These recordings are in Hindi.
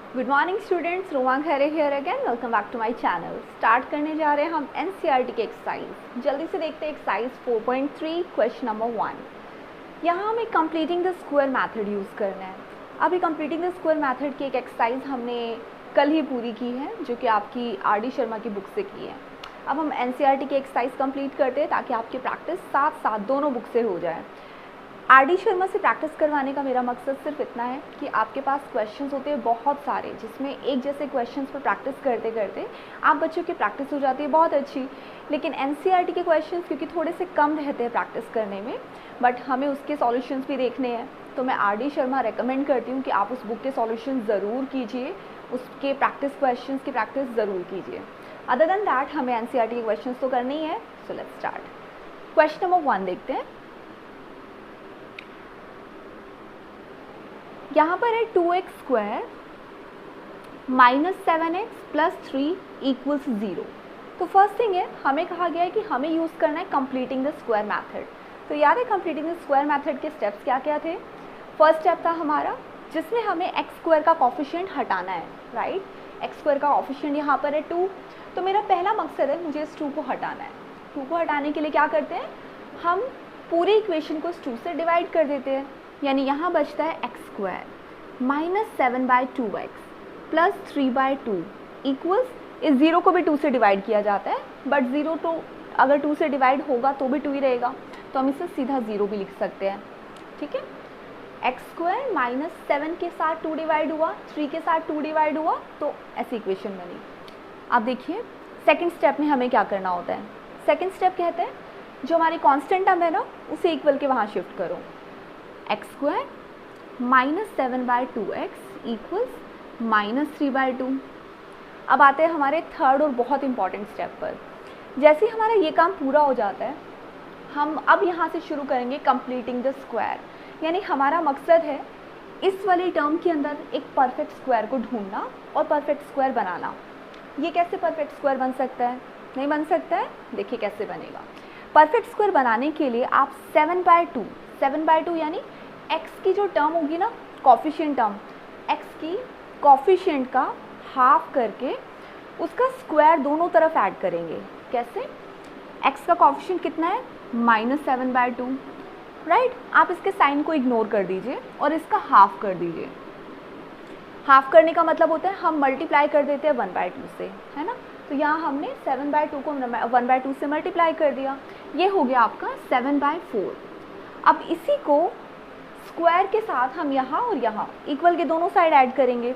Good morning students, Roma Khaire here again. Welcome back to my channel. Start करने जा रहे हैं हम एनसीईआरटी के एक्सरसाइज। जल्दी से देखते हैं एक्सरसाइज 4.3 क्वेश्चन नंबर 1। यहाँ हमें completing the square method use करना है। अभी कंप्लीटिंग द स्क्वायर मेथड की एक एक्सरसाइज हमने कल ही पूरी की है, जो कि आपकी आर.डी. शर्मा की बुक से की है। अब हम एनसीईआरटी की एक्सरसाइज कंप्लीट करते हैं ताकि आपकी प्रैक्टिस साथ साथ दोनों बुक से हो जाए। आर.डी. शर्मा से प्रैक्टिस करवाने का मेरा मकसद सिर्फ इतना है कि आपके पास क्वेश्चंस होते हैं बहुत सारे, जिसमें एक जैसे क्वेश्चंस पर प्रैक्टिस करते करते आप बच्चों की प्रैक्टिस हो जाती है बहुत अच्छी। लेकिन एनसीईआरटी के क्वेश्चंस क्योंकि थोड़े से कम रहते हैं प्रैक्टिस करने में, बट हमें उसके सॉल्यूशंस भी देखने हैं, तो मैं आर.डी. शर्मा रेकमेंड करती हूँ कि आप उस बुक के सॉल्यूशन ज़रूर कीजिए, उसके प्रैक्टिस क्वेश्चंस की प्रैक्टिस ज़रूर कीजिए। अदर देन दैट हमें एनसीईआरटी के क्वेश्चन तो करने ही है। So let's start. Question number 1 देखते हैं। यहाँ पर है 2x square minus 7x plus 3 equals 0। तो फर्स्ट थिंग है, हमें कहा गया है कि हमें यूज़ करना है कंप्लीटिंग द स्क्वायर मेथड। तो याद है कंप्लीटिंग द स्क्वायर मेथड के स्टेप्स क्या क्या थे? फर्स्ट स्टेप था हमारा जिसमें हमें x स्क्वायर का कॉफिशिएंट हटाना है, राइट। x स्क्वायर का कॉफिशिएंट यहाँ पर है 2। तो मेरा पहला मकसद है, मुझे इस 2 को हटाना है। 2 को हटाने के लिए क्या करते हैं, हम पूरी इक्वेशन को इस 2 से डिवाइड कर देते हैं। यानी यहाँ बचता है x square minus 7/2x plus 3/2 equals, इस 0 को भी 2 से डिवाइड किया जाता है, बट 0 तो अगर 2 से डिवाइड होगा तो भी 2 ही रहेगा, तो हम इसे सीधा 0 भी लिख सकते हैं। ठीक है, एक्स स्क्वायर माइनस 7 के साथ 2 डिवाइड हुआ, 3 के साथ 2 डिवाइड हुआ, तो ऐसी इक्वेशन बनी। अब देखिए सेकेंड स्टेप में हमें क्या करना होता है। सेकेंड स्टेप कहते हैं जो हमारी कॉन्स्टेंट टर्म है ना, उसे इक्वल के वहाँ शिफ्ट करो। X square minus 7/2x equals minus 3/2। अब आते हैं हमारे थर्ड और बहुत इंपॉर्टेंट स्टेप पर। जैसे ही हमारा ये काम पूरा हो जाता है, हम अब यहाँ से शुरू करेंगे कंप्लीटिंग द स्क्वायर। यानी हमारा मकसद है इस वाली टर्म के अंदर एक परफेक्ट स्क्वायर को ढूंढना और परफेक्ट स्क्वायर बनाना। ये कैसे परफेक्ट स्क्वायर बन सकता है? नहीं बन सकता है। देखिए कैसे बनेगा। परफेक्ट स्क्वायर बनाने के लिए आप 7/2 यानी x की जो टर्म होगी ना, कॉफिशिएंट टर्म, x की कॉफिशिएंट का हाफ करके उसका स्क्वायर दोनों तरफ ऐड करेंगे। कैसे? x का कॉफिशिएंट कितना है? Minus 7/2, right. आप इसके साइन को इग्नोर कर दीजिए और इसका हाफ कर दीजिए। हाफ करने का मतलब होता है हम मल्टीप्लाई कर देते हैं 1/2 से, है ना। तो यहाँ हमने 7/2 को 1/2 से मल्टीप्लाई कर दिया, ये हो गया आपका 7/4। अब इसी को स्क्वायर के साथ हम यहाँ और यहाँ इक्वल के दोनों साइड ऐड करेंगे।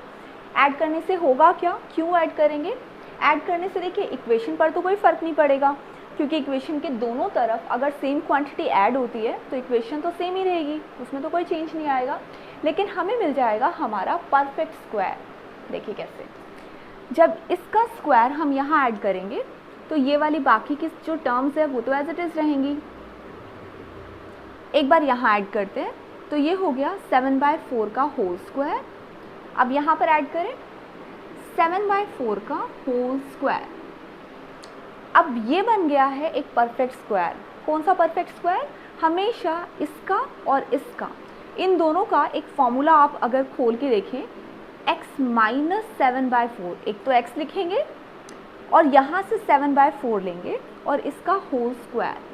ऐड करने से होगा क्या, क्यों ऐड करेंगे? ऐड करने से देखिए इक्वेशन पर तो कोई फ़र्क नहीं पड़ेगा, क्योंकि इक्वेशन के दोनों तरफ अगर सेम क्वांटिटी ऐड होती है तो इक्वेशन तो सेम ही रहेगी, उसमें तो कोई चेंज नहीं आएगा। लेकिन हमें मिल जाएगा हमारा परफेक्ट स्क्वायर। देखिए कैसे, जब इसका स्क्वायर हम यहाँ ऐड करेंगे तो ये वाली बाकी की जो टर्म्स है वो तो एज इट इज़ रहेंगी। एक बार यहाँ ऐड करते हैं तो ये हो गया 7/4 का होल स्क्वायर। अब यहाँ पर ऐड करें 7/4 का होल स्क्वायर। अब ये बन गया है एक परफेक्ट स्क्वायर। कौन सा परफेक्ट स्क्वायर? हमेशा इसका और इसका, इन दोनों का एक फॉर्मूला आप अगर खोल के देखें, x माइनस 7/4, एक तो x लिखेंगे और यहाँ से 7/4 लेंगे और इसका होल स्क्वायर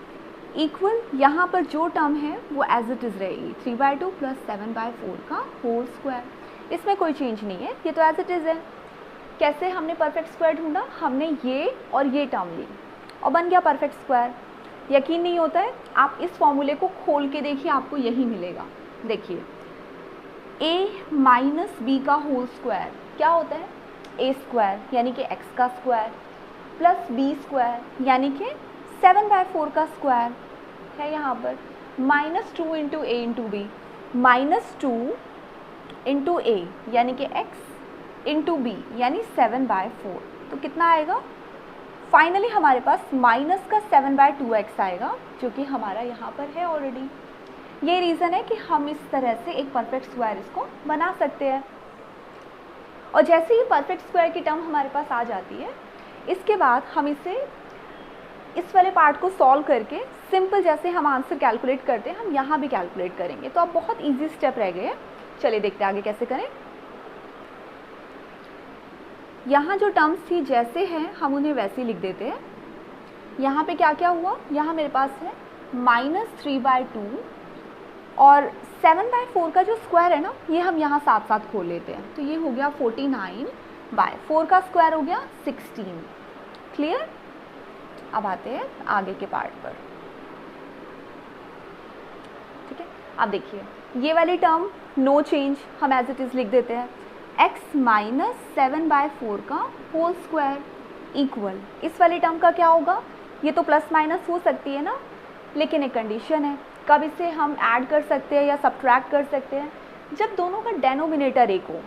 इक्वल, यहाँ पर जो टर्म है वो एज इट इज़ रहेगी, 3/2 प्लस 7/4 का होल स्क्वायर। इसमें कोई चेंज नहीं है, ये तो एज इट इज़ है। कैसे हमने परफेक्ट स्क्वायर ढूंढा? हमने ये और ये टर्म ली और बन गया परफेक्ट स्क्वायर। यकीन नहीं होता है, आप इस फॉर्मूले को खोल के देखिए, आपको यही मिलेगा। देखिए a माइनस बी का होल स्क्वायर क्या होता है? a स्क्वायर यानी कि x का स्क्वायर प्लस b स्क्वायर यानी कि 7/4 का स्क्वायर है यहाँ पर, माइनस 2 इंटू ए इंटू बी, माइनस 2 इंटू ए यानी कि x इंटू बी यानी 7/4। तो कितना आएगा? फाइनली हमारे पास माइनस का 7/2x आएगा, जो कि हमारा यहाँ पर है ऑलरेडी। ये रीज़न है कि हम इस तरह से एक परफेक्ट स्क्वायर इसको बना सकते हैं। और जैसे ही परफेक्ट स्क्वायर की टर्म हमारे पास आ जाती है, इसके बाद हम इसे इस वाले पार्ट को सॉल्व करके सिंपल जैसे हम आंसर कैलकुलेट करते हैं, हम यहाँ भी कैलकुलेट करेंगे। तो अब बहुत इजी स्टेप रह गए हैं। चलिए देखते हैं आगे कैसे करें। यहाँ जो टर्म्स थी जैसे हैं हम उन्हें वैसे ही लिख देते हैं। यहाँ पे क्या क्या हुआ, यहाँ मेरे पास है -3/2 और 7/4 का जो स्क्वायर है ना ये हम यहाँ साथ साथ खोल लेते हैं, तो ये हो गया 49/4 का स्क्वायर हो गया 16। क्लियर। अब आते हैं आगे के पार्ट पर। ठीक है, अब देखिए ये वाली टर्म नो चेंज, हम एज इट इज़ लिख देते हैं x - 7/4 का होल स्क्वायर इक्वल, इस वाली टर्म का क्या होगा, ये तो प्लस माइनस हो सकती है ना, लेकिन एक कंडीशन है, कब इसे हम ऐड कर सकते हैं या सब्ट्रैक्ट कर सकते हैं, जब दोनों का डेनोमिनेटर एक हो।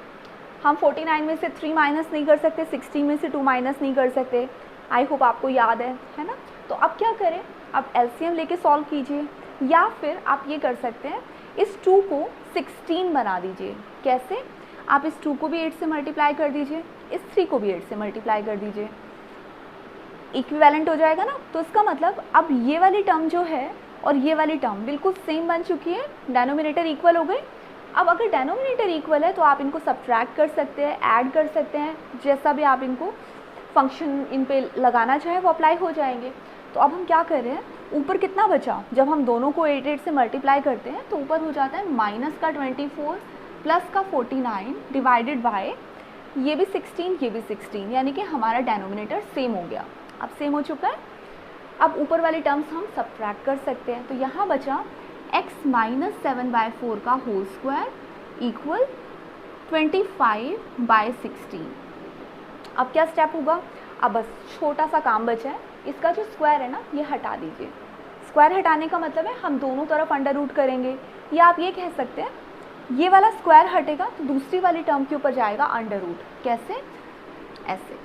हम 49 में से 3 माइनस नहीं कर सकते, 16 में से 2 माइनस नहीं कर सकते। आई होप आपको याद है ना। तो अब क्या करें, आप एलसीएम लेके सॉल्व कीजिए, या फिर आप ये कर सकते हैं इस 2 को 16 बना दीजिए। कैसे, आप इस 2 को भी 8 से मल्टीप्लाई कर दीजिए, इस 3 को भी 8 से मल्टीप्लाई कर दीजिए, इक्विवेलेंट हो जाएगा ना। तो इसका मतलब अब ये वाली टर्म जो है और ये वाली टर्म बिल्कुल सेम बन चुकी है, डेनोमिनेटर इक्वल हो गए। अब अगर डेनोमिनेटर इक्वल है तो आप इनको सब्ट्रैक्ट कर सकते हैं, ऐड कर सकते हैं, जैसा भी आप इनको फंक्शन इन पे लगाना चाहें वो अप्लाई हो जाएंगे। तो अब हम क्या कर रहे हैं, ऊपर कितना बचा, जब हम दोनों को 8 से मल्टीप्लाई करते हैं तो ऊपर हो जाता है -24 प्लस का 49 डिवाइडेड बाय ये भी 16 ये भी 16, यानी कि हमारा डेनोमिनेटर सेम हो गया। अब सेम हो चुका है। अब ऊपर वाली टर्म्स हम सब्ट्रैक्ट कर सकते हैं, तो यहाँ बचा x - 7/4 का होल स्क्वायर इक्वल 25/16। अब क्या स्टेप होगा, अब बस छोटा सा काम बचा है, इसका जो स्क्वायर है ना ये हटा दीजिए। स्क्वायर हटाने का मतलब है हम दोनों तरफ अंडर रूट करेंगे, या आप ये कह सकते हैं ये वाला स्क्वायर हटेगा तो दूसरी वाली टर्म के ऊपर जाएगा अंडर रूट। कैसे, ऐसे,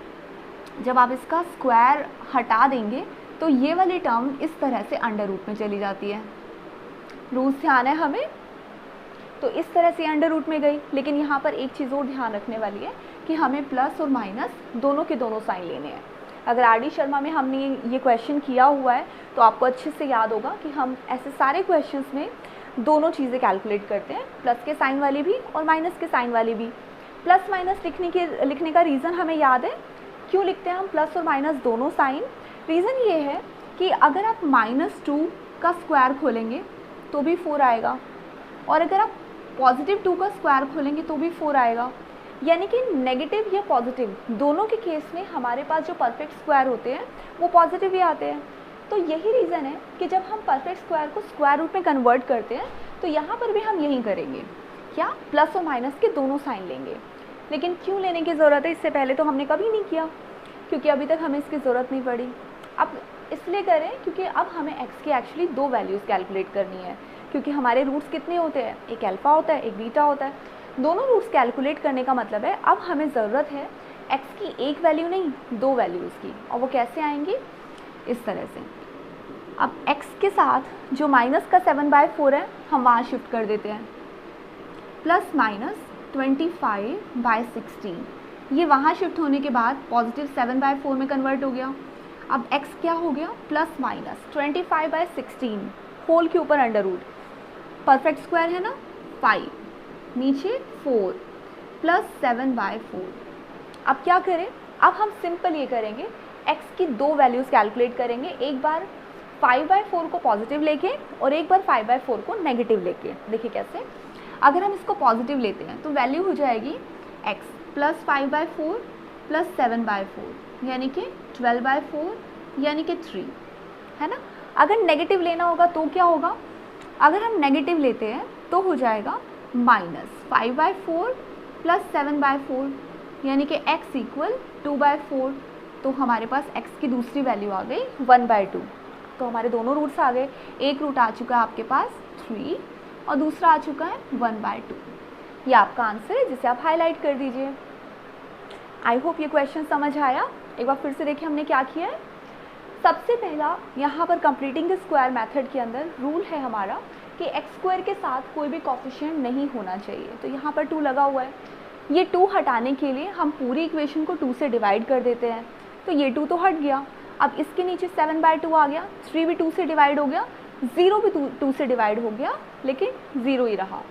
जब आप इसका स्क्वायर हटा देंगे तो ये वाली टर्म इस तरह से अंडर रूट में चली जाती है। रूल्स ध्यान है हमें, तो इस तरह से अंडर रूट में गई। लेकिन यहाँ पर एक चीज़ और ध्यान रखने वाली है कि हमें प्लस और माइनस दोनों के दोनों साइन लेने हैं। अगर आर.डी. शर्मा में हमने ये क्वेश्चन किया हुआ है तो आपको अच्छे से याद होगा कि हम ऐसे सारे क्वेश्चंस में दोनों चीज़ें कैलकुलेट करते हैं, प्लस के साइन वाली भी और माइनस के साइन वाली भी। प्लस माइनस लिखने का रीज़न हमें याद है, क्यों लिखते हैं हम प्लस और माइनस दोनों साइन। रीज़न ये है कि अगर आप -2 का स्क्वायर खोलेंगे तो भी 4 आएगा, और अगर आप +2 का स्क्वायर खोलेंगे तो भी 4 आएगा। यानी कि नेगेटिव या पॉजिटिव दोनों के केस में हमारे पास जो परफेक्ट स्क्वायर होते हैं वो पॉजिटिव ही आते हैं। तो यही रीज़न है कि जब हम परफेक्ट स्क्वायर को स्क्वायर रूट में कन्वर्ट करते हैं तो यहाँ पर भी हम यही करेंगे, क्या, प्लस और माइनस के दोनों साइन लेंगे। लेकिन क्यों लेने की ज़रूरत है, इससे पहले तो हमने कभी नहीं किया, क्योंकि अभी तक हमें इसकी ज़रूरत नहीं पड़ी। अब इसलिए करें क्योंकि अब हमें x की एक्चुअली 2 वैल्यूज़ कैलकुलेट करनी है, क्योंकि हमारे रूट्स कितने होते हैं, एक अल्फ़ा होता है एक बीटा होता है। दोनों रूट्स कैलकुलेट करने का मतलब है अब हमें ज़रूरत है x की एक वैल्यू नहीं 2 वैल्यूज़ की, और वो कैसे आएंगी, इस तरह से। अब x के साथ जो माइनस का 7/4 है हम वहाँ शिफ्ट कर देते हैं, प्लस माइनस 25/16, ये वहाँ शिफ्ट होने के बाद पॉजिटिव 7/4 में कन्वर्ट हो गया। अब x क्या हो गया, प्लस माइनस 25/16 होल के ऊपर अंडर रूट, परफेक्ट स्क्वायर है ना 5, नीचे 4 प्लस 7/4। अब क्या करें, अब हम सिंपल ये करेंगे, x की 2 वैल्यूज़ कैलकुलेट करेंगे, एक बार 5/4 को पॉजिटिव लेके और एक बार 5/4 को नेगेटिव लेके। देखिए कैसे, अगर हम इसको पॉजिटिव लेते हैं तो वैल्यू हो जाएगी x प्लस 5/4 प्लस 7/4 यानी कि 12/4 यानी कि 3, है ना। अगर नेगेटिव लेना होगा तो क्या होगा, अगर हम नेगेटिव लेते हैं तो हो जाएगा -5/4 प्लस 7/4 यानी कि x इक्वल 2/4। तो हमारे पास x की दूसरी वैल्यू आ गई 1/2। तो हमारे दोनों रूट्स आ गए, एक रूट आ चुका है आपके पास 3 और दूसरा आ चुका है 1/2। ये आपका आंसर है जिसे आप हाईलाइट कर दीजिए। आई होप ये क्वेश्चन समझ आया। एक बार फिर से देखिए हमने क्या किया है। सबसे पहला यहाँ पर कंप्लीटिंग द स्क्वायर मेथड के अंदर रूल है हमारा कि एक्स स्क्वायर के साथ कोई भी कोफिशिएंट नहीं होना चाहिए। तो यहाँ पर 2 लगा हुआ है, ये 2 हटाने के लिए हम पूरी इक्वेशन को 2 से डिवाइड कर देते हैं, तो ये 2 तो हट गया। अब इसके नीचे 7/2 आ गया, 3 भी 2 से डिवाइड हो गया, 0 भी 2 से डिवाइड हो गया, लेकिन 0 ही रहा।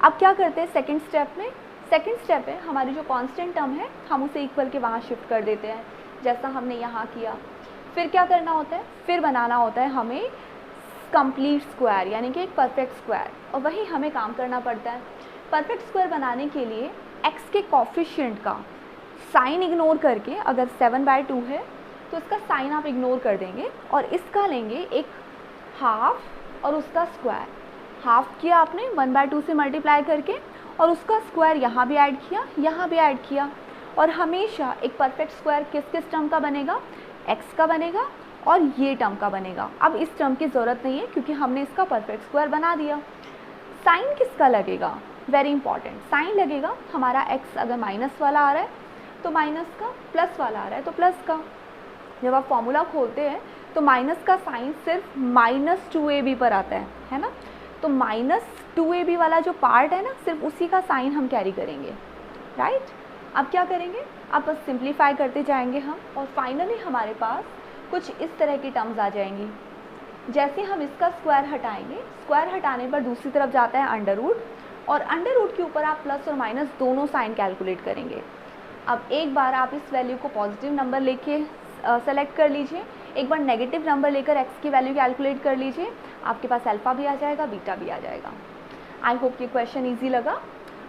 अब क्या करते हैं सेकेंड स्टेप में, सेकंड स्टेप है, हमारी जो कांस्टेंट टर्म है हम उसे इक्वल के वहाँ शिफ्ट कर देते हैं, जैसा हमने यहाँ किया। फिर क्या करना होता है, फिर बनाना होता है हमें कंप्लीट स्क्वायर, यानी कि एक परफेक्ट स्क्वायर, और वही हमें काम करना पड़ता है। परफेक्ट स्क्वायर बनाने के लिए x के कॉफिशिएंट का साइन इग्नोर करके, अगर 7/2 है तो इसका साइन आप इग्नोर कर देंगे और इसका लेंगे एक हाफ और उसका स्क्वायर। हाफ किया आपने 1/2 से मल्टीप्लाई करके, और उसका स्क्वायर यहाँ भी ऐड किया, यहाँ भी ऐड किया। और हमेशा एक परफेक्ट स्क्वायर किस किस टर्म का बनेगा, x का बनेगा और ये टर्म का बनेगा। अब इस टर्म की ज़रूरत नहीं है क्योंकि हमने इसका परफेक्ट स्क्वायर बना दिया। साइन किसका लगेगा, वेरी इंपॉर्टेंट, साइन लगेगा हमारा x अगर माइनस वाला आ रहा है तो माइनस का, प्लस वाला आ रहा है तो प्लस का। जब आप फॉर्मूला खोलते हैं तो माइनस का साइन सिर्फ -2ab पर आता है ना, तो -2ab वाला जो पार्ट है ना, सिर्फ उसी का साइन हम कैरी करेंगे, राइट। अब क्या करेंगे, अब बस सिंप्लीफाई करते जाएंगे हम, और फाइनली हमारे पास कुछ इस तरह की टर्म्स आ जाएंगी। जैसे हम इसका स्क्वायर हटाएंगे, स्क्वायर हटाने पर दूसरी तरफ जाता है अंडर रूट, और अंडर रूट के ऊपर आप प्लस और माइनस दोनों साइन कैलकुलेट करेंगे। अब एक बार आप इस वैल्यू को पॉजिटिव नंबर लेके सेलेक्ट कर लीजिए, एक बार नेगेटिव नंबर लेकर x की वैल्यू कैलकुलेट कर लीजिए, आपके पास अल्फ़ा भी आ जाएगा, बीटा भी आ जाएगा। आई होप ये क्वेश्चन ईजी लगा।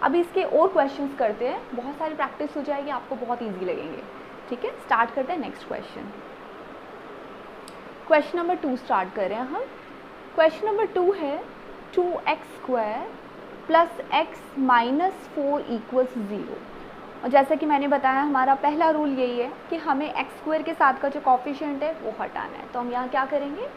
अभी इसके और क्वेश्चंस करते हैं, बहुत सारी प्रैक्टिस हो जाएगी, आपको बहुत ईजी लगेंगे। ठीक है, स्टार्ट करते हैं next question. Question number 2 start कर रहे हैं हम। क्वेश्चन नंबर 2 है 2x² + x - 4 = 0। और जैसा कि मैंने बताया, हमारा पहला रूल यही है कि हमें x² के साथ का जो कॉफिशिएंट है वो हटाना है। तो हम यहाँ क्या करेंगे,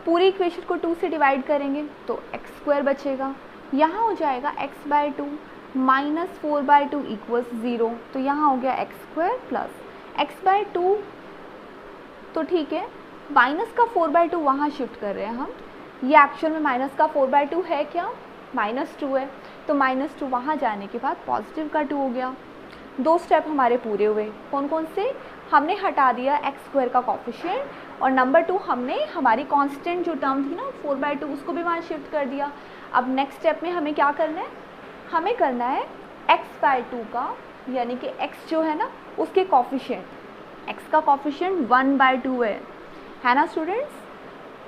पूरी इक्वेशन को 2 से डिवाइड करेंगे तो x² बचेगा, यहाँ हो जाएगा x/2 - 4/2 = 0। तो यहाँ हो गया x² + x/2, तो ठीक है, माइनस का 4/2 वहाँ शिफ्ट कर रहे हैं हम। ये एक्चुअल में माइनस का 4/2 है क्या, -2 है, तो -2 वहाँ जाने के बाद पॉजिटिव का 2 हो गया। 2 स्टेप हमारे पूरे हुए। कौन कौन से, हमने हटा दिया x² का कॉफिशिएंट, और नंबर 2 हमने हमारी कांस्टेंट जो टर्म थी ना 4/2 उसको भी वहाँ शिफ्ट कर दिया। अब नेक्स्ट स्टेप में हमें क्या करना है, हमें करना है x/2 का, यानी कि x जो है ना उसके कॉफिशिएंट, x का कॉफिशिएंट 1/2 है ना स्टूडेंट्स,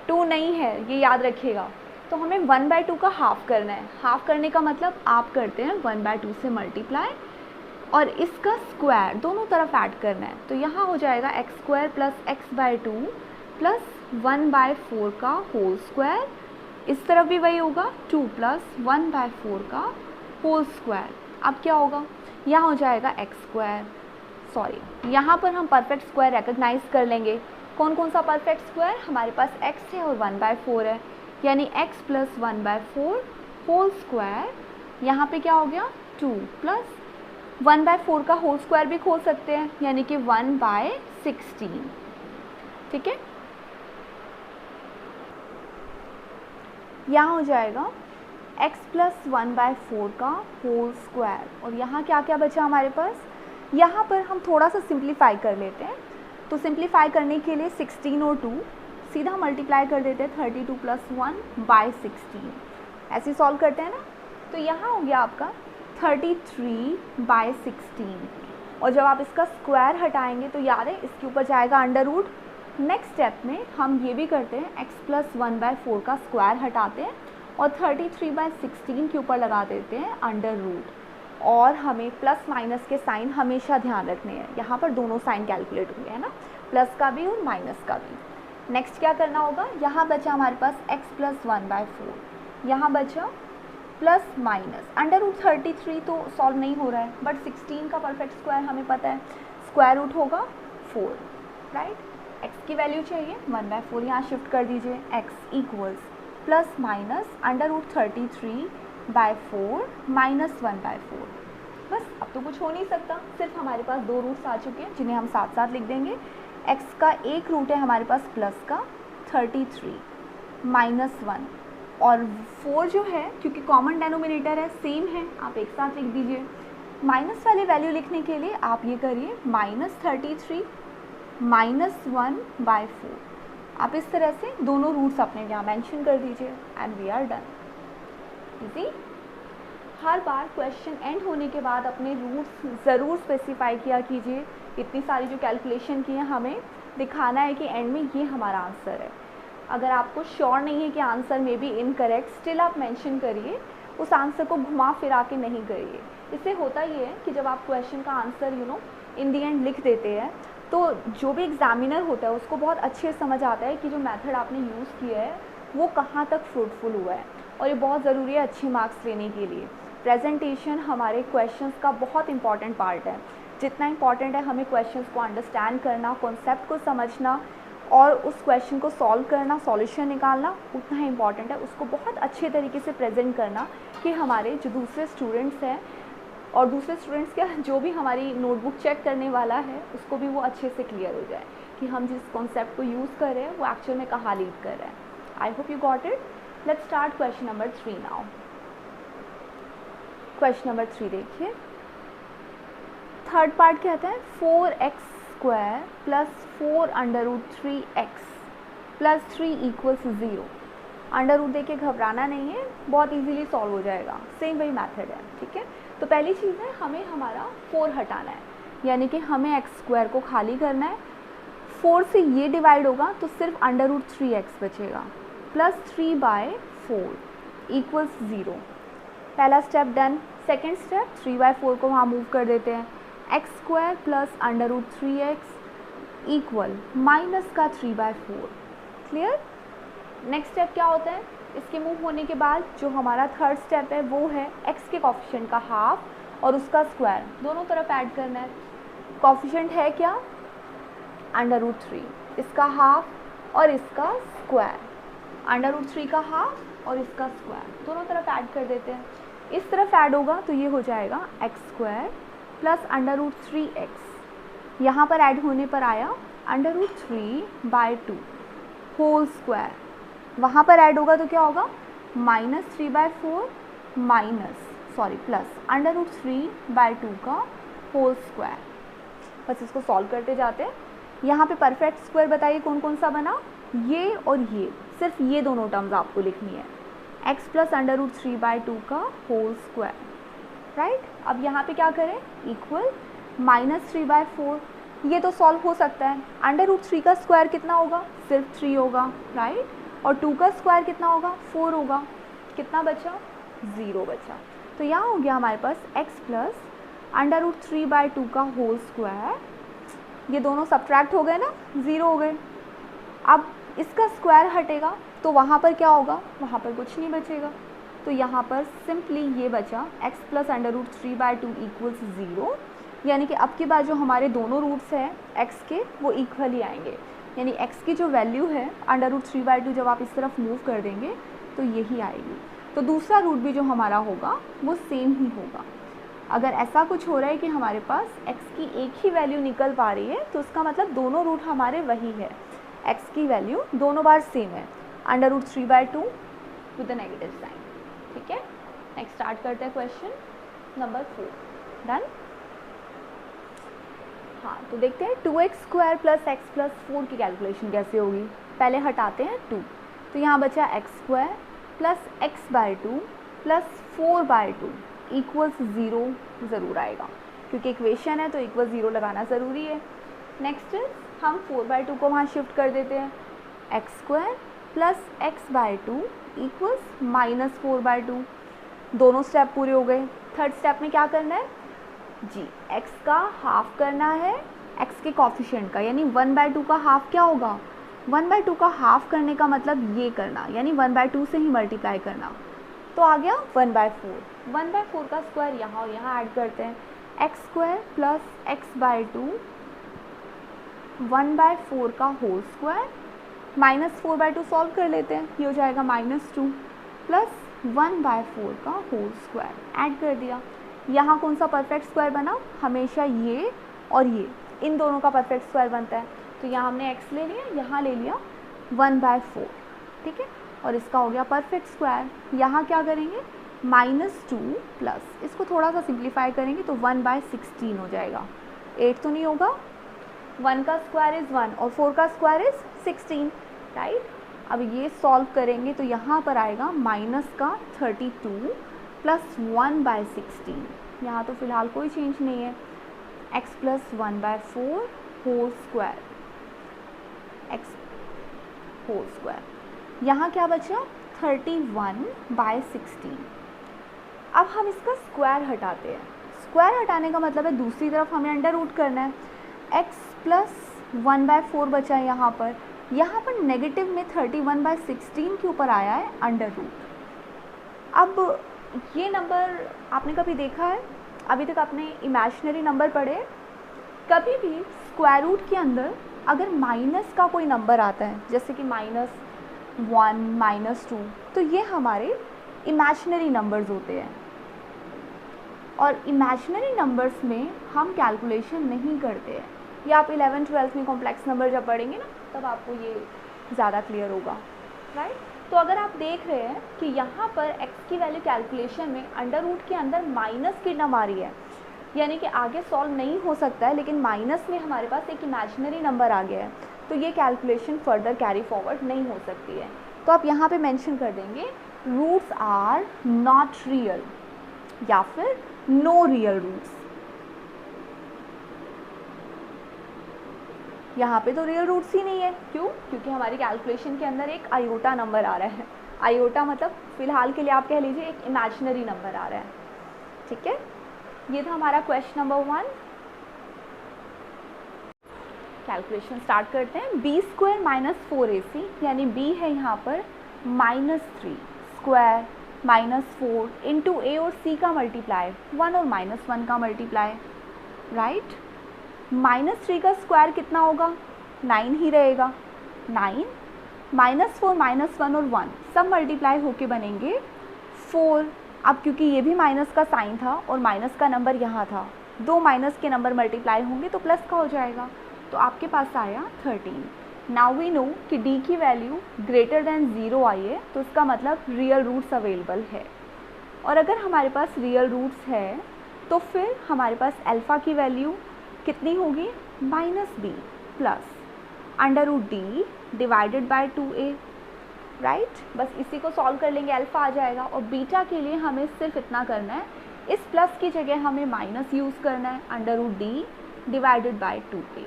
2 नहीं है, ये याद रखिएगा। तो हमें 1/2 का हाफ करना है। हाफ करने का मतलब आप करते हैं 1/2 से मल्टीप्लाई और इसका स्क्वायर दोनों तरफ ऐड करना है। तो यहाँ हो जाएगा x² + x/2 + 1/4 का होल स्क्वायर, इस तरफ भी वही होगा 2 + 1/4 का होल स्क्वायर। अब क्या होगा, यहाँ हो जाएगा x², सॉरी यहाँ पर हम परफेक्ट स्क्वायर रिकग्नाइज कर लेंगे। कौन कौन सा परफेक्ट स्क्वायर, हमारे पास x है और 1/4 है, यानी x + 1/4 होल स्क्वायर। यहाँ पे क्या हो गया, 2 + 1/4 का होल स्क्वायर भी खोल सकते हैं, यानी कि 1/16। ठीक है, यहाँ हो जाएगा x + 1/4 का होल स्क्वायर। और यहाँ क्या क्या बचा हमारे पास, यहाँ पर हम थोड़ा सा सिंप्लीफाई कर लेते हैं। तो सिंप्लीफाई करने के लिए 16 और 2 सीधा मल्टीप्लाई कर देते हैं, 32 + 1/16, ऐसे सॉल्व करते हैं ना। तो यहाँ हो गया आपका 33/16, और जब आप इसका स्क्वायर हटाएंगे तो याद है इसके ऊपर जाएगा अंडर रूट। नेक्स्ट स्टेप में हम ये भी करते हैं, x + 1/4 का स्क्वायर हटाते हैं और 33/16 के ऊपर लगा देते हैं अंडर रूट। और हमें प्लस माइनस के साइन हमेशा ध्यान रखने हैं, यहाँ पर दोनों साइन कैलकुलेट हुए हैं ना, प्लस का भी और माइनस का भी। नेक्स्ट क्या करना होगा, यहाँ बचा हमारे पास x + 1/4, यहाँ बचा प्लस माइनस अंडर रूट 33 तो सॉल्व नहीं हो रहा है, बट 16 का परफेक्ट स्क्वायर हमें पता है, स्क्वायर रूट होगा 4, राइट। x की वैल्यू चाहिए 1/4, यहाँ शिफ्ट कर दीजिए, x = plus minus under root 33/4 - 1/4। बस अब तो कुछ हो नहीं सकता, सिर्फ हमारे पास 2 रूट्स आ चुके हैं जिन्हें हम साथ साथ लिख देंगे। x का एक रूट है हमारे पास प्लस का 33 - 1, और 4 जो है क्योंकि कॉमन डेनोमिनेटर है सेम है, आप एक साथ लिख दीजिए। माइनस वाली वैल्यू लिखने के लिए आप ये करिए -33 - 1/4। आप इस तरह से दोनों रूट्स अपने यहाँ मेंशन कर दीजिए and we are done. Easy. हर बार क्वेश्चन एंड होने के बाद अपने रूट्स ज़रूर स्पेसिफाई किया कीजिए। इतनी सारी जो कैलकुलेशन की है हमें दिखाना है कि एंड में ये हमारा आंसर है। अगर आपको श्योर नहीं है कि आंसर में बी इनकरेक्ट, स्टिल आप मेंशन करिए, उस आंसर को घुमा फिरा के नहीं करिए। इससे होता ये है कि जब आप क्वेश्चन का आंसर इन दी एंड लिख देते हैं तो जो भी एग्जामिनर होता है उसको बहुत अच्छे से समझ आता है कि जो मेथड आपने यूज़ किया है वो कहाँ तक फ्रूटफुल हुआ है। और ये बहुत ज़रूरी है अच्छे मार्क्स लेने के लिए। प्रेजेंटेशन हमारे क्वेश्चंस का बहुत इंपॉर्टेंट पार्ट है। जितना इंपॉर्टेंट है हमें क्वेश्चंस को अंडरस्टैंड करना, कॉन्सेप्ट को समझना और उस क्वेश्चन को सॉल्व करना, सॉल्यूशन निकालना, उतना ही इंपॉर्टेंट है उसको बहुत अच्छे तरीके से प्रेजेंट करना कि हमारे जो दूसरे स्टूडेंट्स हैं और दूसरे स्टूडेंट्स का जो भी हमारी नोटबुक चेक करने वाला है उसको भी वो अच्छे से क्लियर हो जाए कि हम जिस कॉन्सेप्ट को यूज़ कर रहे हैं वो एक्चुअल में कहाँ लीड कर रहे हैं। I hope you got it. Let's start question number 3 now. Question number 3 देखिए, थर्ड पार्ट कहते हैं 4x² plus 4√3x plus 3 equals 0। Under root देख के घबराना नहीं है, बहुत इजीली सॉल्व हो जाएगा, सेम वही मेथड है, ठीक है। तो पहली चीज़ है हमें हमारा 4 हटाना है, यानी कि हमें x² को खाली करना है। 4 से ये डिवाइड होगा तो सिर्फ √3x बचेगा, प्लस 3/4 इक्वल्स 0। पहला स्टेप डन। सेकेंड स्टेप 3/4 को वहाँ मूव कर देते हैं। x² plus √3x equal minus का 3/4। क्लियर। नेक्स्ट स्टेप क्या होता है, इसके मूव होने के बाद जो हमारा थर्ड स्टेप है वो है x के कॉफिशिएंट का हाफ और उसका स्क्वायर दोनों तरफ ऐड करना है। कॉफिशिएंट है क्या, √3, इसका हाफ और इसका स्क्वायर, √3 का हाफ और इसका स्क्वायर दोनों तरफ ऐड कर देते हैं। इस तरफ ऐड होगा तो ये हो जाएगा x² प्लस √3x। यहाँ पर ऐड होने पर आया √3/2 होल स्क्वायर। वहाँ पर ऐड होगा तो क्या होगा, -3/4 प्लस √3/2 का होल स्क्वायर। बस इसको सॉल्व करते जाते हैं। यहाँ पे परफेक्ट स्क्वायर बताइए कौन कौन सा बना, ये और ये, सिर्फ ये दोनों टर्म्स आपको लिखनी है, x प्लस √3/2 का होल स्क्वायर, राइट। अब यहाँ पे क्या करें, इक्वल -3/4। ये तो सॉल्व हो सकता है। √3 का स्क्वायर कितना होगा, सिर्फ 3 होगा, राइट। और 2 का स्क्वायर कितना होगा, 4 होगा। कितना बचा, 0 बचा। तो यहाँ हो गया हमारे पास x प्लस √3/2 का होल स्क्वायर। ये दोनों सब्ट्रैक्ट हो गए ना, 0 हो गए। अब इसका स्क्वायर हटेगा तो वहाँ पर क्या होगा, वहाँ पर कुछ नहीं बचेगा। तो यहाँ पर सिंपली ये बचा x प्लस √3/2 इक्वल्स 0, यानी कि अब की बार जो हमारे दोनों रूट्स हैं x के वो इक्वली आएंगे, यानी x की जो वैल्यू है √3/2 जब आप इस तरफ मूव कर देंगे तो यही आएगी। तो दूसरा रूट भी जो हमारा होगा वो सेम ही होगा। अगर ऐसा कुछ हो रहा है कि हमारे पास x की एक ही वैल्यू निकल पा रही है तो उसका मतलब दोनों रूट हमारे वही है, x की वैल्यू दोनों बार सेम है, √3/2 विद द नेगेटिव साइन, ठीक है। नेक्स्ट स्टार्ट करते हैं क्वेश्चन नंबर 4। डन। हाँ, तो देखते हैं 2x² प्लस x प्लस 4 की कैलकुलेशन कैसे होगी। पहले हटाते हैं 2, तो यहाँ बचा x² plus x/2 plus 4/2 equals 0 ज़रूर आएगा, क्योंकि इक्वेशन है तो इक्वल 0 लगाना ज़रूरी है। नेक्स्ट हम 4/2 को वहाँ शिफ्ट कर देते हैं, x² प्लस x/2 इक्वल्स -4/2। दोनों स्टेप पूरे हो गए। थर्ड स्टेप में क्या करना है जी, x का हाफ करना है x के कॉफिशिएंट का, यानी 1/2 का हाफ क्या होगा, 1/2 का हाफ करने का मतलब ये करना, यानी 1/2 से ही मल्टीप्लाई करना। तो आ गया 1/4। 1/4 का स्क्वायर यहाँ और यहाँ ऐड करते हैं, x² प्लस x/2 1/4 का होल स्क्वायर, -4/2 सॉल्व कर लेते हैं, ये हो जाएगा -2 प्लस 1/4 का होल स्क्वायर ऐड कर दिया। यहाँ कौन सा परफेक्ट स्क्वायर बना, हमेशा ये और ये, इन दोनों का परफेक्ट स्क्वायर बनता है। तो यहाँ हमने x ले लिया, यहाँ ले लिया 1/4, ठीक है, और इसका हो गया परफेक्ट स्क्वायर। यहाँ क्या करेंगे, -2 प्लस, इसको थोड़ा सा सिंप्लीफाई करेंगे तो 1/16 हो जाएगा। 8 तो नहीं होगा, 1 का स्क्वायर इज़ 1 और 4 का स्क्वायर इज़ 16, राइट। अब ये सॉल्व करेंगे तो यहाँ पर आएगा -32 प्लस 1/16, यहाँ तो फिलहाल कोई चेंज नहीं है, x plus 1/4 whole square, x whole square. यहाँ क्या बचा 31/16। अब हम इसका स्क्वायर हटाते हैं। स्क्वायर हटाने का मतलब है दूसरी तरफ हमें अंडर रूट करना है। x प्लस 1/4 बचा है यहाँ पर नेगेटिव में 31/16 के ऊपर आया है अंडर रूट। अब ये नंबर आपने कभी देखा है? अभी तक आपने इमेजिनरी नंबर पढ़े? कभी भी स्क्वायर रूट के अंदर अगर माइनस का कोई नंबर आता है, जैसे कि -1, -2, तो ये हमारे इमेजिनरी नंबर्स होते हैं। और इमेजिनरी नंबर्स में हम कैलकुलेशन नहीं करते हैं। या आप 11th-12th में कॉम्प्लेक्स नंबर जब पढ़ेंगे ना, तब आपको ये ज़्यादा क्लियर होगा, राइट? तो अगर आप देख रहे हैं कि यहाँ पर x की वैल्यू कैलकुलेशन में अंडर रूट के अंदर माइनस की टर्म आ रही है, यानी कि आगे सॉल्व नहीं हो सकता है, लेकिन माइनस में हमारे पास एक इमेजिनरी नंबर आ गया है, तो ये कैलकुलेशन फर्दर कैरी फॉरवर्ड नहीं हो सकती है। तो आप यहाँ पे मेंशन कर देंगे रूट्स आर नॉट रियल या फिर नो रियल रूट्स। यहाँ पे तो रियल रूट्स ही नहीं है। क्यों? क्योंकि हमारी कैलकुलेशन के अंदर एक आयोटा नंबर आ रहा है। आयोटा मतलब फ़िलहाल के लिए आप कह लीजिए एक इमेजिनरी नंबर आ रहा है। ठीक है, ये था हमारा क्वेश्चन नंबर 1। कैलकुलेशन स्टार्ट करते हैं। b² - 4ac, यानी b है यहाँ पर -3 स्क्वायर -4 इंटू a और c का मल्टीप्लाई, 1 और -1 का मल्टीप्लाई, राइट। -3 का स्क्वायर कितना होगा? 9 ही रहेगा। 9 -4 -1 और 1 सब मल्टीप्लाई होके बनेंगे 4। अब क्योंकि ये भी माइनस का साइन था और माइनस का नंबर यहाँ था, दो माइनस के नंबर मल्टीप्लाई होंगे तो प्लस का हो जाएगा, तो आपके पास आया 13। नाउ वी नो कि d की वैल्यू ग्रेटर देन 0 आई है, तो इसका मतलब रियल रूट्स अवेलेबल है। और अगर हमारे पास रियल रूट्स है तो फिर हमारे पास अल्फ़ा की वैल्यू कितनी होगी? -b plus √d divided by 2a, right. बस इसी को सॉल्व कर लेंगे, अल्फ़ा आ जाएगा। और बीटा के लिए हमें सिर्फ इतना करना है, इस प्लस की जगह हमें माइनस यूज़ करना है, √d divided by 2a।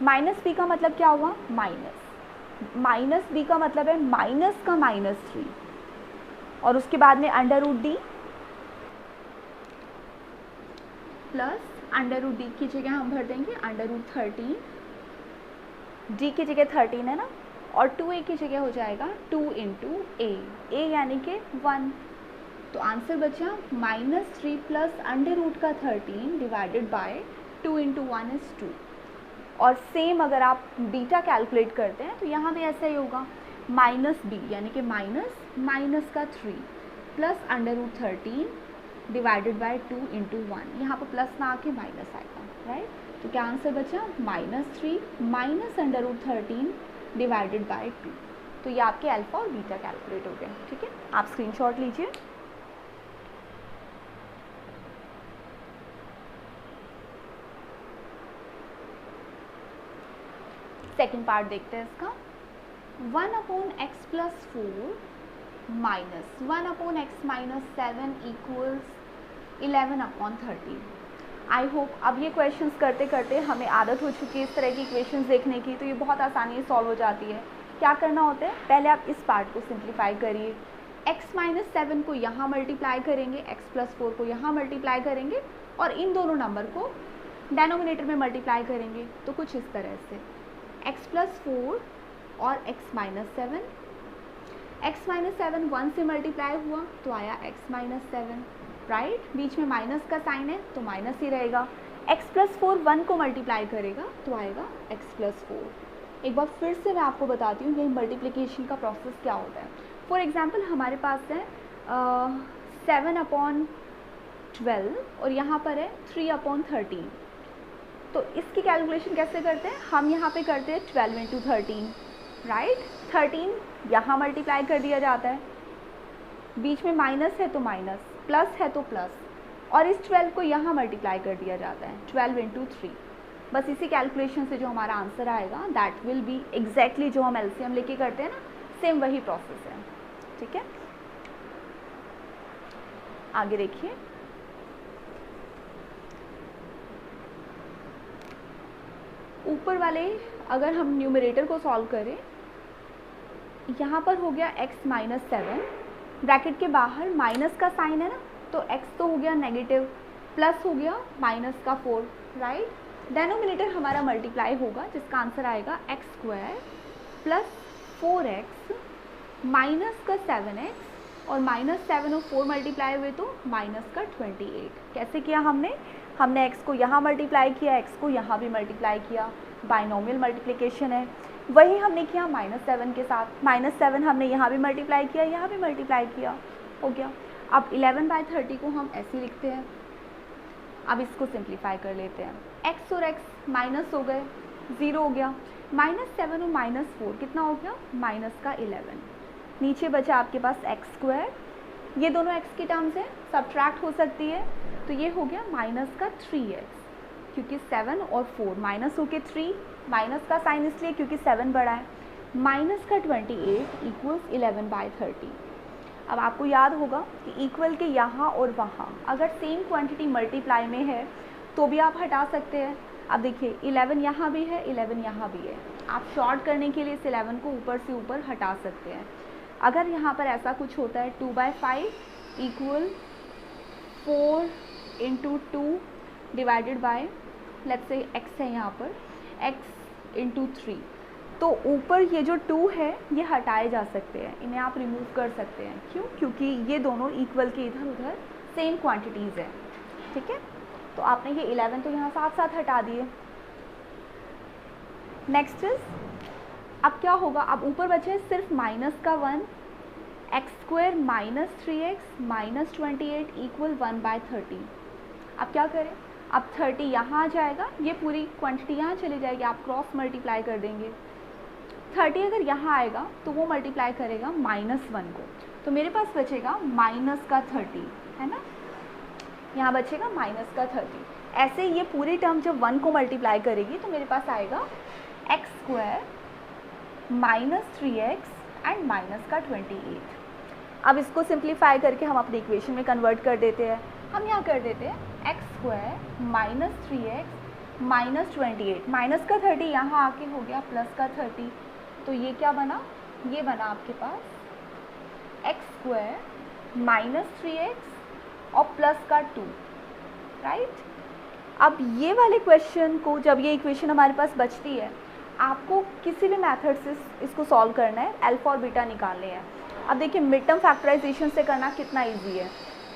-b का मतलब क्या हुआ? माइनस b का मतलब है माइनस का -3, और उसके बाद में √d प्लस √d की जगह हम भर देंगे √13, d की जगह 13 है ना, और 2a की जगह हो जाएगा 2 × a यानी कि 1। तो आंसर बचा -3 प्लस √13 डिवाइडेड बाय 2 × 1 = 2। और सेम अगर आप बीटा कैलकुलेट करते हैं तो यहाँ भी ऐसा ही होगा, -b यानी कि माइनस का 3 प्लस √13 डिवाइडेड बाय 2 × 1, यहाँ पर प्लस ना आके माइनस आएगा, राइट। तो क्या आंसर बचा? -3 माइनस √13 डिवाइडेड बाय 2। तो ये आपके अल्फ़ा और बीटा कैलकुलेट हो गए। ठीक है, आप स्क्रीनशॉट लीजिए। सेकेंड पार्ट देखते हैं इसका। 1/x + 4 minus 1/x - 7 = 11/13। I hope अब ये क्वेश्चंस करते करते हमें आदत हो चुकी है इस तरह की इक्वेशंस देखने की, तो ये बहुत आसानी से सॉल्व हो जाती है। क्या करना होता है? पहले आप इस पार्ट को सिंप्लीफाई करिए। x - 7 को यहाँ मल्टीप्लाई करेंगे, x + 4 को यहाँ मल्टीप्लाई करेंगे, और इन दोनों नंबर को डेनोमिनेटर में मल्टीप्लाई करेंगे। तो कुछ इस तरह से x + 4 और x - 7, x - 7 1 से मल्टीप्लाई हुआ तो आया x - 7, राइट। बीच में माइनस का साइन है तो माइनस ही रहेगा। x + 4 1 को मल्टीप्लाई करेगा तो आएगा x + 4। एक बार फिर से मैं आपको बताती हूँ ये मल्टीप्लिकेशन का प्रोसेस क्या होता है। फॉर एग्जांपल हमारे पास है 7/12 और यहाँ पर है 3/13। तो इसकी कैलकुलेशन कैसे करते हैं? हम यहाँ पे करते हैं 12 × 13, राइट। 13 यहाँ मल्टीप्लाई कर दिया जाता है, बीच में माइनस है तो माइनस, प्लस है तो प्लस, और इस 12 को यहाँ मल्टीप्लाई कर दिया जाता है 12 × 3। बस इसी कैलकुलेशन से जो हमारा आंसर आएगा दैट विल बी एग्जैक्टली जो हम एलसीएम लेके करते हैं ना, सेम वही प्रोसेस है। ठीक है, आगे देखिए, ऊपर वाले अगर हम न्यूमरेटर को सॉल्व करें, यहाँ पर हो गया x माइनस 7, ब्रैकेट के बाहर माइनस का साइन है ना, तो x तो हो गया नेगेटिव, प्लस हो गया माइनस का 4, राइट। डेनोमिनेटर हमारा मल्टीप्लाई होगा, जिसका आंसर आएगा x square plus 4x minus का 7x, और माइनस 7 और 4 मल्टीप्लाई हुए तो माइनस का 28। कैसे किया हमने x को यहाँ मल्टीप्लाई किया, x को यहाँ भी मल्टीप्लाई किया, बाइनोमियल मल्टीप्लिकेशन है। वही हमने किया -7 के साथ, -7 हमने यहाँ भी मल्टीप्लाई किया, यहाँ भी मल्टीप्लाई किया, हो गया। अब 11/30 को हम ऐसे लिखते हैं। अब इसको सिंप्लीफाई कर लेते हैं, x और x माइनस हो गए, 0 हो गया, -7 और -4 कितना हो गया, माइनस का 11। नीचे बचा आपके पास x स्क्वायर, ये दोनों x की टर्म्स है, सब्ट्रैक्ट हो सकती है, तो ये हो गया माइनस का 3x, क्योंकि 7 और 4 माइनस हो के 3, माइनस का साइन इसलिए क्योंकि 7 बड़ा है, माइनस का 28 इक्वल्स 11/30। अब आपको याद होगा कि इक्वल के यहाँ और वहाँ अगर सेम क्वांटिटी मल्टीप्लाई में है तो भी आप हटा सकते हैं। अब देखिए 11 यहाँ भी है, 11 यहाँ भी है, आप शॉर्ट करने के लिए इस 11 को ऊपर से ऊपर हटा सकते हैं। अगर यहाँ पर ऐसा कुछ होता है 2/5 equal 4 × 2 divided by, let's say x है यहाँ पर, x × 3, तो ऊपर ये जो 2 है ये हटाए जा सकते हैं, इन्हें आप रिमूव कर सकते हैं। क्यों? क्योंकि ये दोनों इक्वल के इधर उधर सेम क्वांटिटीज़ है, ठीक है। तो आपने ये 11 तो यहाँ साथ साथ हटा दिए। नेक्स्ट इज, अब क्या होगा, अब ऊपर बचे सिर्फ माइनस का 1, x square minus 3x minus 28 equal 1/30। अब क्या करें, अब 30 यहाँ आ जाएगा, ये पूरी क्वांटिटी यहाँ चली जाएगी, आप क्रॉस मल्टीप्लाई कर देंगे। 30 अगर यहाँ आएगा तो वो मल्टीप्लाई करेगा -1 को, तो मेरे पास बचेगा माइनस का 30, है ना, यहाँ बचेगा माइनस का 30। ऐसे ये पूरी टर्म जब 1 को मल्टीप्लाई करेगी तो मेरे पास आएगा x square minus 3x and minus का 28। अब इसको सिंप्लीफाई करके हम अपनी इक्वेशन में कन्वर्ट कर देते हैं। हम यहाँ कर देते हैं x square minus 3x minus 28, minus का 30 यहाँ आके हो गया प्लस का 30, तो ये क्या बना, ये बना आपके पास x स्क्वायर माइनस 3x और प्लस का 2, राइट। अब ये वाले क्वेश्चन को, जब ये इक्वेशन हमारे पास बचती है, आपको किसी भी मेथड से इसको सॉल्व करना है, अल्फा और बीटा निकालने हैं। अब देखिए मिड टर्म फैक्टराइजेशन से करना कितना इजी है।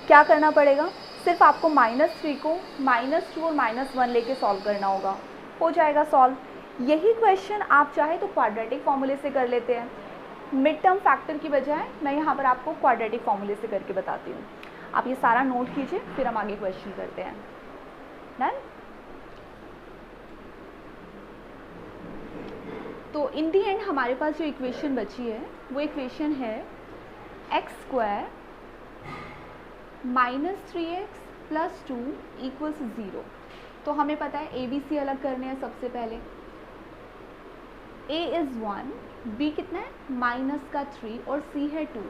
क्या करना पड़ेगा, सिर्फ आपको -3 को -2 और -1 लेके सॉल्व करना होगा, हो जाएगा सॉल्व। यही क्वेश्चन आप चाहे तो क्वाड्रेटिक फॉर्मूले से कर लेते हैं। मिड टर्म फैक्टर की बजाय मैं यहाँ पर आपको क्वाड्रेटिक फॉर्मूले से करके बताती हूँ। आप ये सारा नोट कीजिए, फिर हम आगे क्वेश्चन करते हैं। डन। तो इन दी एंड हमारे पास जो इक्वेशन बची है वो इक्वेशन है x square minus 3x plus 2 equals 0। तो हमें पता है ABC अलग करने हैं सबसे पहले। A इज़ 1, B कितना है माइनस का 3 और C है 2।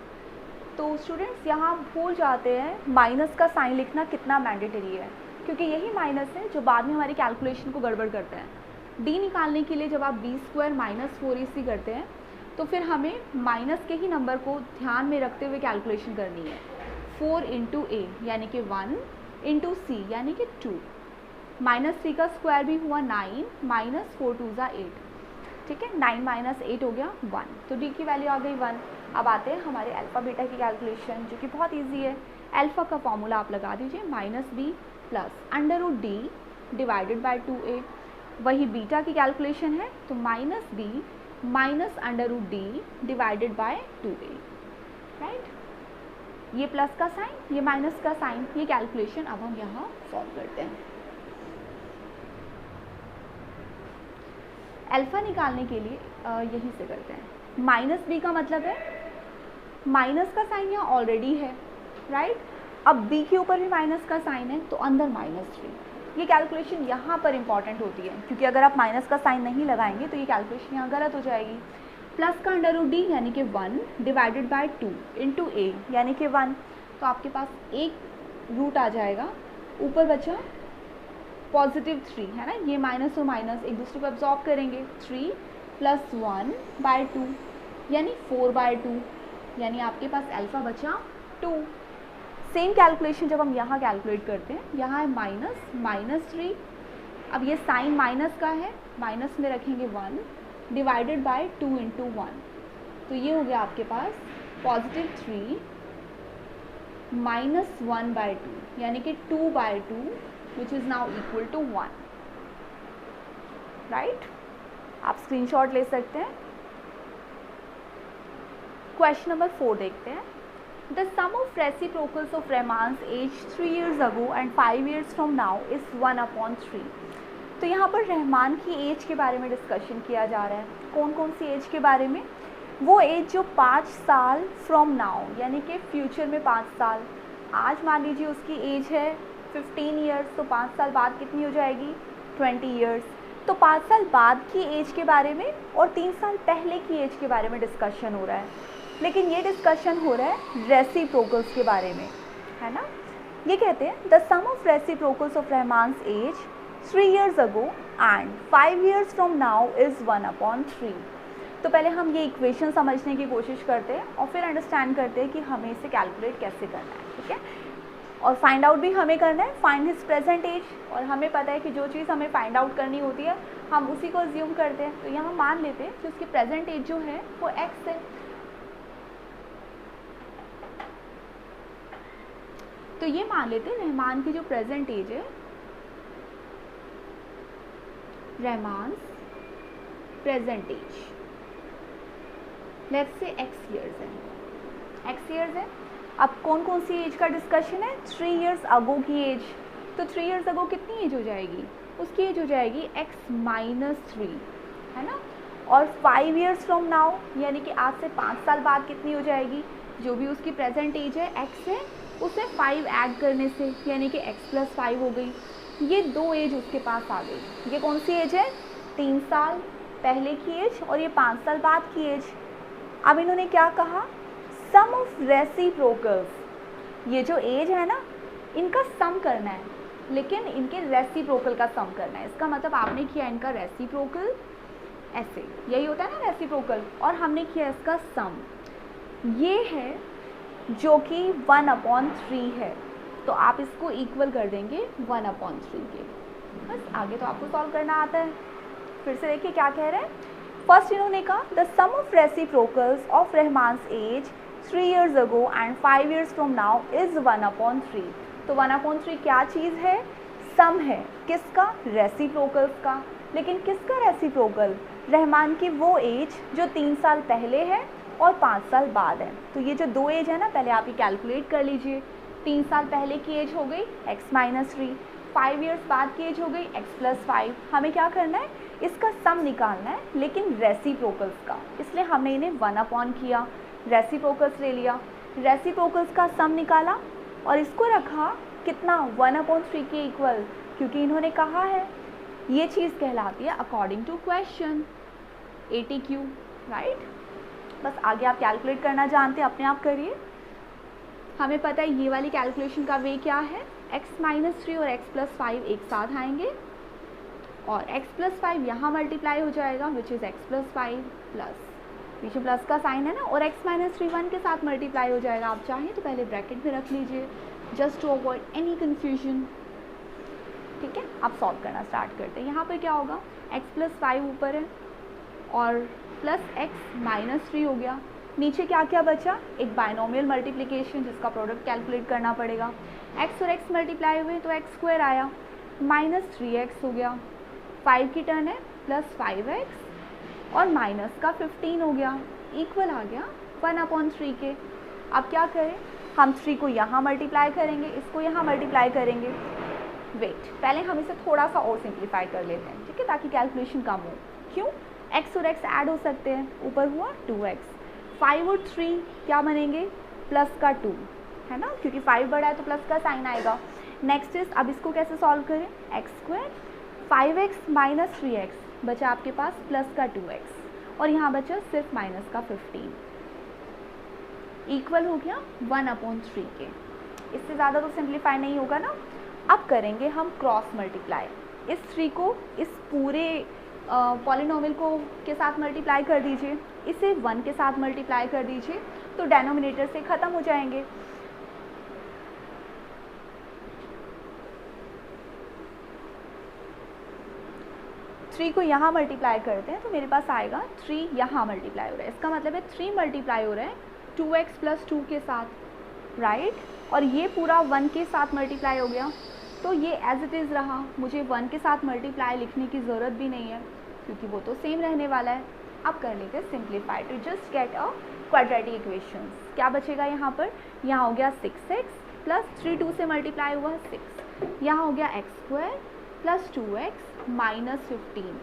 तो स्टूडेंट्स यहाँ भूल जाते हैं माइनस का साइन लिखना कितना मैंडेटरी है, क्योंकि यही माइनस है जो बाद में हमारी कैलकुलेशन को गड़बड़ करते हैं। D निकालने के लिए जब आप B स्क्वायर माइनस 4AC करते हैं तो फिर हमें माइनस के ही नंबर को ध्यान में रखते हुए कैलकुलेशन करनी है। 4 × A यानी कि 1 × C यानी कि 2, -3 का स्क्वायर भी हुआ 9, -4 2 = 8, ठीक है, 9 - 8 हो गया 1, तो D की वैल्यू आ गई 1। अब आते हैं हमारे अल्फ़ा बीटा की कैलकुलेशन, जो कि बहुत इजी है। अल्फ़ा का फॉर्मूला आप लगा दीजिए -B plus √D divided by 2A। वही बीटा की कैलकुलेशन है, तो -B minus √D divided by 2A, right. ये प्लस का साइन, ये माइनस का साइन, ये कैलकुलेशन अब हम यहाँ सॉल्व करते हैं। अल्फ़ा निकालने के लिए यहीं से करते हैं। -B का मतलब है माइनस का साइन यहाँ ऑलरेडी है, राइट। अब B के ऊपर भी माइनस का साइन है, तो अंदर -3। ये कैलकुलेशन यहाँ पर इंपॉर्टेंट होती है, क्योंकि अगर आप माइनस का साइन नहीं लगाएंगे तो ये कैलकुलेशन यहाँ गलत हो जाएगी। प्लस का √D यानी कि 1 डिवाइडेड बाय 2 × A यानी कि 1, तो आपके पास एक रूट आ जाएगा, ऊपर बचा +3 है ना, ये माइनस और माइनस एक दूसरे को एब्जॉर्ब करेंगे, 3 + 1/2 यानी 4/2, यानी आपके पास अल्फ़ा बचा 2। सेम कैलकुलेशन जब हम यहाँ कैलकुलेट करते हैं, यहाँ है -3, अब ये साइन माइनस का है, माइनस में रखेंगे 1 डिवाइडेड बाय 2 × 1, तो ये हो गया आपके पास +3 - 1/2 यानी कि 2/2 which is now equal to 1, right. आप स्क्रीनशॉट ले सकते हैं। क्वेश्चन नंबर 4 देखते हैं। The sum of reciprocals of Rahman's age 3 years ago and 5 years from now is 1/3। तो यहाँ पर रहमान की एज के बारे में डिस्कशन किया जा रहा है। कौन कौन सी एज के बारे में? वो एज जो 5 साल फ्रॉम नाउ, यानी कि फ्यूचर में 5 साल, आज मान लीजिए उसकी एज है 15 ईयर्स, तो 5 साल बाद कितनी हो जाएगी? 20 ईयर्स। तो 5 साल बाद की एज के बारे में और 3 साल पहले की एज के बारे में डिस्कशन हो रहा है, लेकिन ये डिस्कशन हो रहा है रेसिप्रोकल्स के बारे में, है ना। ये कहते हैं the sum of reciprocals of Rahman's age 3 years ago and 5 years from now is 1/3। तो पहले हम ये इक्वेशन समझने की कोशिश करते हैं और फिर अंडरस्टैंड करते हैं कि हमें इसे कैलकुलेट कैसे करना है, ठीक है। और फाइंड आउट भी हमें करना है, फाइंड हिज प्रेजेंट एज, और हमें पता है कि जो चीज़ हमें फाइंड आउट करनी होती है हम उसी को अज्यूम करते हैं। तो यहाँ मान लेते हैं कि उसकी प्रेजेंट एज जो है वो x है। तो ये मान लेते हैं रहमान की जो प्रेजेंट एज है, Rahman's present age, let's say x years है, x ईयर्स है। अब कौन कौन सी एज का डिस्कशन है? 3 years अगो की एज। तो 3 years अगो कितनी एज हो जाएगी? उसकी एज हो जाएगी x - 3, है ना। और 5 years फ्रॉम नाउ, यानी कि आज से 5 साल बाद कितनी हो जाएगी? जो भी उसकी प्रेजेंट एज है x है, उसे 5 ऐड करने से यानी कि x + 5 हो गई। ये 2 एज उसके पास आ गई। ये कौन सी एज है? 3 साल पहले की एज और ये 5 साल बाद की एज। अब इन्होंने क्या कहा? सम ऑफ रेसिप्रोकल्स, ये जो एज है ना, इनका सम करना है, लेकिन इनके रेसिप्रोकल का सम करना है। इसका मतलब आपने किया इनका रेसिप्रोकल, ऐसे यही होता है ना रेसिप्रोकल, और हमने किया इसका सम, ये है जो कि 1/3 है। तो आप इसको इक्वल कर देंगे 1/3 के। बस आगे तो आपको सॉल्व करना आता है। फिर से देखिए क्या कह रहे हैं। फर्स्ट इन्होंने कहा the sum of reciprocals of Rahman's age 3 years ago and 5 years from now is 1/3। तो 1/3 क्या चीज़ है? सम है। किसका? रेसिप्रोकल्स का। लेकिन किसका रेसिप्रोकल? रहमान की वो एज जो 3 साल पहले है और 5 साल बाद है। तो ये जो 2 एज है ना, पहले आप ये कैलकुलेट कर लीजिए। 3 साल पहले की एज हो गई x - 3, 5 years बाद की एज हो गई x + 5। हमें क्या करना है? इसका सम निकालना है, लेकिन रेसिप्रोकल्स का। इसलिए हमने इन्हें 1/ किया, रेसिप्रोकल्स ले लिया, रेसिप्रोकल्स का सम निकाला और इसको रखा कितना? 1/3 के इक्वल, क्योंकि इन्होंने कहा है ये चीज़ कहलाती है according to question ATQ, right. बस आगे आप कैलकुलेट करना जानते हैं, अपने आप करिए। हमें पता है ये वाली कैलकुलेशन का वे क्या है, x - 3 और x + 5 एक साथ आएंगे और x + 5 यहाँ मल्टीप्लाई हो जाएगा, विच इज़ x + 5 प्लस, पीछे प्लस का साइन है ना, और x - 3 1 के साथ मल्टीप्लाई हो जाएगा। आप चाहें तो पहले ब्रैकेट में रख लीजिए, just to avoid any confusion, ठीक है। आप सॉल्व करना स्टार्ट करते हैं। यहाँ पर क्या होगा? x + 5 ऊपर है और प्लस x - 3 हो गया। नीचे क्या क्या बचा? एक बाइनोमियल मल्टीप्लिकेशन जिसका प्रोडक्ट कैलकुलेट करना पड़ेगा। x और x मल्टीप्लाई हुए तो x² आया, -3x हो गया, 5 की टर्न है, प्लस 5x और माइनस का 15 हो गया, इक्वल आ गया 1/3 के। अब क्या करें? हम 3 को यहाँ मल्टीप्लाई करेंगे, इसको यहाँ मल्टीप्लाई करेंगे। वेट, पहले हम इसे थोड़ा सा और सिंप्लीफाई कर लेते हैं, ठीक है, ताकि कैलकुलेशन कम हो। क्यों? x और x ऐड हो सकते हैं, ऊपर हुआ 2x, 5 और 3 क्या बनेंगे? प्लस का 2, है ना, क्योंकि 5 बड़ा है तो प्लस का साइन आएगा। नेक्स्ट इज, अब इसको कैसे सॉल्व करें? x², 5x - 3x बचा आपके पास प्लस का 2x और यहाँ बचा सिर्फ माइनस का 15, इक्वल हो गया 1/3 के। इससे ज़्यादा तो सिंप्लीफाई नहीं होगा ना। अब करेंगे हम क्रॉस मल्टीप्लाई। इस 3 को इस पूरे पॉलिनोमियल को के साथ मल्टीप्लाई कर दीजिए, इसे 1 के साथ मल्टीप्लाई कर दीजिए, तो डेनोमिनेटर से ख़त्म हो जाएंगे। थ्री को यहाँ मल्टीप्लाई करते हैं तो मेरे पास आएगा 3 यहाँ मल्टीप्लाई हो रहा है, इसका मतलब है 3 मल्टीप्लाई हो रहा है 2x + 2 के साथ, राइट। और ये पूरा 1 के साथ मल्टीप्लाई हो गया, तो ये एज इट इज़ रहा, मुझे 1 के साथ मल्टीप्लाई लिखने की ज़रूरत भी नहीं है क्योंकि वो तो सेम रहने वाला है। अब कर लेते हैं simplify to just get a quadratic equation. क्या बचेगा यहाँ पर, यहाँ हो गया 6x + 3 2 से मल्टीप्लाई हुआ 6, यहाँ हो गया x² + 2x - 15,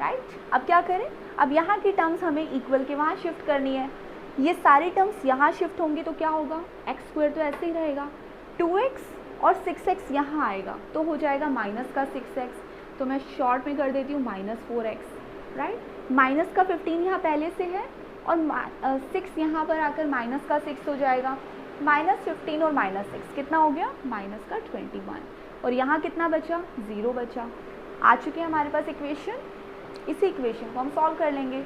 राइट। अब क्या करें, अब यहाँ की टर्म्स हमें इक्वल के वहाँ शिफ्ट करनी है, ये सारी टर्म्स यहाँ शिफ्ट होंगी तो क्या होगा, x² तो ऐसे ही रहेगा, 2x और 6x यहाँ आएगा तो हो जाएगा माइनस का 6x, तो मैं शॉर्ट में कर देती हूँ -4x, राइट। माइनस का 15 यहाँ पहले से है और 6 यहाँ पर आकर माइनस का 6 हो जाएगा, -15 और -6 कितना हो गया, माइनस का 21, और यहाँ कितना बचा, 0 बचा। आ चुके हैं हमारे पास इक्वेशन, इसी इक्वेशन को हम सॉल्व कर लेंगे।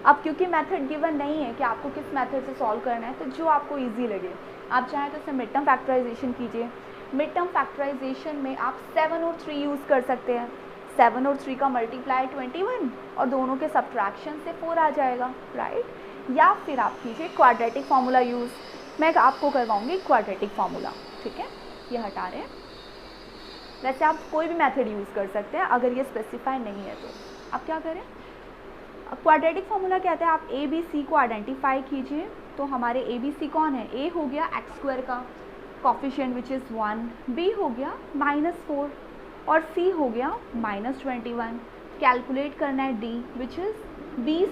अब क्योंकि मेथड गिवन नहीं है कि आपको किस मेथड से सॉल्व करना है, तो जो आपको इजी लगे, आप चाहें तो इसे मिड टर्म फैक्टराइजेशन कीजिए। मिड टर्म फैक्टराइजेशन में आप 7 और 3 यूज़ कर सकते हैं, 7 और 3 का मल्टीप्लाई 21 और दोनों के सब्ट्रैक्शन से 4 आ जाएगा, राइट। या फिर आप कीजिए क्वाड्रेटिक फार्मूला यूज़, मैं आपको करवाऊँगी क्वाड्रेटिक फार्मूला, ठीक है, ये हटा रहे हैं। वैसे आप कोई भी मेथड यूज़ कर सकते हैं अगर ये स्पेसिफाई नहीं है तो। अब क्या करें, अब क्वाड्रेटिक फार्मूला कहता है आप ए बी सी को आइडेंटिफाई कीजिए, तो हमारे ए बी सी कौन है, ए हो गया x² का कोफिशिएंट विच इज़ 1, बी हो गया -4 और सी हो गया -21। कैलकुलेट करना है D which is b²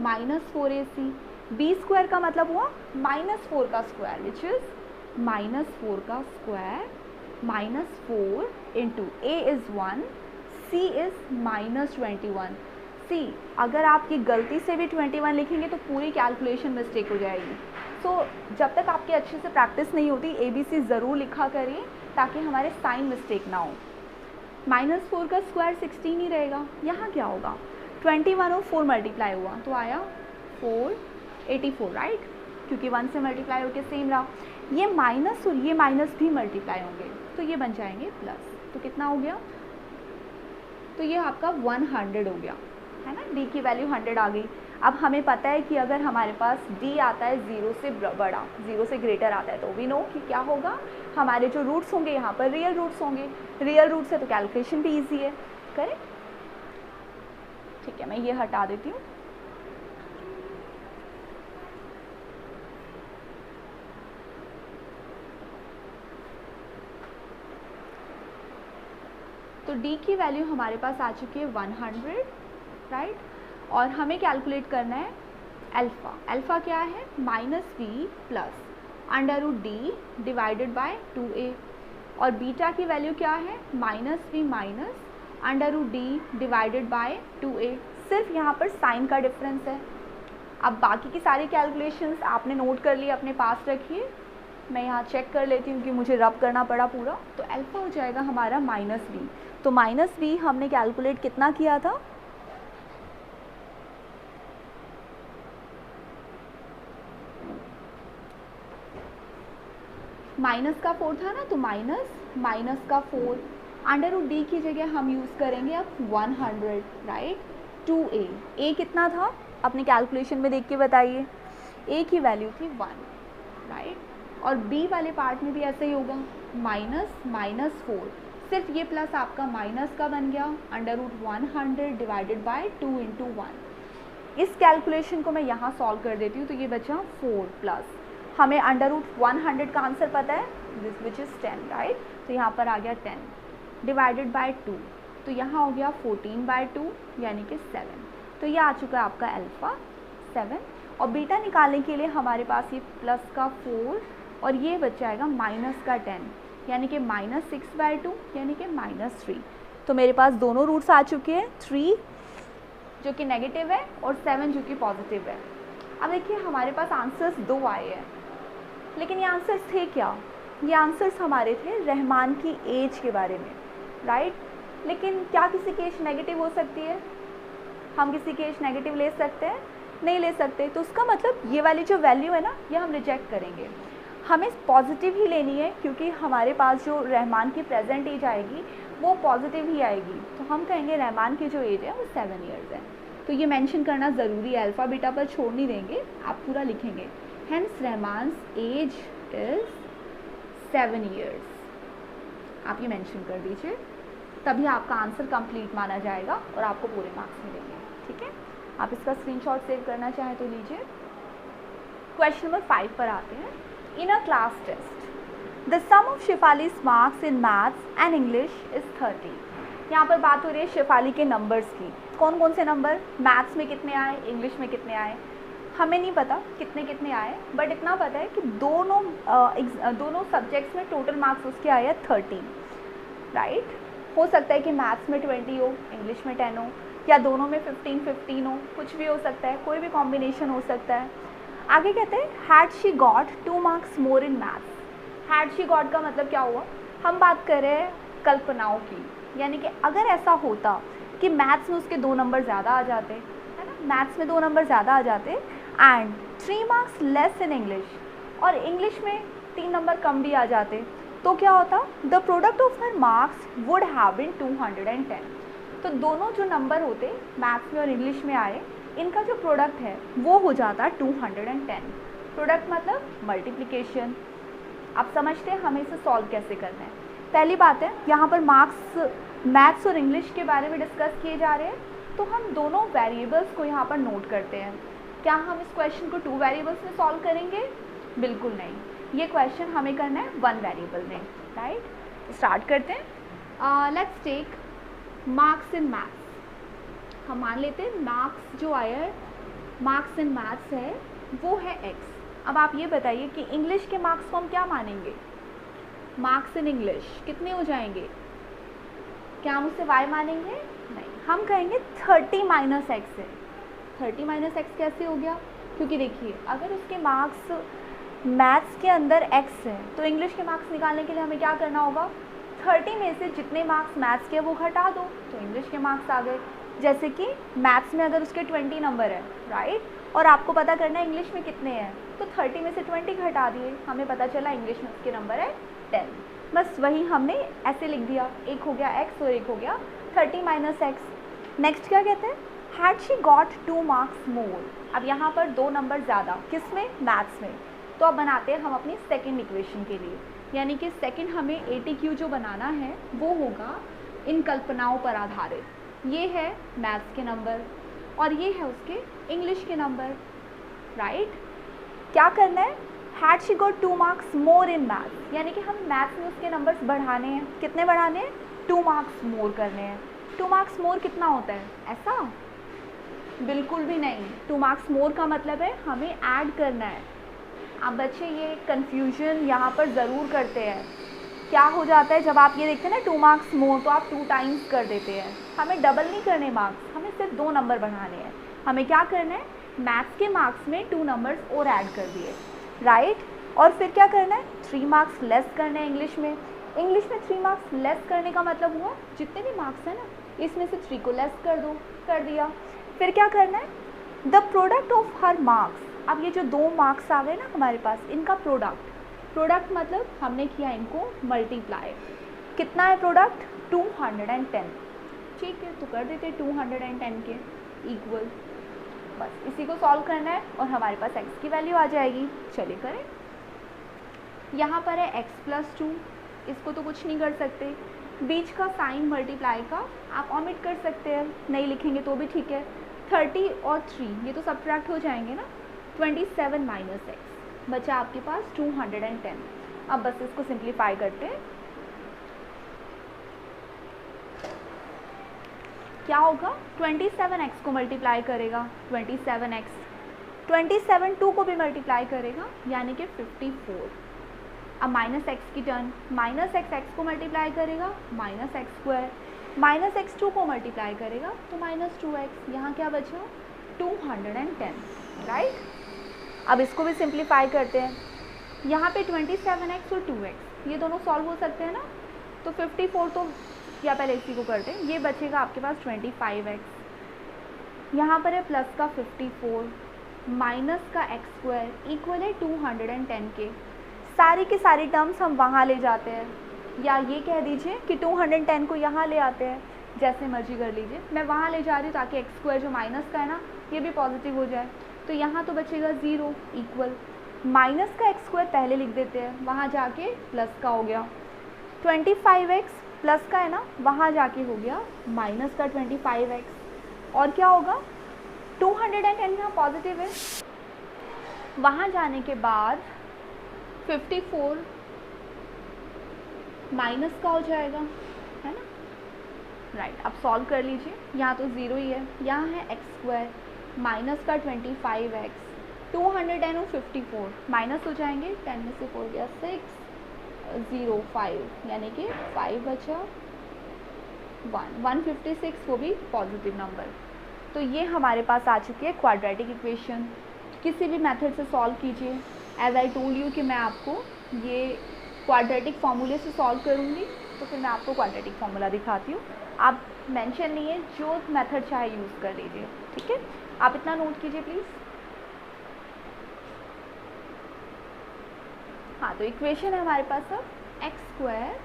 -4ac, b² का मतलब हुआ -4 का स्क्वायर विच इज़ -4 का square -4 into a is 1, c is -21। सी अगर आप ये गलती से भी 21 लिखेंगे तो पूरी कैलकुलेशन मिस्टेक हो जाएगी। सो जब तक आपकी अच्छे से प्रैक्टिस नहीं होती ABC ज़रूर लिखा करिए ताकि हमारे साइन मिस्टेक ना हो। -4 का स्क्वायर 16 ही रहेगा, यहाँ क्या होगा, 21 और 4 मल्टीप्लाई हुआ तो आया 484, राइट, क्योंकि 1 से मल्टीप्लाई होकर सेम रहा। ये माइनस और ये माइनस भी मल्टीप्लाई होंगे तो ये बन जाएंगे प्लस, तो कितना हो गया, तो ये आपका 100 हो गया, है ना, d की वैल्यू 100 आ गई। अब हमें पता है कि अगर हमारे पास d आता है 0 से बड़ा, 0 से ग्रेटर आता है तो वी नो कि क्या होगा, हमारे जो रूट्स होंगे यहाँ पर रियल रूट्स होंगे, रियल रूट्स है तो कैलकुलेशन भी इजी है, करें, ठीक है। मैं ये हटा देती हूँ। तो d की वैल्यू हमारे पास आ चुकी है 100, राइट, और हमें कैलकुलेट करना है अल्फ़ा। अल्फ़ा क्या है, -b plus √d divided by 2a, और बीटा की वैल्यू क्या है, -b minus √d divided by 2a। सिर्फ यहाँ पर साइन का डिफरेंस है। अब बाकी की सारी कैलकुलेशंस आपने नोट कर ली, अपने पास रखिए, मैं यहाँ चेक कर लेती हूँ कि मुझे रब करना पड़ा पूरा। तो अल्फ़ा हो जाएगा हमारा -b, तो -b हमने कैलकुलेट कितना किया था, माइनस का 4 था ना, तो माइनस का 4 √d की जगह हम यूज़ करेंगे अब 100, राइट, 2a। a कितना था अपने कैलकुलेशन में देख के बताइए, a की वैल्यू थी 1, राइट, और b वाले पार्ट में भी ऐसे ही होगा, -4, सिर्फ ये प्लस आपका माइनस का बन गया √100 डिवाइडेड बाय 2 × 1। इस कैलकुलेशन को मैं यहाँ सॉल्व कर देती हूँ तो ये बचा 4 प्लस, हमें √100 का आंसर पता है दिस विच इज़ 10, राइट, तो यहाँ पर आ गया 10 डिवाइडेड बाय 2, तो यहाँ हो गया 14/2 यानी कि 7। तो ये आ चुका है आपका अल्फ़ा 7, और बीटा निकालने के लिए हमारे पास ये प्लस का 4 और ये बच जाएगा माइनस का 10 यानी कि -6/2 यानी कि -3। तो मेरे पास दोनों रूट्स आ चुके हैं, 3 जो कि नेगेटिव है और 7 जो कि पॉजिटिव है। अब देखिए हमारे पास आंसर्स 2 आए हैं, लेकिन ये आंसर्स थे क्या, ये आंसर्स हमारे थे रहमान की एज के बारे में, राइट। लेकिन क्या किसी की एज नेगेटिव हो सकती है? हम किसी की एज नेगेटिव ले सकते हैं? नहीं ले सकते। तो उसका मतलब ये वाली जो वैल्यू है ना, ये हम रिजेक्ट करेंगे। हमें पॉजिटिव ही लेनी है, क्योंकि हमारे पास जो रहमान की प्रेजेंट एज आएगी वो पॉजिटिव ही आएगी। तो हम कहेंगे रहमान की जो एज है वो 7 ईयर्स है। तो ये मेंशन करना ज़रूरी है, अल्फ़ा बीटा पर छोड़ नहीं देंगे, आप पूरा लिखेंगे। Hence Rahman's age is 7 years. आप ये मेंशन कर दीजिए, तभी आपका आंसर कंप्लीट माना जाएगा और आपको पूरे मार्क्स मिलेंगे, ठीक है। आप इसका स्क्रीनशॉट सेव करना चाहें तो लीजिए। क्वेश्चन नंबर 5 पर आते हैं। In a class test the sum of Shefali's marks in maths and English is 30। यहाँ पर बात हो रही है शेफाली के नंबर्स की। कौन कौन से नंबर? मैथ्स में कितने आए, इंग्लिश में कितने आए, हमें नहीं पता कितने कितने आए, बट इतना पता है कि दोनों सब्जेक्ट्स में टोटल मार्क्स उसके आए हैं 30, राइट। हो सकता है कि मैथ्स में 20 हो, इंग्लिश में 10 हो, या दोनों में 15 हो, कुछ भी हो सकता है, कोई भी कॉम्बिनेशन हो सकता है। आगे कहते हैं had she got 2 marks more in maths. Had she got का मतलब क्या हुआ? हम बात कर रहे हैं कल्पनाओं की, यानी कि अगर ऐसा होता कि मैथ्स में उसके 2 नंबर ज़्यादा आ जाते, है ना, मैथ्स में 2 नंबर ज़्यादा आ जाते and 3 marks less in English, और इंग्लिश में 3 नंबर कम भी आ जाते, तो क्या होता? The product of her marks would have been 210। तो दोनों जो नंबर होते मैथ्स में और इंग्लिश में आए, इनका जो प्रोडक्ट है वो हो जाता 210। प्रोडक्ट मतलब मल्टीप्लिकेशन। आप समझते हैं हमें इसे सॉल्व कैसे करना है। पहली बात है, यहाँ पर मार्क्स मैथ्स और इंग्लिश के बारे में डिस्कस किए जा रहे हैं, तो हम दोनों वेरिएबल्स को यहाँ पर नोट करते हैं। क्या हम इस क्वेश्चन को 2 वेरिएबल्स में सॉल्व करेंगे? बिल्कुल नहीं, ये क्वेश्चन हमें करना है 1 वेरिएबल में, राइट। स्टार्ट करते हैं। Let's take marks in maths. हम मान लेते हैं मार्क्स जो आया है, मार्क्स इन मैथ्स है, वो है x। अब आप ये बताइए कि इंग्लिश के मार्क्स को हम क्या मानेंगे? मार्क्स इन इंग्लिश कितने हो जाएंगे? क्या हम उसे y मानेंगे? नहीं, हम कहेंगे 30 माइनस एक्स है। 30 माइनस एक्स कैसे हो गया? क्योंकि देखिए, अगर उसके मार्क्स मैथ्स के अंदर x है, तो इंग्लिश के मार्क्स निकालने के लिए हमें क्या करना होगा? 30 में से जितने मार्क्स मैथ्स के वो घटा दो, तो इंग्लिश के मार्क्स आ गए। जैसे कि मैथ्स में अगर उसके 20 नंबर है, राइट, और आपको पता करना है इंग्लिश में कितने हैं, तो 30 में से 20 घटा दिए, हमें पता चला इंग्लिश में उसके नंबर है 10। बस वही हमने ऐसे लिख दिया, एक हो गया x और एक हो गया 30 माइनस एक्स। नेक्स्ट क्या कहते हैं? Had she got 2 marks more. अब यहाँ पर 2 नंबर ज़्यादा, किस में? मैथ्स में। तो अब बनाते हैं हम अपनी सेकेंड इक्वेशन के लिए, यानी कि सेकेंड हमें ATQ जो बनाना है वो होगा इन कल्पनाओं पर आधारित। ये है मैथ्स के नंबर और ये है उसके इंग्लिश के नंबर, राइट। क्या करना है? Had she got 2 marks more in maths, यानी कि हम मैथ्स में उसके नंबर्स बढ़ाने हैं। कितने बढ़ाने हैं? 2 मार्क्स मोर करने हैं। 2 मार्क्स मोर कितना होता है? ऐसा बिल्कुल भी नहीं। 2 मार्क्स मोर का मतलब है हमें ऐड करना है। आप बच्चे ये कन्फ्यूजन यहाँ पर ज़रूर करते हैं। क्या हो जाता है जब आप ये देखते हैं ना 2 मार्क्स मोर, तो आप 2 टाइम्स कर देते हैं। हमें डबल नहीं करने मार्क्स, हमें सिर्फ 2 नंबर बढ़ाने हैं। हमें क्या करना है? मैथ्स के मार्क्स में 2 नंबर्स और ऐड कर दिए, राइट। और फिर क्या करना है? 3 मार्क्स लेस करने हैं इंग्लिश में। इंग्लिश में 3 मार्क्स लेस करने का मतलब हुआ जितने भी मार्क्स हैं ना, इसमें से 3 को लेस कर दो, कर दिया। फिर क्या करना है? The product of her marks. अब ये जो 2 मार्क्स आ गए ना हमारे पास, इनका प्रोडक्ट मतलब हमने किया इनको मल्टीप्लाई। कितना है प्रोडक्ट? 210। ठीक है, तो कर देते 210 के इक्वल। बस इसी को सॉल्व करना है और हमारे पास x की वैल्यू आ जाएगी। चलिए करें। यहाँ पर है x + 2, इसको तो कुछ नहीं कर सकते। बीच का साइन मल्टीप्लाई का आप ऑमिट कर सकते हैं, नहीं लिखेंगे तो भी ठीक है। 30 और 3 ये तो सब्ट्रैक्ट हो जाएंगे ना। 27 माइनस एक्स बचा आपके पास 210। अब बस इसको सिंप्लीफाई करते हैं। क्या होगा? 27x को मल्टीप्लाई करेगा 27x, 27 2 को भी मल्टीप्लाई करेगा यानी कि 54। अब माइनस एक्स की टर्न, माइनस एक्स को मल्टीप्लाई करेगा -x², माइनस एक्स 2 को मल्टीप्लाई करेगा तो -2x। यहाँ क्या बचा? 210, राइट। अब इसको भी सिंप्लीफाई करते हैं। यहाँ पे 27x और 2x ये दोनों सॉल्व हो सकते हैं ना, तो 54 तो या पहले इसी को करते हैं, ये बचेगा आपके पास 25x, यहाँ पर है प्लस का 54 माइनस का एक्स स्क्वायर इक्वल है 210 के। सारी की सारी टर्म्स हम वहाँ ले जाते हैं, या ये कह दीजिए कि 210 को यहाँ ले आते हैं, जैसे मर्जी कर लीजिए। मैं वहाँ ले जा रही हूँ ताकि एक्स स्क्वायर जो माइनस का है ना ये भी पॉजिटिव हो जाए। तो यहाँ तो बचेगा 0 इक्वल माइनस का एक्स स्क्वायर पहले लिख देते हैं, वहाँ जाके प्लस का हो गया 25x प्लस का है ना, वहाँ जाके हो गया माइनस का 25x, और क्या होगा 210 यहाँ पॉजिटिव है, वहाँ जाने के बाद 54 माइनस का हो जाएगा, है ना, राइट। अब सॉल्व कर लीजिए, यहाँ तो 0 ही है, यहाँ है एक्स स्क्वायर माइनस का 25x, 210 और 54 माइनस हो जाएंगे, 10 में से 4 गया 6, 0 5 यानी कि 5 बचा 156, वो भी पॉजिटिव नंबर। तो ये हमारे पास आ चुकी है क्वाड्रेटिक इक्वेशन। किसी भी मेथड से सॉल्व कीजिए, एज आई टोल्ड यू कि मैं आपको ये क्वाड्रेटिक फार्मूले से सॉल्व करूँगी, तो फिर मैं आपको क्वाड्रेटिक फार्मूला दिखाती हूँ। आप मेंशन नहीं है, जो मेथड चाहे यूज़ कर लीजिए, ठीक है। आप इतना नोट कीजिए प्लीज़। हाँ, तो इक्वेशन है हमारे पास अब x square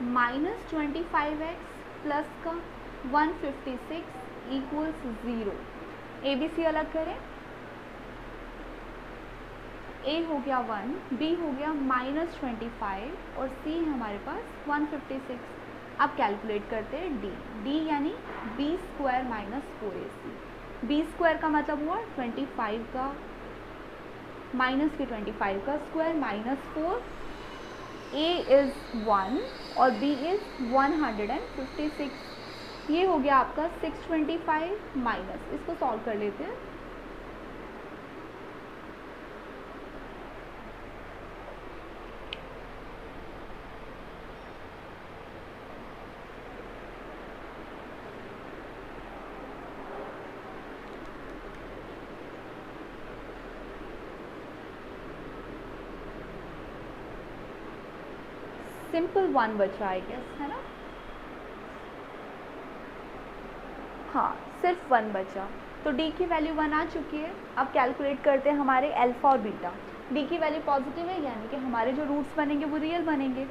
minus 25x plus का 156 इक्वल्स 0। ए बी सी अलग करें, ए हो गया 1, बी हो गया माइनस 25 और सी है हमारे पास 156। अब कैलकुलेट करते हैं डी, डी यानी B square minus 4ac। B square का मतलब हुआ 25 का माइनस के 25 का स्क्वायर माइनस 4, ए इज़ 1 और बी इज़ 156। ये हो गया आपका 625 माइनस, इसको सॉल्व कर लेते हैं। सिंपल 1 बचा आई गेस, है ना, हाँ सिर्फ 1 बचा। तो d की वैल्यू 1 आ चुकी है। अब कैलकुलेट करते हैं हमारे अल्फ़ा और बीटा। d की वैल्यू पॉजिटिव है, यानी कि हमारे जो रूट्स बनेंगे वो रियल बनेंगे।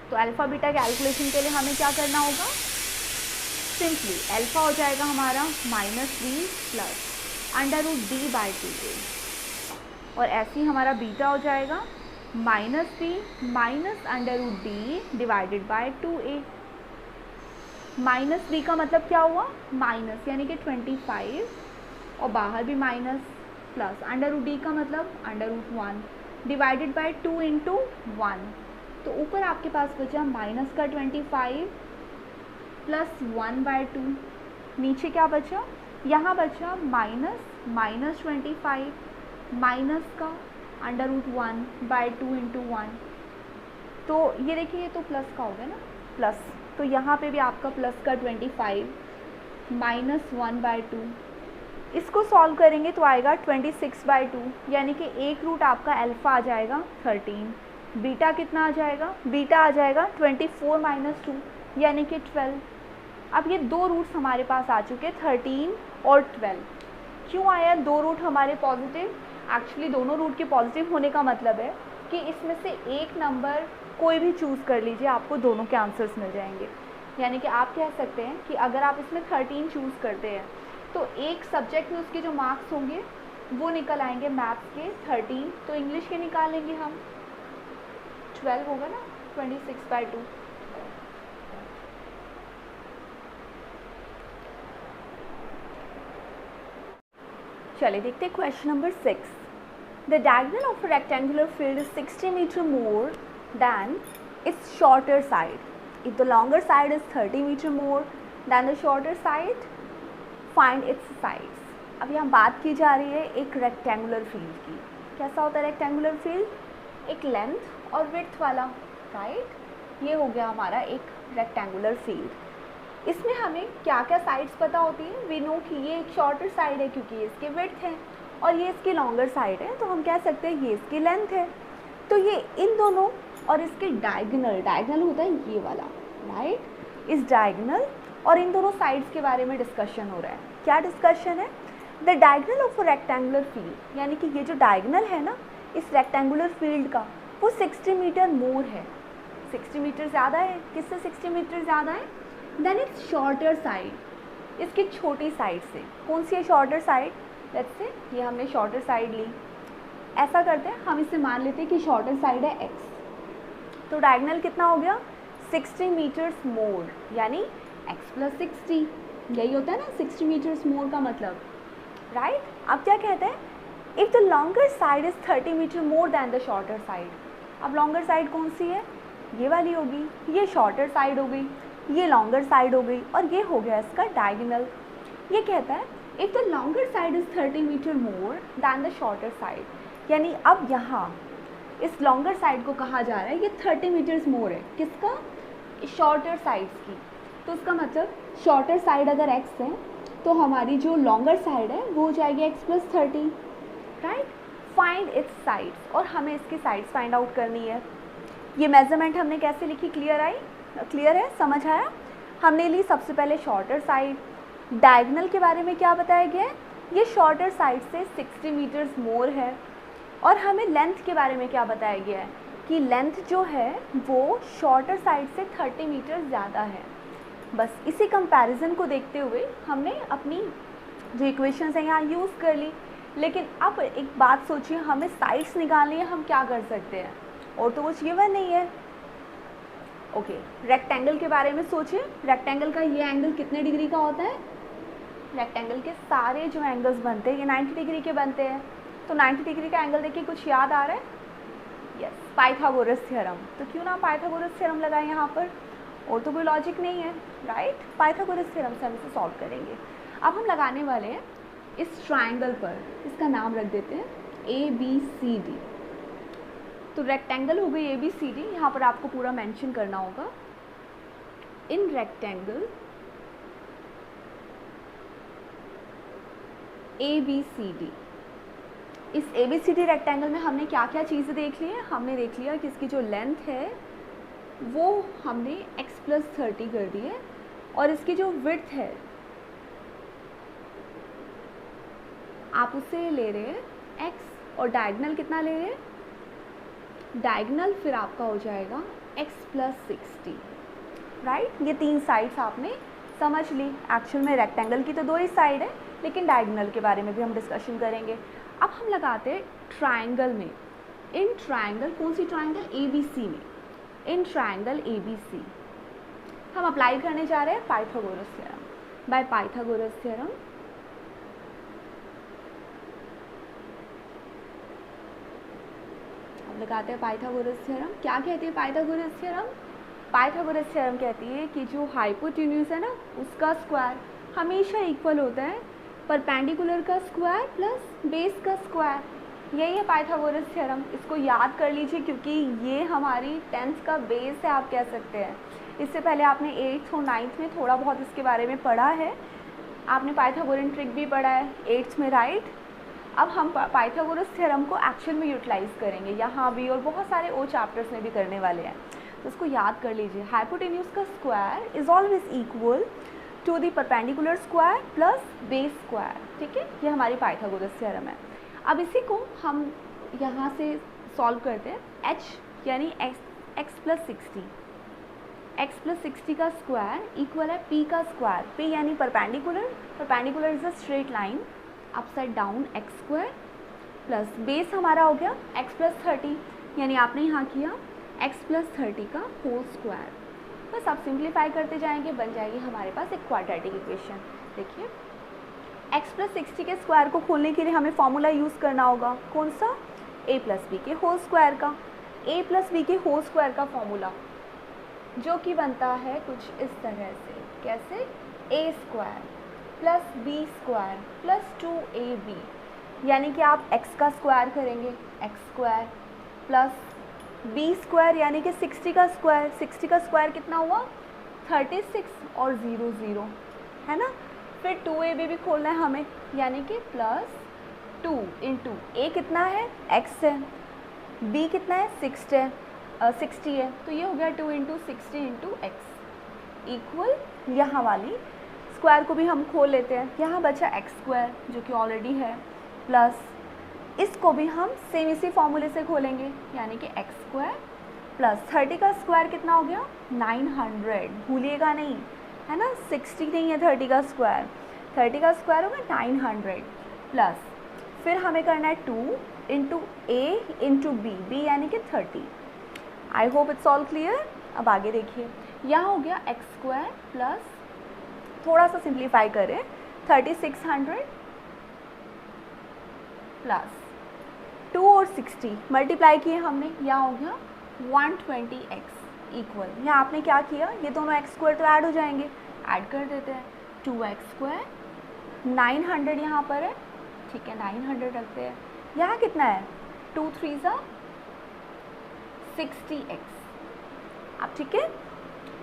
तो अल्फ़ा बीटा कैलकुलेशन के लिए हमें क्या करना होगा, सिंपली अल्फ़ा हो जाएगा हमारा -b प्लस √d/2a, और ऐसे ही हमारा बीटा हो जाएगा -b माइनस √d/2a। -b का मतलब क्या हुआ, माइनस यानी कि 25 और बाहर भी माइनस, प्लस √d का मतलब √1 /2 इंटू 1। तो ऊपर आपके पास बचा माइनस का 25 प्लस 1/2, नीचे क्या बचा, यहाँ बचा माइनस 25 माइनस का √1/2 इंटू 1। तो ये देखिए, ये तो प्लस का हो गया ना, प्लस, तो यहाँ पे भी आपका प्लस का 25 माइनस 1/2, इसको सॉल्व करेंगे तो आएगा 26/2, यानी कि एक रूट आपका अल्फ़ा आ जाएगा 13, बीटा कितना आ जाएगा, बीटा आ जाएगा 24 माइनस 2 यानी कि 12। अब ये दो रूट्स हमारे पास आ चुके 13 और 12। क्यों आया दो रूट हमारे पॉजिटिव, एक्चुअली दोनों रूट के पॉजिटिव होने का मतलब है कि इसमें से एक नंबर कोई भी चूज़ कर लीजिए, आपको दोनों के आंसर्स मिल जाएंगे। यानी कि आप कह सकते हैं कि अगर आप इसमें 13 चूज़ करते हैं तो एक सब्जेक्ट में उसके जो मार्क्स होंगे वो निकल आएंगे मैथ्स के 13, तो इंग्लिश के निकालेंगे हम 12 होगा ना, 26/2। चलिए देखते हैं question number 6। The diagonal of a rectangular field is 60 metre more than its shorter side. If the longer side is 30 meter more than the shorter side, find its sides. अब यहाँ बात की जा रही है एक रेक्टेंगुलर फील्ड की। कैसा होता है रेक्टेंगुलर फील्ड, एक लेंथ और विड्थ वाला, राइट। ये हो गया हमारा एक रेक्टेंगुलर फील्ड। इसमें हमें क्या क्या साइड्स पता होती है, वी नो कि ये एक शॉर्टर साइड है क्योंकि ये इसकी विड्थ है, और ये इसकी लॉन्गर साइड है तो हम कह सकते हैं ये इसकी लेंथ है। तो ये इन दोनों और इसके डायगोनल, डायगोनल होता है ये वाला, राइट, इस डायगोनल और इन दोनों साइड्स के बारे में डिस्कशन हो रहा है। क्या डिस्कशन है? The diagonal of a rectangular field, यानी कि ये जो डायगोनल है ना इस रेक्टेंगुलर फील्ड का, वो 60 मीटर मोर है, 60 मीटर ज़्यादा है। किससे 60 मीटर ज़्यादा है? देन इट्स शॉर्टर साइड, इसकी छोटी साइड से। कौन सी है शॉर्टर साइड? लेट्स से ये हमने शॉर्टर साइड ली, ऐसा करते हैं हम इसे मान लेते हैं कि शॉर्टर साइड है x, तो डायगोनल कितना हो गया? 60 मीटर्स मोर, यानी x प्लस 60, यही होता है ना 60 मीटर्स मोर का मतलब, राइट। अब क्या कहते हैं? If the longer side is 30 metre more than the shorter side. अब लॉन्गर साइड कौन सी है? ये वाली होगी, ये शॉर्टर साइड हो गई, ये लॉन्गर साइड हो गई और ये हो गया इसका डायगोनल। ये कहता है if the longer side is 30 metre more than the shorter side, यानी अब यहाँ इस लॉन्गर साइड को कहा जा रहा है ये 30 मीटर्स मोर है, किसका? शॉर्टर साइड्स की। तो इसका मतलब शॉर्टर साइड अगर x है तो हमारी जो लॉन्गर साइड है वो हो जाएगी x plus 30, right. Find its sides, और हमें इसकी साइड्स फाइंड आउट करनी है। ये मेजरमेंट हमने कैसे लिखी? Clear I? क्लियर है? समझ आया? हमने ली सबसे पहले शॉर्टर साइड। डायगोनल के बारे में क्या बताया गया है? ये शॉर्टर साइड से 60 मीटर्स मोर है। और हमें लेंथ के बारे में क्या बताया गया है कि लेंथ जो है वो शॉर्टर साइड से 30 मीटर ज़्यादा है। बस इसी कंपैरिजन को देखते हुए हमने अपनी जो इक्वेशंस हैं यहाँ यूज़ कर ली। लेकिन अब एक बात सोचिए, हमें साइड्स निकालनी है, हम क्या कर सकते हैं? और तो कुछ गिवन नहीं है। ओके, रेक्टेंगल के बारे में सोचिए। रेक्टेंगल का ये एंगल कितने डिग्री का होता है? रेक्टेंगल के सारे जो एंगल्स बनते हैं ये 90 डिग्री के बनते हैं। तो 90 डिग्री का एंगल देखिए, कुछ याद आ रहा है? Yes, Pythagoras theorem. तो क्यों ना पाइथागोरस थ्योरम लगाएं यहाँ पर, और तो कोई लॉजिक नहीं है, राइट। पाइथागोरस थ्योरम से हम इसे सॉल्व करेंगे। अब हम लगाने वाले हैं इस ट्राइंगल पर, इसका नाम रख देते हैं ABCD। तो रेक्टेंगल हो गई ABCD, यहाँ पर आपको पूरा मेंशन करना होगा। इन रेक्टेंगल ABCD, इस ABCD रेक्टेंगल में हमने क्या क्या चीज़ें देख ली हैं? हमने देख लिया कि इसकी जो लेंथ है वो हमने x प्लस 30 कर दी है, और इसकी जो विड्थ है आप उसे ले रहे हैं x, और डायगोनल कितना ले रहे हैं? डायगोनल फिर आपका हो जाएगा x प्लस 60, राइट। ये तीन साइड्स आपने समझ ली। एक्चुअल में रेक्टेंगल की तो दो ही साइड है, लेकिन डायगोनल के बारे में भी हम डिस्कशन करेंगे। अब हम लगाते हैं ट्राइंगल में। इन ट्राइंगल, कौन सी ट्राइंगल? ABC में। इन ट्राइंगल ABC हम अप्लाई करने जा रहे हैं Pythagoras theorem. By Pythagoras theorem हम लगाते हैं पाइथागोरस थ्योरम। क्या कहती है पाइथागोरस थ्योरम? पाइथागोरस थ्योरम कहती है कि जो हाइपोटेन्यूज है ना उसका स्क्वायर हमेशा इक्वल होता है परपेंडिकुलर का स्क्वायर प्लस बेस का स्क्वायर। यही है पाइथागोरस थ्योरम। इसको याद कर लीजिए क्योंकि ये हमारी 10th का बेस है, आप कह सकते हैं। इससे पहले आपने 8th और 9th में थोड़ा बहुत इसके बारे में पढ़ा है, आपने पाइथागोरन ट्रिक भी पढ़ा है 8th में, राइट। अब हम पाइथागोरस थ्योरम को एक्चुअल में यूटिलाइज करेंगे यहाँ भी, और बहुत सारे और चैप्टर्स में भी करने वाले हैं। तो इसको याद कर लीजिए, हाइपोटेन्यूज का square is always equal to the perpendicular square plus base square, ठीक है। ये हमारी पाइथागोरस थ्योरम है। अब इसी को हम यहाँ से सॉल्व करते हैं। h यानी x प्लस 60, x प्लस 60 का स्क्वायर इक्वल है p का स्क्वायर। p यानी perpendicular, perpendicular is a straight line upside down x square, plus base हमारा हो गया x प्लस 30, यानी आपने यहाँ किया x प्लस 30 का होल स्क्वायर। बस आप सिंप्लीफाई करते जाएंगे, बन जाएगी हमारे पास एक क्वाड्रेटिक इक्वेशन। देखिए x प्लस 60 के स्क्वायर को खोलने के लिए हमें फॉर्मूला यूज़ करना होगा, कौन सा? a प्लस बी के होल स्क्वायर का। a प्लस बी के होल स्क्वायर का फॉर्मूला जो कि बनता है कुछ इस तरह से, कैसे? a square plus B square plus 2ab, यानी कि आप x का स्क्वायर करेंगे x square plus B square यानी कि 60 का स्क्वायर। 60 का स्क्वायर कितना हुआ? 36 और 0 0, है ना। फिर 2ab भी खोलना है हमें, यानी कि प्लस 2 इंटू a कितना है? x है, b कितना है 60 है, तो ये हो गया 2 इंटू 60 इंटू एक्स इक्वल, यहाँ वाली स्क्वायर को भी हम खोल लेते हैं, यहाँ बचा एक्स स्क्वायर जो कि ऑलरेडी है, प्लस इसको भी हम सेम इसी फॉर्मूले से खोलेंगे, यानी कि एक्स स्क्वायर प्लस 30 का स्क्वायर कितना हो गया 900, भूलिएगा नहीं, है ना, 60 नहीं है 30 का स्क्वायर, 30 का स्क्वायर होगा 900 प्लस फिर हमें करना है 2 इंटू ए इंटू बी यानी कि 30। I hope it's all clear. अब आगे देखिए, यहाँ हो गया एक्स स्क्वायर प्लस, थोड़ा सा सिंप्लीफाई करें, 3600 प्लस 2 और 60 मल्टीप्लाई किए हमने, यहाँ हो गया 120x इक्वल, यहाँ आपने क्या किया, ये दोनों एक्स स्क्वायर तो ऐड हो जाएंगे, ऐड कर देते हैं, 2x स्क्वायर 900 यहाँ पर है, ठीक है 900 रखते हैं, यहाँ कितना है 2 3 60x। अब ठीक है,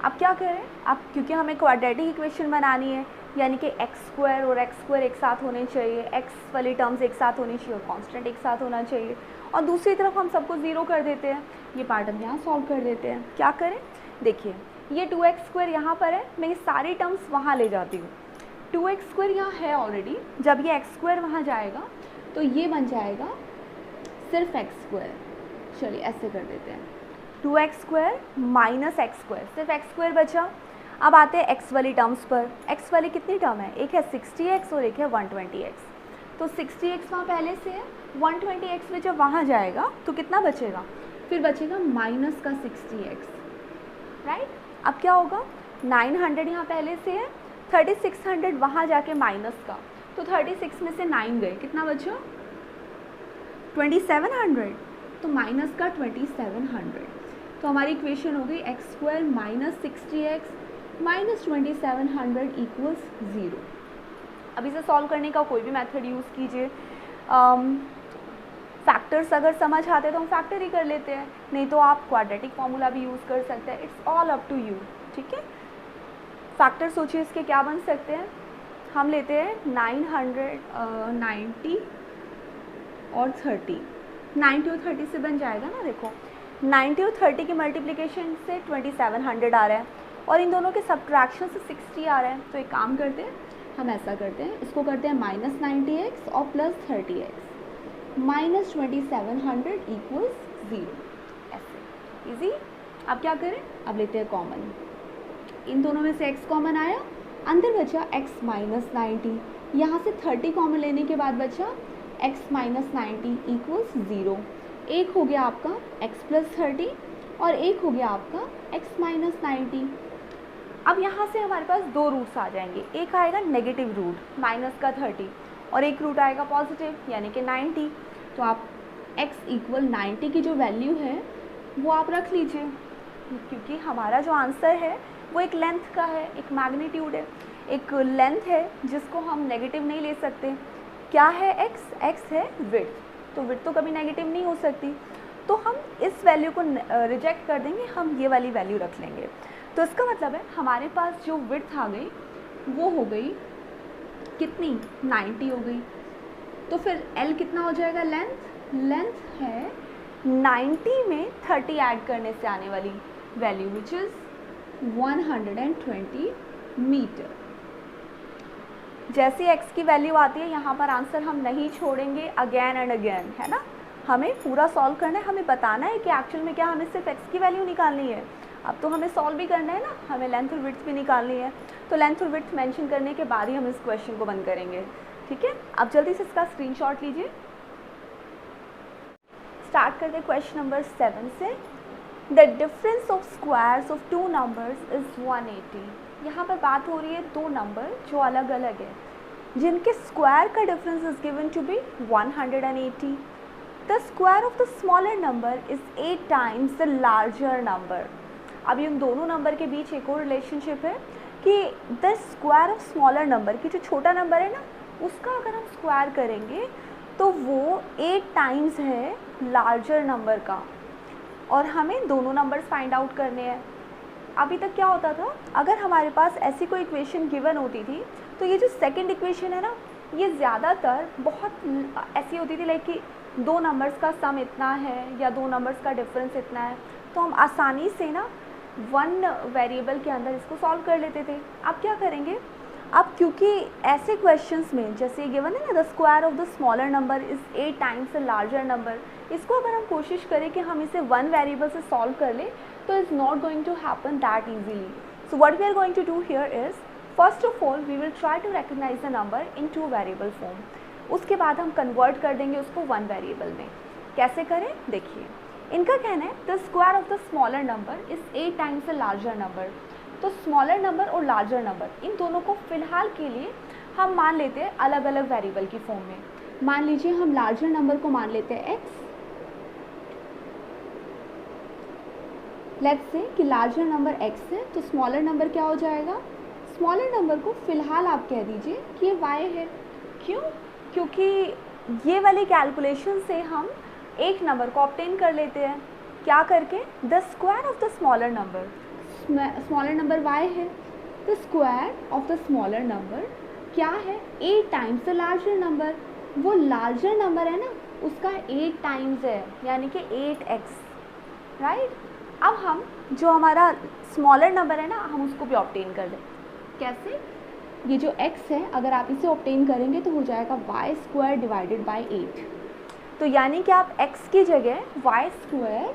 अब क्या करें, अब क्योंकि हमें क्वाड्रेटिक इक्वेशन बनानी है, यानी कि एक्स स्क्वायर और एक्स स्क्वायर एक साथ होने चाहिए, एक्स वाली टर्म्स एक साथ होनी चाहिए और कांस्टेंट एक साथ होना चाहिए, और दूसरी तरफ हम सबको ज़ीरो कर देते हैं, ये पार्ट हम यहाँ सॉल्व कर देते हैं। क्या करें, देखिए ये 2x स्क्वायर यहाँ पर है, मैं ये सारी टर्म्स वहाँ ले जाती हूँ, 2x स्क्वायर यहाँ है ऑलरेडी, जब ये x स्क्वायर वहाँ जाएगा तो ये बन जाएगा सिर्फ x स्क्वायर, चलिए ऐसे कर देते हैं, 2x square minus x square, सिर्फ x स्क्वायर बचा। अब आते हैं x वाली टर्म्स पर, x वाली कितनी टर्म है, एक है 60x और एक है 120x, तो 60x वहाँ पहले से है, 120x में जब वहाँ जाएगा तो कितना बचेगा, फिर बचेगा माइनस का 60x, राइट। अब क्या होगा, 900 यहाँ पहले से है, 3600 वहाँ जाके माइनस का, तो 36 में से 9 गए, कितना बचा 2700, तो माइनस का 2700, तो हमारी इक्वेशन हो गई x square minus 60x minus 2700 equals 0। अब इसे सॉल्व करने का कोई भी मेथड यूज़ कीजिए, फैक्टर्स अगर समझ आते तो हम फैक्टर ही कर लेते हैं, नहीं तो आप क्वाड्रेटिक फार्मूला भी यूज़ कर सकते हैं, it's all up to you, ठीक है। फैक्टर सोचिए इसके क्या बन सकते हैं, हम लेते हैं 990 और 30, 90 और 30 से बन जाएगा ना, देखो 90 और 30 की मल्टीप्लिकेशन से 2700 आ रहा है और इन दोनों के सब्ट्रैक्शन से 60 आ रहा है, तो एक काम करते हैं, हम ऐसा करते हैं, इसको करते हैं माइनस 90x और प्लस 30x, माइनस 2700 इक्वल्स 0, ऐसे इजी। अब क्या करें, अब लेते हैं कॉमन, इन दोनों में से x कॉमन आया, अंदर बचा x माइनस 90, यहाँ से 30 कॉमन लेने के बाद बचा x माइनस 90 इक्वल्स 0, एक हो गया आपका x प्लस 30 और एक हो गया आपका x माइनस 90। अब यहाँ से हमारे पास दो रूट्स आ जाएंगे, एक आएगा नेगेटिव रूट माइनस का 30 और एक रूट आएगा पॉजिटिव यानी कि 90, तो आप x इक्वल 90 की जो वैल्यू है वो आप रख लीजिए, क्योंकि हमारा जो आंसर है वो एक लेंथ का है, एक मैग्नीट्यूड है, एक लेंथ है जिसको हम नेगेटिव नहीं ले सकते। क्या है x, x है विड्थ, तो विड्थ तो कभी नेगेटिव नहीं हो सकती, तो हम इस वैल्यू को रिजेक्ट कर देंगे, हम ये वाली वैल्यू रख लेंगे। तो इसका मतलब है हमारे पास जो विड्थ आ गई वो हो गई कितनी 90 हो गई, तो फिर L कितना हो जाएगा, लेंथ, लेंथ है 90 में 30 ऐड करने से आने वाली वैल्यू विच इज़ 120 मीटर। जैसे x की वैल्यू आती है यहाँ पर आंसर हम नहीं छोड़ेंगे अगेन एंड अगेन, है ना, हमें पूरा सॉल्व करना है, हमें बताना है कि एक्चुअल में क्या हमें सिर्फ x की वैल्यू निकालनी है, अब तो हमें सॉल्व भी करना है ना, हमें लेंथ और विड्थ भी निकालनी है, तो लेंथ और विड्थ मेंशन करने के बाद ही हम इस क्वेश्चन को बंद करेंगे, ठीक है। अब जल्दी से इसका स्क्रीनशॉट लीजिए, स्टार्ट करते हैं क्वेश्चन नंबर 7 से। The difference of squares of two numbers is 180। यहाँ पर बात हो रही है दो नंबर जो अलग अलग है, जिनके स्क्वायर का difference is given to be 180। The square of the smaller number is 8 times the larger number. अब इन दोनों नंबर के बीच एक और रिलेशनशिप है कि the square of smaller number की जो छोटा नंबर है ना, उसका अगर हम स्क्वायर करेंगे तो वो 8 टाइम्स है लार्जर नंबर का, और हमें दोनों नंबर्स फाइंड आउट करने हैं। अभी तक क्या होता था, अगर हमारे पास ऐसी कोई इक्वेशन गिवन होती थी तो ये जो सेकंड इक्वेशन है ना, ये ज़्यादातर बहुत ऐसी होती थी लाइक कि दो नंबर्स का सम इतना है या दो नंबर्स का डिफरेंस इतना है, तो हम आसानी से ना वन वेरिएबल के अंदर इसको सॉल्व कर लेते थे। अब क्या करेंगे, अब क्योंकि ऐसे क्वेश्चंस में जैसे गिवन है ना the square of the smaller number is 8 times a larger number, इसको अगर हम कोशिश करें कि हम इसे वन वेरिएबल से सॉल्व कर लें तो is not going to happen that easily. So what we are going to do here is first of all we will try to recognise the number in two variable form, उसके बाद हम कन्वर्ट कर देंगे उसको वन वेरिएबल में। कैसे करें देखिए, इनका कहना है the square of the smaller number is 8 times a larger number. तो स्मॉलर नंबर और लार्जर नंबर इन दोनों को फ़िलहाल के लिए हम मान लेते हैं अलग अलग वेरिएबल की फॉर्म में। मान लीजिए हम लार्जर नंबर को मान लेते हैं x, लेट्स से कि लार्जर नंबर x है, तो स्मॉलर नंबर क्या हो जाएगा, स्मॉलर नंबर को फ़िलहाल आप कह दीजिए कि ये y है। क्यों, क्योंकि ये वाली कैलकुलेशन से हम एक नंबर को ऑब्टेन कर लेते हैं, क्या करके, the square of the smaller number, smaller number y है, the square of the smaller number क्या है, 8 टाइम्स द लार्जर नंबर। वो लार्जर नंबर है ना उसका 8 टाइम्स है, यानी कि 8x, राइट। अब हम जो हमारा स्मॉलर नंबर है ना हम उसको भी ऑब्टेन कर लें। कैसे, ये जो x है अगर आप इसे ऑब्टेन करेंगे तो हो जाएगा y स्क्वायर डिवाइडेड बाई 8। तो यानी कि आप x की जगह y स्क्वायर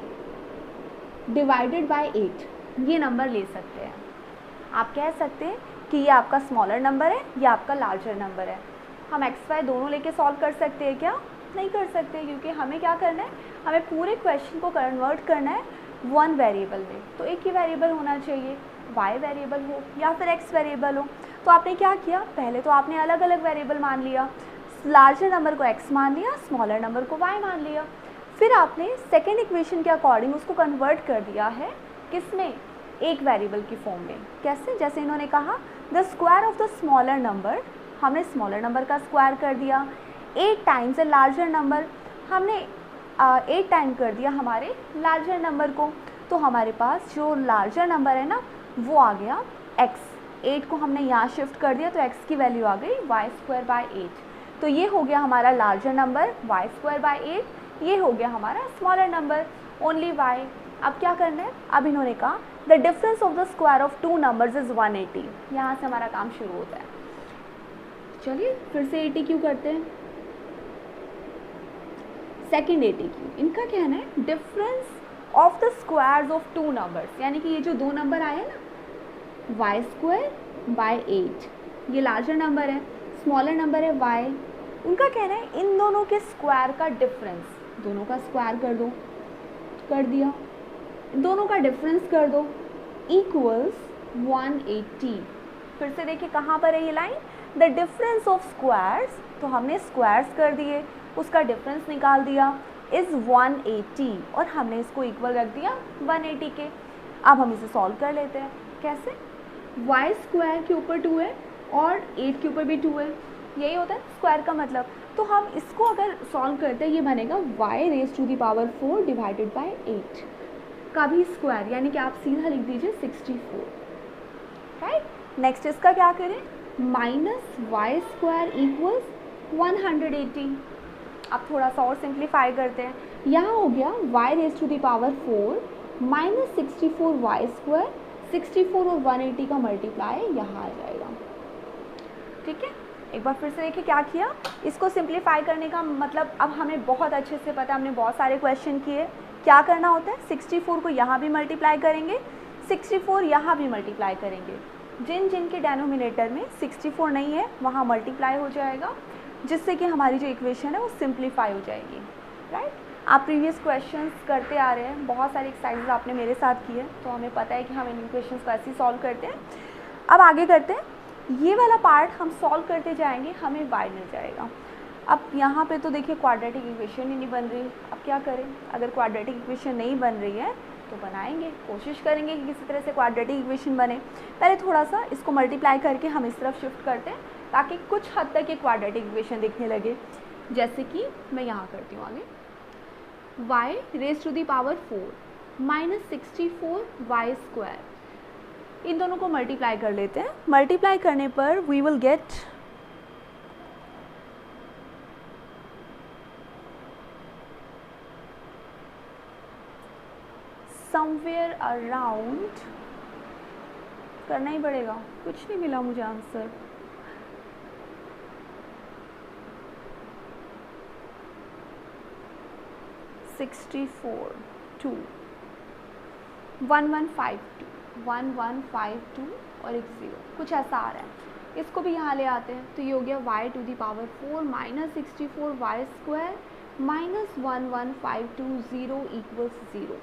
डिवाइडेड बाई 8 ये नंबर ले सकते हैं। आप कह सकते हैं कि ये आपका स्मॉलर नंबर है, ये आपका लार्जर नंबर है। हम x y दोनों लेके सॉल्व कर सकते हैं क्या, नहीं कर सकते, क्योंकि हमें क्या करना है, हमें पूरे क्वेश्चन को कन्वर्ट करना है वन वेरिएबल में। तो एक ही वेरिएबल होना चाहिए, y वेरिएबल हो या फिर x वेरिएबल हो। तो आपने क्या किया, पहले तो आपने अलग अलग वेरिएबल मान लिया, लार्जर नंबर को x मान लिया, स्मॉलर नंबर को y मान लिया। फिर आपने सेकेंड इक्वेशन के अकॉर्डिंग उसको कन्वर्ट कर दिया है किसमें, एक वेरिएबल की फॉर्म में। कैसे, जैसे इन्होंने कहा the square of the smaller number, हमने स्मॉलर नंबर का स्क्वायर कर दिया, 8 टाइम्स ए लार्जर नंबर, हमने 8 टाइम कर दिया हमारे लार्जर नंबर को। तो हमारे पास जो लार्जर नंबर है ना वो आ गया x, 8 को हमने यहाँ शिफ्ट कर दिया तो x की वैल्यू आ गई y स्क्वायर बाई 8। तो ये हो गया हमारा larger number y square by 8, ये हो गया हमारा स्मॉलर नंबर ओनली y। अब क्या करना है, अब इन्होंने कहा the difference of the square of two numbers is 180। यहाँ से हमारा काम शुरू होता है। चलिए फिर से 80 क्यों करते हैं, सेकेंड 80 क्यों, इनका कहना है difference of the squares of two numbers, यानी कि ये जो दो नंबर आए ना y स्क्वायर बाई 8, ये लार्जर नंबर है, स्मॉलर नंबर है y, उनका कहना है इन दोनों के स्क्वायर का डिफरेंस, दोनों का स्क्वायर कर दो, कर दिया, दोनों का डिफरेंस कर दो इक्वल्स 180। फिर से देखिए कहाँ पर है ये line, the difference of squares, तो हमने स्क्वायर्स कर दिए, उसका डिफरेंस निकाल दिया इज़ 180 और हमने इसको इक्वल रख दिया 180 के। अब हम इसे सॉल्व कर लेते हैं। कैसे, y स्क्वायर के ऊपर 2 है और 8 के ऊपर भी 2 है, यही होता है स्क्वायर का मतलब। तो हम इसको अगर सॉल्व करते हैं ये बनेगा y raise to the power 4 divided by 8 का भी स्क्वायर, यानी कि आप सीधा लिख दीजिए 64, राइट। नेक्स्ट इसका क्या करें, माइनस वाई स्क्वायर इक्वल्स 180। अब थोड़ा सा और सिंप्लीफाई करते हैं, यहाँ हो गया y raise to the power 4 minus 64 Y square, 64 और 180 का मल्टीप्लाई यहाँ आ जाएगा। ठीक है, एक बार फिर से देखिए क्या किया, इसको सिंप्लीफाई करने का मतलब अब हमें बहुत अच्छे से पता है, हमने बहुत सारे क्वेश्चन किए। क्या करना होता है, 64 को यहाँ भी मल्टीप्लाई करेंगे, 64 यहाँ भी मल्टीप्लाई करेंगे, जिन जिन के डेनोमिनेटर में 64 नहीं है वहाँ मल्टीप्लाई हो जाएगा, जिससे कि हमारी जो इक्वेशन है वो सिंप्लीफाई हो जाएगी, राइट। आप प्रीवियस क्वेश्चंस करते आ रहे हैं, बहुत सारे एक्सरसाइजेज आपने मेरे साथ किए, तो हमें पता है कि हम इन इक्वेशंस को ऐसे ही सॉल्व करते हैं। अब आगे करते हैं, ये वाला पार्ट हम सॉल्व करते जाएंगे, हमें y मिल जाएगा। अब यहाँ पे तो देखिए क्वाड्रेटिक इक्वेशन ही नहीं बन रही, अब क्या करें, अगर क्वाड्रेटिक इक्वेशन नहीं बन रही है तो बनाएंगे, कोशिश करेंगे कि किसी तरह से क्वाड्रेटिक इक्वेशन बने। पहले थोड़ा सा इसको मल्टीप्लाई करके हम इस तरफ शिफ्ट करते हैं ताकि कुछ हद तक ये क्वाड्रेटिक इक्वेशन दिखने लगे। जैसे कि मैं यहाँ करती हूँ आगे, y raise to the power 4 minus 64 Y square, इन दोनों को मल्टीप्लाई कर लेते हैं। मल्टीप्लाई करने पर we will get somewhere around, करना ही पड़ेगा, कुछ नहीं मिला मुझे आंसर। सिक्सटी फोर 2 1152 और एक 0, कुछ ऐसा आ रहा है। इसको भी यहाँ ले आते हैं, तो ये हो गया y to the power 4 minus 64 Y square minus 11520 equals 0।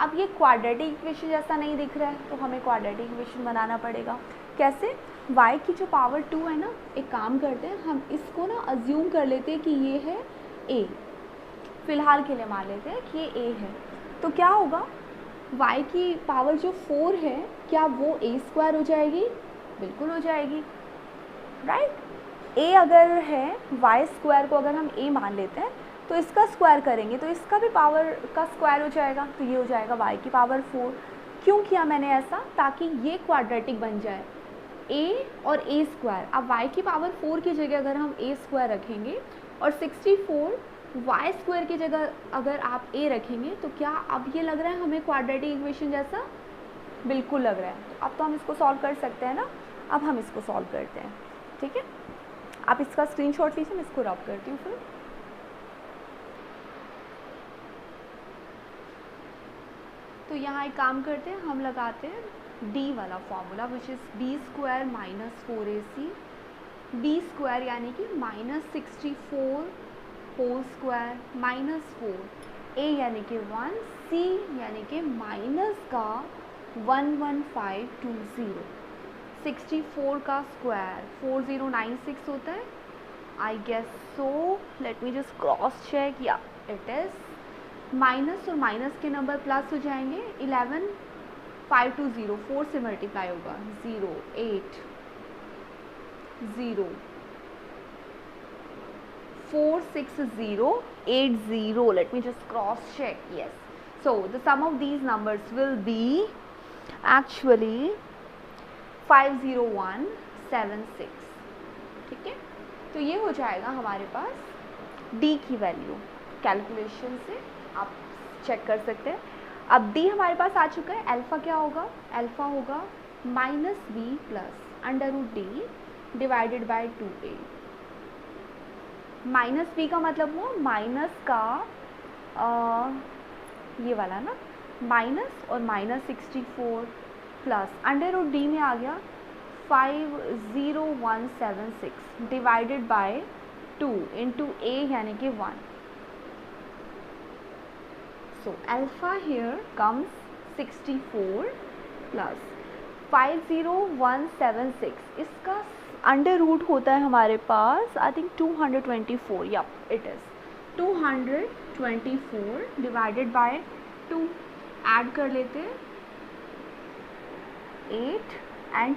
अब ये क्वाड्रेटिक इक्वेशन जैसा नहीं दिख रहा है, तो हमें क्वाड्रेटिक इक्वेशन बनाना पड़ेगा। कैसे? y की जो पावर 2 है ना, एक काम करते हैं, हम इसको ना अज्यूम कर लेते हैं कि ये है a, फिलहाल के लिए मान लेते हैं कि ये a है। तो क्या होगा, y की पावर जो 4 है, क्या वो a स्क्वायर हो जाएगी? बिल्कुल हो जाएगी, राइट। a अगर है, y स्क्वायर को अगर हम a मान लेते हैं, तो इसका स्क्वायर करेंगे तो इसका भी पावर का स्क्वायर हो जाएगा, तो ये हो जाएगा y की पावर 4। क्यों किया मैंने ऐसा? ताकि ये क्वाड्रेटिक बन जाए, a और a स्क्वायर। अब y की पावर 4 की जगह अगर हम a स्क्वायर रखेंगे और 64 y स्क्वायर की जगह अगर आप a रखेंगे, तो क्या अब ये लग रहा है हमें क्वाड्रेटिक इक्वेशन जैसा? बिल्कुल लग रहा है। तो अब तो हम इसको सॉल्व कर सकते हैं ना। अब हम इसको सॉल्व करते हैं, ठीक है। आप इसका स्क्रीनशॉट लीजिए, मैं इसको रब करती हूँ फिर। तो यहाँ एक काम करते हैं, हम लगाते हैं d वाला formula, which is b square minus 4ac, b square यानी कि minus 64 whole square minus 4, a यानी कि 1, c यानी कि माइनस का 11520, 64 का स्क्वायर 4096 होता है, I guess so. Let me just cross check, yeah it is. Minus और माइनस के नंबर प्लस हो जाएंगे, 11520 4 से मल्टीप्लाई होगा, 0 8 0 46080। Let me just cross check. Yes. So the sum of these numbers will be actually 50176. ठीक है, तो ये हो जाएगा हमारे पास d की वैल्यू। कैलकुलेशन से आप चेक कर सकते हैं। अब d हमारे पास आ चुका है। अल्फ़ा क्या होगा? अल्फ़ा होगा minus b plus under root d divided by 2a। Minus b का मतलब हुआ माइनस का ये वाला ना, माइनस और minus 64 plus under root d में आ गया 50176 डिवाइडेड बाय 2 इंटू a यानी कि 1। सो अल्फ़ा हेयर कम्स 64 प्लस 50176, इसका अंडर रूट होता है हमारे पास आई थिंक 224, या it is 224 divided by 2। Add कर लेते हैं 8 and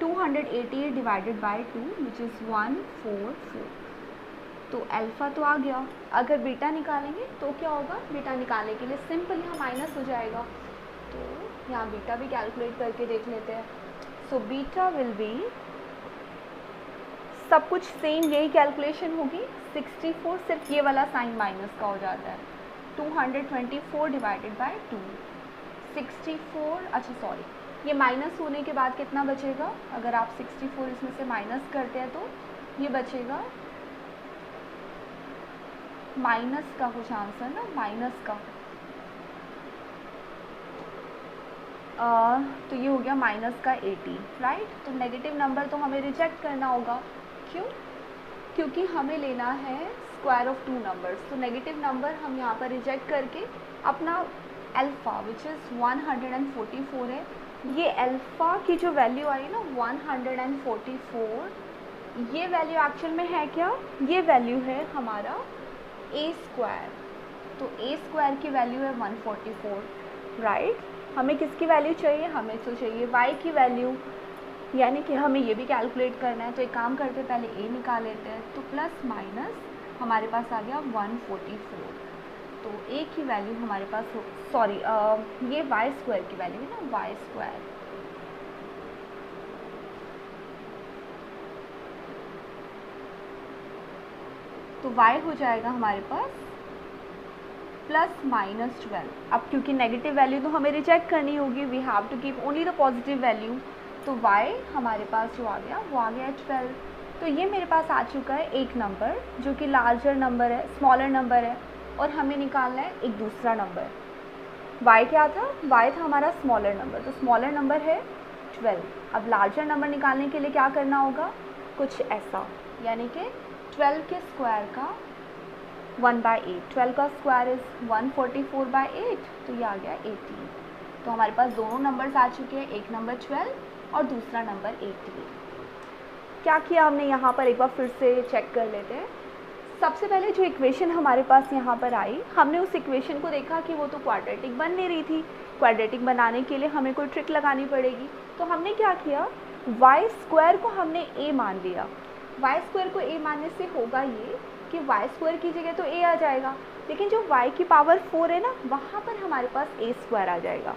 288 divided by 2 which is 144। तो अल्फ़ा तो आ गया। अगर बीटा निकालेंगे तो क्या होगा? बीटा निकालने के लिए सिंपल यहाँ माइनस हो जाएगा, तो यहाँ बीटा भी कैलकुलेट करके देख लेते हैं। सो बीटा विल बी, सब कुछ सेम यही कैलकुलेशन होगी। 64 सिर्फ ये वाला साइन माइनस का हो जाता है, 224 डिवाइडेड बाय 2। 64, अच्छा सॉरी, ये माइनस होने के बाद कितना बचेगा? अगर आप 64 इसमें से माइनस करते हैं तो ये बचेगा माइनस का कुछ आंसर ना, माइनस का तो ये हो गया माइनस का 80, राइट। तो नेगेटिव नंबर तो हमें रिजेक्ट करना होगा। क्यों? क्योंकि हमें लेना है स्क्वायर ऑफ 2 नंबर्स। तो नेगेटिव नंबर हम यहाँ पर रिजेक्ट करके अपना अल्फ़ा विच इज़ 144 है, ये अल्फ़ा की जो वैल्यू आई ना 144, ये वैल्यू एक्चुअल में है क्या? ये वैल्यू है हमारा a स्क्वायर। तो a स्क्वायर की वैल्यू है 144, राइट। हमें किसकी वैल्यू चाहिए? हमें तो चाहिए y की वैल्यू, यानी कि हमें ये भी कैलकुलेट करना है। तो एक काम करते हैं, पहले a निकाल लेते हैं। तो प्लस माइनस हमारे पास आ गया 144। तो a की वैल्यू हमारे पास सॉरी ये y स्क्वायर की वैल्यू है ना, y स्क्वायर। तो y हो जाएगा हमारे पास प्लस माइनस 12। अब क्योंकि नेगेटिव वैल्यू तो हमें रिजेक्ट करनी होगी, we have to keep only the positive value, तो y हमारे पास जो आ गया वो आ गया 12। तो ये मेरे पास आ चुका है एक नंबर जो कि लार्जर नंबर है, स्मॉलर नंबर है, और हमें निकालना है एक दूसरा नंबर। y क्या था? y था हमारा स्मॉलर नंबर, तो स्मॉलर नंबर है 12। अब लार्जर नंबर निकालने के लिए क्या करना होगा? कुछ ऐसा, यानी कि 12 के स्क्वायर का 1/8। 12 का स्क्वायर इज़ 144/8, तो ये आ गया 18। तो हमारे पास दोनों नंबर्स आ चुके हैं, एक नंबर 12 और दूसरा नंबर 18। क्या किया हमने यहाँ पर, एक बार फिर से चेक कर लेते हैं। सबसे पहले जो इक्वेशन हमारे पास यहाँ पर आई, हमने उस इक्वेशन को देखा कि वो तो क्वाड्रेटिक बन नहीं रही थी। क्वाड्रेटिक बनाने के लिए हमें कोई ट्रिक लगानी पड़ेगी, तो हमने क्या किया, वाई स्क्वायर को हमने a मान लिया। वाई स्क्वायर को a मानने से होगा ये कि वाई स्क्वायर की जगह तो a आ जाएगा, लेकिन जो y की पावर 4 है ना, वहाँ पर हमारे पास a स्क्वायर आ जाएगा।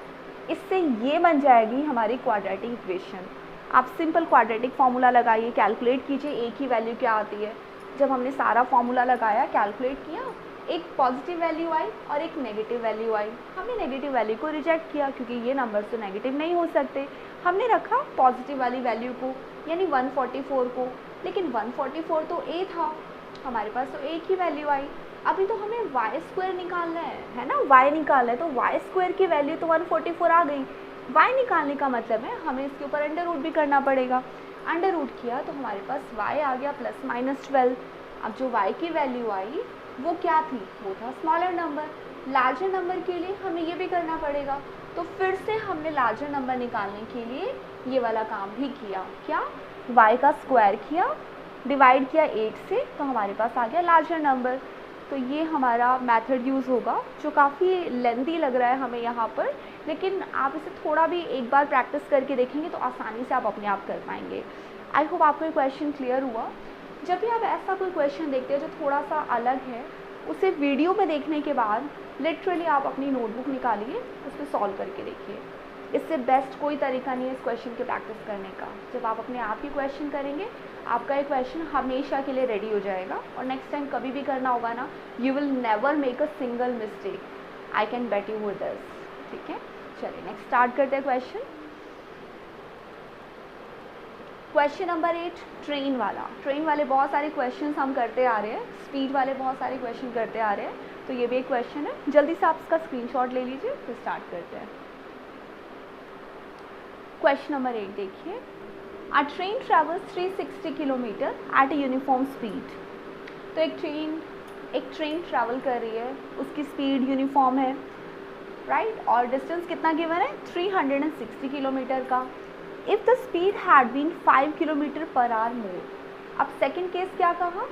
इससे ये बन जाएगी हमारी क्वाड्रेटिक इक्वेशन। आप सिंपल क्वाड्रेटिक फार्मूला लगाइए, कैलकुलेट कीजिए a की वैल्यू क्या आती है। जब हमने सारा फार्मूला लगाया, कैलकुलेट किया, एक पॉजिटिव वैल्यू आई और एक नेगेटिव वैल्यू आई। हमने नेगेटिव वैल्यू को रिजेक्ट किया क्योंकि ये नंबर तो नेगेटिव नहीं हो सकते। हमने रखा पॉजिटिव वाली वैल्यू को, यानी 144 को, लेकिन 144 तो a था, हमारे पास तो a की वैल्यू आई। अभी तो हमें वाई स्क्वायर निकालना है ना, y निकालना है, तो वाई स्क्वायर की वैल्यू तो 144 आ गई। y निकालने का मतलब है हमें इसके ऊपर अंडर रूट भी करना पड़ेगा। अंडर रूट किया तो हमारे पास y आ गया प्लस माइनस 12। अब जो y की वैल्यू आई वो क्या थी? वो था स्मॉलर नंबर। लार्जर नंबर के लिए हमें ये भी करना पड़ेगा, तो फिर से हमने लार्जर नंबर निकालने के लिए ये वाला काम भी किया। क्या? y का स्क्वायर किया, डिवाइड किया 8 से, तो हमारे पास आ गया लार्जर नंबर। तो ये हमारा मेथड यूज़ होगा, जो काफ़ी लेंथी लग रहा है हमें यहाँ पर, लेकिन आप इसे थोड़ा भी एक बार प्रैक्टिस करके देखेंगे तो आसानी से आप अपने आप कर पाएंगे। आई होप आपको ये क्वेश्चन क्लियर हुआ। जब भी आप ऐसा कोई क्वेश्चन देखते हैं जो थोड़ा सा अलग है, उसे वीडियो में देखने के बाद लिटरली आप अपनी नोटबुक निकालिए, उस पर सॉल्व करके देखिए। इससे बेस्ट कोई तरीका नहीं है इस क्वेश्चन की प्रैक्टिस करने का। जब आप अपने आप ही क्वेश्चन करेंगे, आपका ये क्वेश्चन हमेशा के लिए रेडी हो जाएगा, और नेक्स्ट टाइम कभी भी करना होगा ना, you will never make a single mistake, I can bet you with this. ठीक है, चलिए नेक्स्ट स्टार्ट करते हैं क्वेश्चन। क्वेश्चन नंबर 8, ट्रेन वाला। ट्रेन वाले बहुत सारे क्वेश्चन हम करते आ रहे हैं, स्पीड वाले बहुत सारे क्वेश्चन करते आ रहे हैं, तो ये भी एक क्वेश्चन है। जल्दी से आप इसका स्क्रीनशॉट ले लीजिए, फिर स्टार्ट करते हैं। क्वेश्चन नंबर 8 देखिए, a train travels 360 kilometre at a uniform speed. तो एक ट्रेन ट्रैवल कर रही है, उसकी स्पीड यूनिफॉर्म है, राइट, और डिस्टेंस कितना गिवन है? 360 किलोमीटर का। If the speed had been 5 kilometre per hour more. अब सेकेंड केस क्या कहा?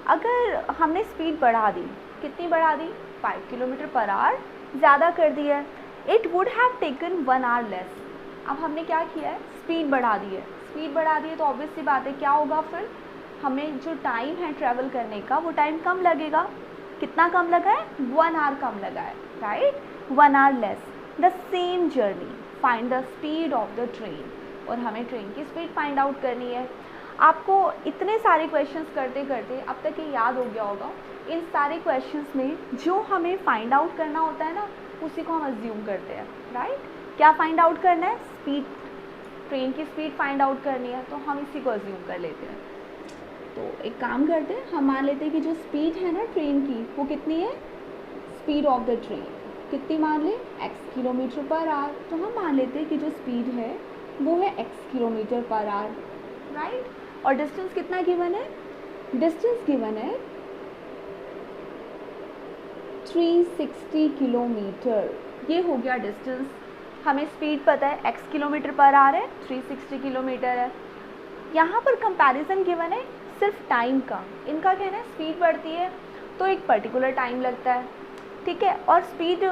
अगर हमने स्पीड बढ़ा दी, कितनी बढ़ा दी? 5 किलोमीटर पर आवर ज़्यादा कर दी है। It would have taken 1 hour less. अब हमने क्या किया है? स्पीड बढ़ा दी है। स्पीड बढ़ा दी है तो ऑब्वियस सी बात है, क्या होगा फिर? हमें जो टाइम है ट्रैवल करने का, वो टाइम कम लगेगा। कितना कम लगा है? 1 आवर कम लगा है, right, 1 hour less. The same journey, find the speed of the train. और हमें ट्रेन की स्पीड फाइंड आउट करनी है। आपको इतने सारे क्वेश्चंस करते करते अब तक ये याद हो गया होगा, इन सारे क्वेश्चंस में जो हमें फाइंड आउट करना होता है ना, उसी को हम अज्यूम करते हैं, राइट। क्या फाइंड आउट करना है? स्पीड, ट्रेन की स्पीड फाइंड आउट करनी है, तो हम इसी को अज्यूम कर लेते हैं। तो एक काम करते हैं, हम मान लेते हैं कि जो स्पीड है ना ट्रेन की, वो कितनी है? स्पीड ऑफ द ट्रेन कितनी मान लें? x kilometre per our. तो हम मान लेते हैं कि जो स्पीड है वो है x kilometre per our, right. और डिस्टेंस कितना गिवन है? डिस्टेंस गिवन है 360 किलोमीटर। ये हो गया डिस्टेंस। हमें स्पीड पता है x किलोमीटर पर आवर है, 360 किलोमीटर है। यहाँ पर कंपैरिजन गिवन है सिर्फ टाइम का। इनका कहना है स्पीड बढ़ती है तो एक पर्टिकुलर टाइम लगता है, ठीक है, और स्पीड,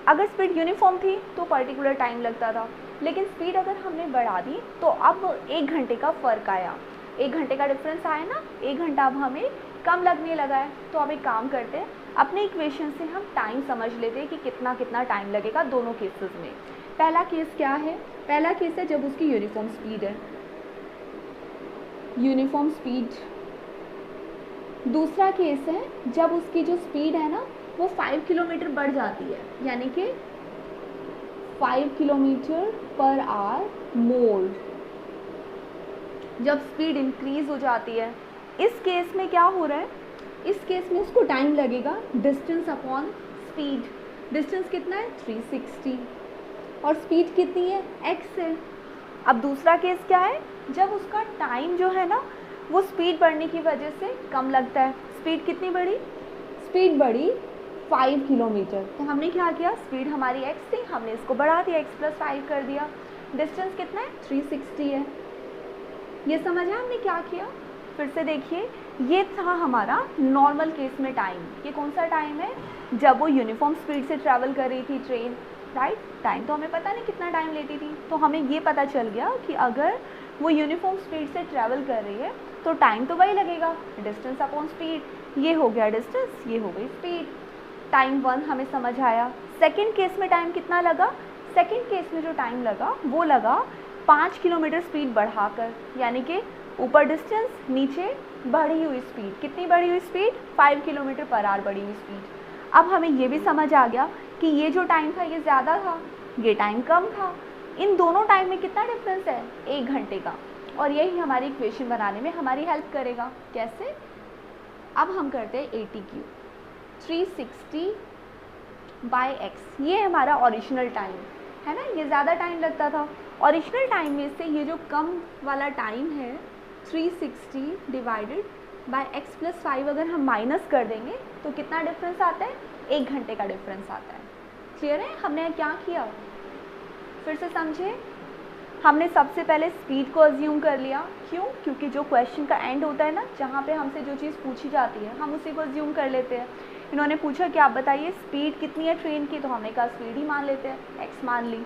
अगर स्पीड यूनिफॉर्म थी तो पर्टिकुलर टाइम लगता था, लेकिन स्पीड अगर हमने बढ़ा दी तो अब 1 घंटे का फ़र्क आया, 1 घंटे का डिफरेंस आया ना, 1 घंटा अब हमें कम लगने लगा है। तो अब एक काम करते हैं, अपने इक्वेशन से हम टाइम समझ लेते हैं कि कितना कितना टाइम लगेगा दोनों केसेस में। पहला केस क्या है? पहला केस है जब उसकी यूनिफॉर्म स्पीड है, यूनिफॉर्म स्पीड। दूसरा केस है जब उसकी जो स्पीड है ना वो 5 किलोमीटर बढ़ जाती है, यानी कि 5 किलोमीटर पर आवर मोर जब स्पीड इंक्रीज हो जाती है। इस केस में क्या हो रहा है, इस केस में उसको टाइम लगेगा डिस्टेंस अपॉन स्पीड। डिस्टेंस कितना है 360 और स्पीड कितनी है x है। अब दूसरा केस क्या है, जब उसका टाइम जो है ना वो स्पीड बढ़ने की वजह से कम लगता है। स्पीड कितनी बढ़ी, स्पीड बढ़ी 5 किलोमीटर, तो हमने क्या किया, स्पीड हमारी x थी, हमने इसको बढ़ा दिया, x + 5 कर दिया। डिस्टेंस कितना है 360 है। ये समझा हमने क्या किया, फिर से देखिए, ये था हमारा नॉर्मल केस में टाइम। ये कौन सा टाइम है, जब वो यूनिफॉर्म स्पीड से ट्रैवल कर रही थी ट्रेन, राइट। टाइम तो हमें पता नहीं कितना टाइम लेती थी, तो हमें ये पता चल गया कि अगर वो यूनिफॉर्म स्पीड से ट्रैवल कर रही है तो टाइम तो वही लगेगा, डिस्टेंस अपॉन स्पीड। ये हो गया डिस्टेंस, ये हो गई स्पीड। टाइम 1 हमें समझ आया। सेकेंड केस में टाइम कितना लगा, सेकेंड केस में जो टाइम लगा वो लगा 5 किलोमीटर स्पीड बढ़ाकर, यानी कि ऊपर डिस्टेंस नीचे बढ़ी हुई स्पीड। कितनी बढ़ी हुई स्पीड, 5 किलोमीटर पर आवर बढ़ी हुई स्पीड। अब हमें ये भी समझ आ गया कि ये जो टाइम था ये ज़्यादा था, ये टाइम कम था। इन दोनों टाइम में कितना डिफरेंस है, 1 घंटे का, और यही हमारी इक्वेशन बनाने में हमारी हेल्प करेगा। कैसे, अब हम करते हैं ATQ 360/x। ये हमारा ओरिजिनल टाइम है ना, ये ज़्यादा टाइम लगता था। ओरिजिनल टाइम में से ये जो कम वाला टाइम है 360/x + 5 अगर हम माइनस कर देंगे तो कितना डिफरेंस आता है, 1 घंटे का डिफरेंस आता है। क्लियर है, हमने क्या किया, फिर से समझे। हमने सबसे पहले स्पीड को अज्यूम कर लिया, क्यों, क्योंकि जो क्वेश्चन का एंड होता है ना, जहाँ पे हमसे जो चीज़ पूछी जाती है हम उसी को अज्यूम कर लेते हैं। इन्होंने पूछा कि आप बताइए स्पीड कितनी है ट्रेन की, तो हमने कहा स्पीड ही मान लेते हैं, x मान ली।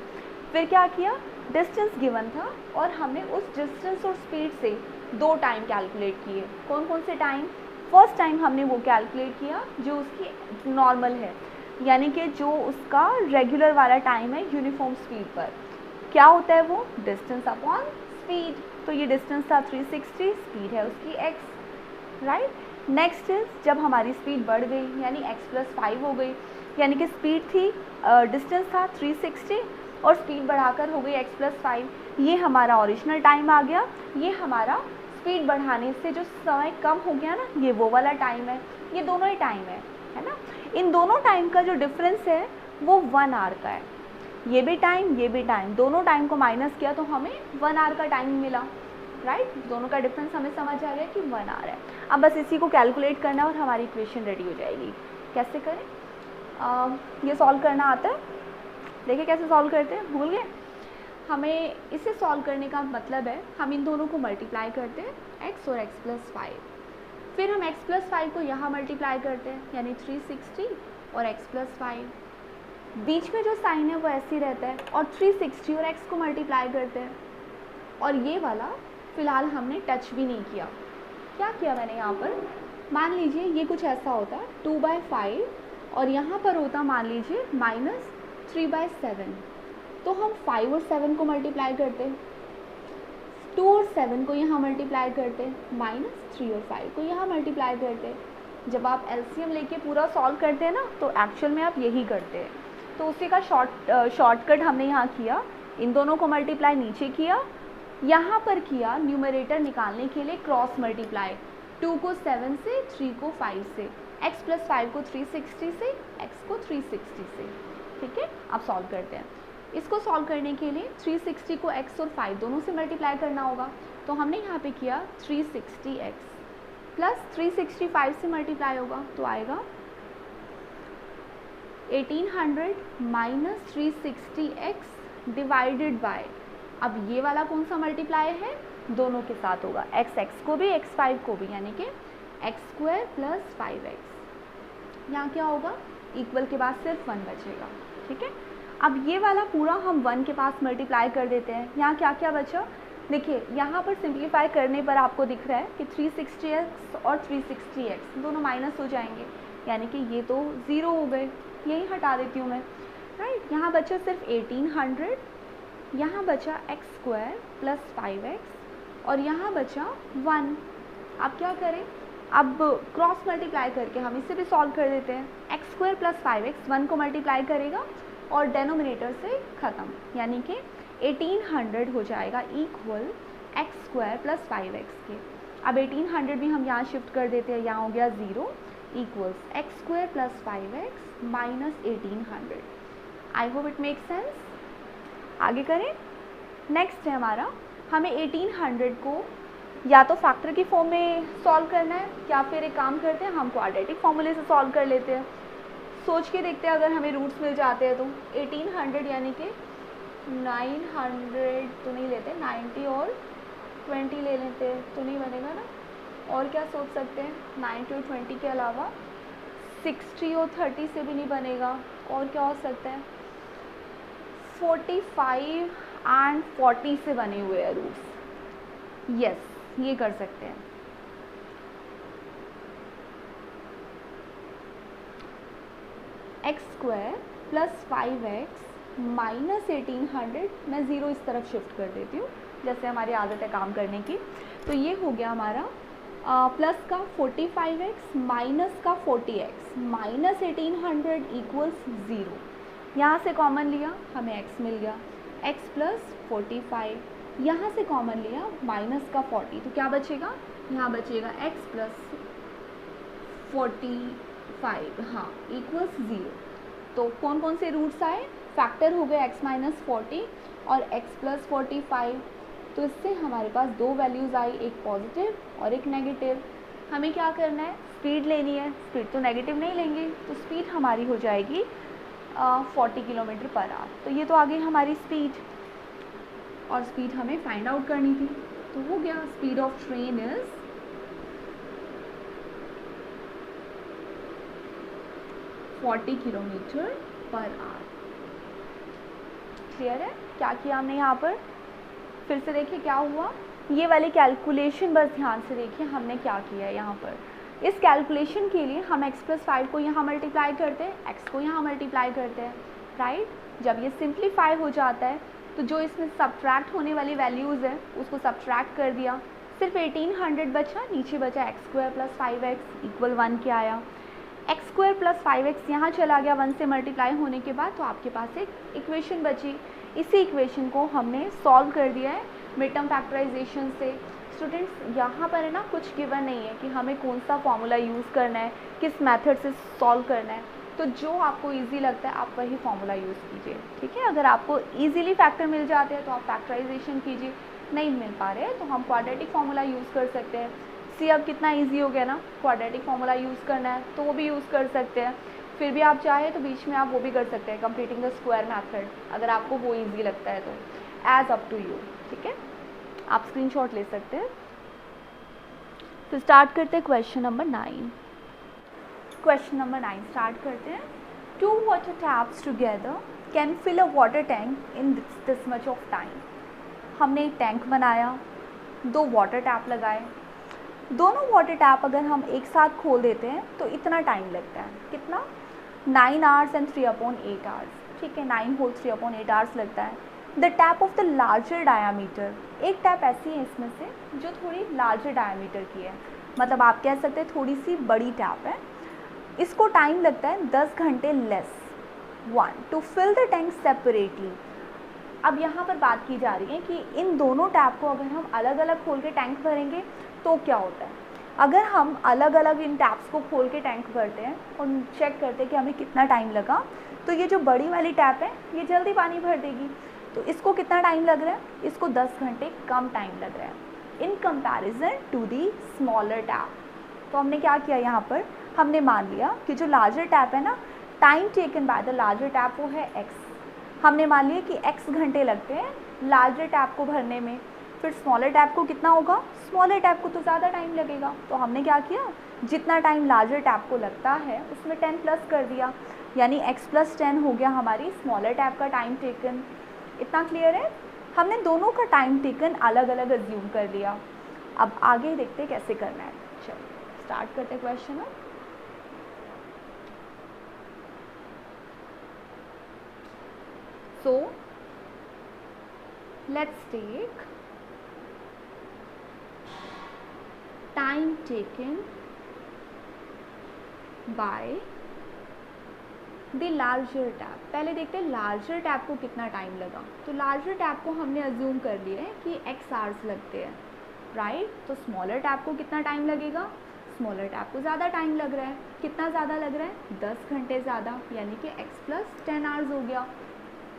फिर क्या किया, डिस्टेंस गिवन था और हमने उस डिस्टेंस और स्पीड से 2 टाइम कैलकुलेट किए। कौन कौन से टाइम, फर्स्ट टाइम हमने वो कैलकुलेट किया जो उसकी नॉर्मल है, यानी कि जो उसका रेगुलर वाला टाइम है यूनिफॉर्म स्पीड पर। क्या होता है वो, डिस्टेंस अपॉन स्पीड। तो ये डिस्टेंस था 360, स्पीड है उसकी x, राइट। नेक्स्ट इज जब हमारी स्पीड बढ़ गई यानी x + 5 हो गई, यानी कि स्पीड थी, डिस्टेंस था 360 और स्पीड बढ़ाकर हो गई x + 5। ये हमारा ओरिजिनल टाइम आ गया। ये हमारा स्पीड बढ़ाने से जो समय कम हो गया ना, ये वो वाला टाइम है। ये दोनों ही टाइम है ना। इन दोनों टाइम का जो डिफरेंस है वो 1 आवर का है। ये भी टाइम, ये भी टाइम, दोनों टाइम को माइनस किया तो हमें 1 आवर का टाइम मिला, राइट। दोनों का डिफरेंस हमें समझ आ गया कि 1 आवर है। अब बस इसी को कैलकुलेट करना और हमारी इक्वेशन रेडी हो जाएगी। कैसे करें, ये सॉल्व करना आता है, देखिए कैसे सॉल्व करते हैं, भूल गए। हमें इसे सॉल्व करने का मतलब है हम इन दोनों को मल्टीप्लाई करते हैं, x और x + 5। फिर हम x + 5 को यहाँ मल्टीप्लाई करते हैं, यानी 360 और x + 5। बीच में जो साइन है वो ऐसे ही रहता है और 360 और x को मल्टीप्लाई करते हैं। और ये वाला फ़िलहाल हमने टच भी नहीं किया। क्या किया मैंने यहाँ पर, मान लीजिए ये कुछ ऐसा होता 2/5 और यहाँ पर होता मान लीजिए -3/7। तो हम 5 और 7 को मल्टीप्लाई करते हैं, 2 और 7 को यहाँ मल्टीप्लाई करते हैं, -3 और 5 को यहाँ मल्टीप्लाई करते हैं। जब आप एलसीएम लेके पूरा सॉल्व करते हैं ना तो एक्चुअल में आप यही करते हैं। तो उसी का शॉर्टकट हमने यहाँ किया, इन दोनों को मल्टीप्लाई नीचे किया, यहाँ पर किया न्यूमरेटर निकालने के लिए क्रॉस मल्टीप्लाई, 2 को 7 से, 3 को 5 से, x + 5 को 360 से, x को 360 से। ठीक है, अब सॉल्व करते हैं। इसको सॉल्व करने के लिए 360 को x और 5 दोनों से मल्टीप्लाई करना होगा। तो हमने यहाँ पे किया 360x प्लस 365 से मल्टीप्लाई होगा तो आएगा 1800 माइनस 360x डिवाइडेड बाय, अब ये वाला कौन सा मल्टीप्लाई है, दोनों के साथ होगा, x को भी x 5 को भी, यानी कि x² + 5x। यहाँ क्या होगा, इक्वल के बाद सिर्फ 1 बचेगा। ठीक है, अब ये वाला पूरा हम 1 के पास मल्टीप्लाई कर देते हैं। यहाँ क्या क्या बचा, देखिए यहाँ पर सिंप्लीफाई करने पर आपको दिख रहा है कि 360x और 360x दोनों माइनस हो जाएंगे, यानी कि ये तो 0 हो गए, यही हटा देती हूँ मैं, राइट। यहाँ बचा सिर्फ 1800, यहाँ बचा x² + 5x और यहाँ बचा 1। आप क्या करें, अब क्रॉस मल्टीप्लाई करके हम इसे भी सॉल्व कर देते हैं। एक्स स्क्वायर प्लस 5x 1 को मल्टीप्लाई करेगा और डेनोमिनेटर से ख़त्म, यानी कि 1800 हो जाएगा equal x square plus 5x के। अब 1800 भी हम यहाँ शिफ्ट कर देते हैं, यहाँ हो गया 0 equals x square plus 5x minus 1800। I hope it make sense. आगे करें। नेक्स्ट है हमारा, हमें 1800 को या तो फैक्टर की फॉर्म में सॉल्व करना है या फिर एक काम करते हैं, हम क्वाड्रेटिक फॉर्मूले से सॉल्व कर लेते हैं। सोच के देखते हैं अगर हमें रूट्स मिल जाते हैं तो 1800 यानी कि 900 तो नहीं लेते, 90 और 20 ले लेते हैं तो नहीं बनेगा ना। और क्या सोच सकते हैं, 90 और 20 के अलावा 60 और 30 से भी नहीं बनेगा। और क्या हो सकता है, 45 एंड 40 से बने हुए हैं रूट्स। यस, ये कर सकते हैं। X square plus 5x minus 1800, मैं 0 इस तरफ शिफ्ट कर देती हूँ जैसे हमारी आदत है काम करने की। तो ये हो गया हमारा प्लस का 45x माइनस का 40x माइनस 1800 इक्वल्स 0। यहाँ से कॉमन लिया हमें x मिल गया, x प्लस 45, यहाँ से कॉमन लिया माइनस का 40, तो क्या बचेगा, यहाँ बचेगा x प्लस 45, हाँ इक्वल्स 0। तो कौन कौन से रूट्स आए, फैक्टर हो गए x माइनस 40 और x प्लस 45। तो इससे हमारे पास दो वैल्यूज़ आई, एक पॉजिटिव और एक नेगेटिव। हमें क्या करना है, स्पीड लेनी है। स्पीड तो नेगेटिव नहीं लेंगे, तो स्पीड हमारी हो जाएगी 40 किलोमीटर पर आवर। तो ये तो आ गई हमारी स्पीड, और स्पीड हमें फाइंड आउट करनी थी। तो हो गया speed of train is 40 kilometre per our. Clear है, क्या किया हमने यहाँ पर, फिर से देखिए क्या हुआ। ये वाली कैलकुलेशन बस ध्यान से देखिए हमने क्या किया है यहाँ पर। इस कैलकुलेशन के लिए हम x प्लस 5 को यहाँ मल्टीप्लाई करते हैं, x को यहाँ मल्टीप्लाई करते हैं, राइट। जब ये सिंप्लीफाई हो जाता है तो जो इसमें सब्ट्रैक्ट होने वाली वैल्यूज़ है उसको सब्ट्रैक्ट कर दिया, सिर्फ 1800 बचा, नीचे बचा x square plus 5x equal 1 के आया। एक्स स्क्वायर प्लस 5x यहाँ चला गया 1 से मल्टीप्लाई होने के बाद, तो आपके पास एक इक्वेशन बची। इसी इक्वेशन को हमने सॉल्व कर दिया है मिड टर्म फैक्टराइजेशन से। स्टूडेंट्स यहाँ पर है ना कुछ गिवन नहीं है कि हमें कौन सा फॉर्मूला यूज़ करना है, किस मेथड से सॉल्व करना है। तो जो आपको इजी लगता है आप वही फॉर्मूला यूज़ कीजिए, ठीक है। अगर आपको इजीली फैक्टर मिल जाते हैं तो आप फैक्टराइजेशन कीजिए, नहीं मिल पा रहे हैं तो हम क्वाड्रेटिक फॉर्मूला यूज़ कर सकते हैं। सी अब कितना इजी हो गया ना, क्वाड्रेटिक फॉर्मूला यूज़ करना है तो वो भी यूज़ कर सकते हैं। फिर भी आप चाहे तो बीच में आप वो भी कर सकते हैं, कंप्लीटिंग द स्क्वायर मैथड, अगर आपको वो ईजी लगता है तो एज अप टू यू, ठीक है। आप स्क्रीनशॉट ले सकते हैं। तो स्टार्ट करते हैं question number 9। Question number 9 start करते हैं। 2 water taps together can fill a water tank in this much of time. हमने एक टैंक बनाया, 2 वाटर टैप लगाए। दोनों वाटर टैप अगर हम एक साथ खोल देते हैं तो इतना टाइम लगता है, कितना, 9 आवर्स एंड 3/8 आवर्स, ठीक है। 9 होल 3/8 आवर्स लगता है। The tap of the larger diameter, एक टैप ऐसी है इसमें से जो थोड़ी लार्जर डायामीटर की है, मतलब आप कह सकते हैं थोड़ी सी बड़ी टैप है। इसको टाइम लगता है 10 घंटे less 1 to fill the tank separately. अब यहाँ पर बात की जा रही है कि इन दोनों टैप को अगर हम अलग अलग खोल के टैंक भरेंगे तो क्या होता है। अगर हम अलग अलग इन टैप्स को खोल के टैंक भरते हैं और चेक करते हैं कि हमें कितना टाइम लगा, तो ये जो बड़ी वाली टैप है ये जल्दी पानी भर देगी, तो इसको कितना टाइम लग रहा है, इसको 10 घंटे कम टाइम लग रहा है in comparison to the smaller tap. तो हमने क्या किया, यहाँ पर हमने मान लिया कि जो लार्जर टैप है ना, time taken by the larger tap वो है x। हमने मान लिया कि x घंटे लगते हैं लार्जर टैप को भरने में, फिर स्मॉलर टैप को कितना होगा, स्मॉलर टैप को तो ज़्यादा टाइम लगेगा। तो हमने क्या किया, जितना टाइम लार्जर टैप को लगता है उसमें 10 प्लस कर दिया, यानी x प्लस 10 हो गया हमारी स्मॉलर टैप का टाइम टेकन। इतना क्लियर है। हमने दोनों का टाइम टेकन अलग अलग अज्यूम कर लिया। अब आगे देखते हैं कैसे करना है। चलो स्टार्ट करते हैं question. So let's take time taken by the larger tap. पहले देखते हैं लार्जर टैप को कितना टाइम लगा। तो लार्जर टैप को हमने अज्यूम कर लिया है कि x आवर्स लगते हैं, राइट। तो स्मॉलर टैप को कितना टाइम लगेगा, स्मॉलर टैप को ज़्यादा टाइम लग रहा है। कितना ज़्यादा लग रहा है, 10 घंटे ज़्यादा, यानी कि x + 10 आवर्स हो गया।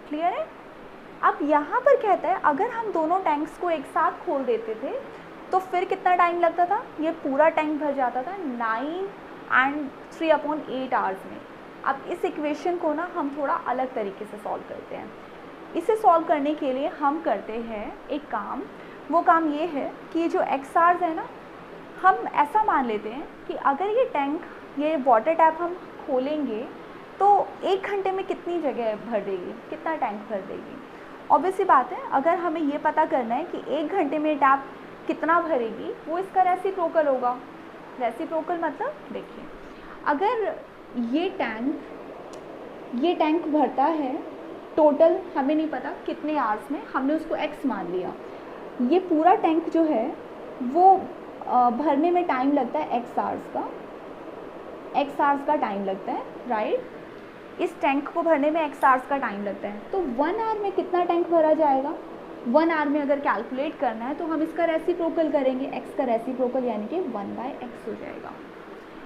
क्लियर है। अब यहाँ पर कहता है अगर हम दोनों टैंक्स को एक साथ खोल देते थे तो फिर कितना टाइम लगता था, ये पूरा टैंक भर जाता था 9 and 3/8 आवर्स में। अब इस इक्वेशन को ना हम थोड़ा अलग तरीके से सॉल्व करते हैं। इसे सॉल्व करने के लिए हम करते हैं एक काम, वो काम ये है कि ये जो x आवर्स है ना, हम ऐसा मान लेते हैं कि अगर ये टैंक, ये वाटर टैप हम खोलेंगे तो 1 घंटे में कितनी जगह भर देगी, कितना टैंक भर देगी। ऑब्वियसली बात है, अगर हमें ये पता करना है कि 1 घंटे में टैप कितना भरेगी, वो इसका रेसिप्रोकल होगा। रेसिप्रोकल मतलब देखिए, अगर ये टैंक भरता है टोटल, हमें नहीं पता कितने आवर्स में, हमने उसको x मान लिया। ये पूरा टैंक जो है वो भरने में टाइम लगता है x आवर्स का टाइम लगता है, राइट। इस टैंक को भरने में x आवर्स का टाइम लगता है। तो 1 आवर में कितना टैंक भरा जाएगा, 1 आवर में अगर कैलकुलेट करना है तो हम इसका रेसिप्रोकल करेंगे, x का रेसिप्रोकल यानी कि 1/x हो जाएगा।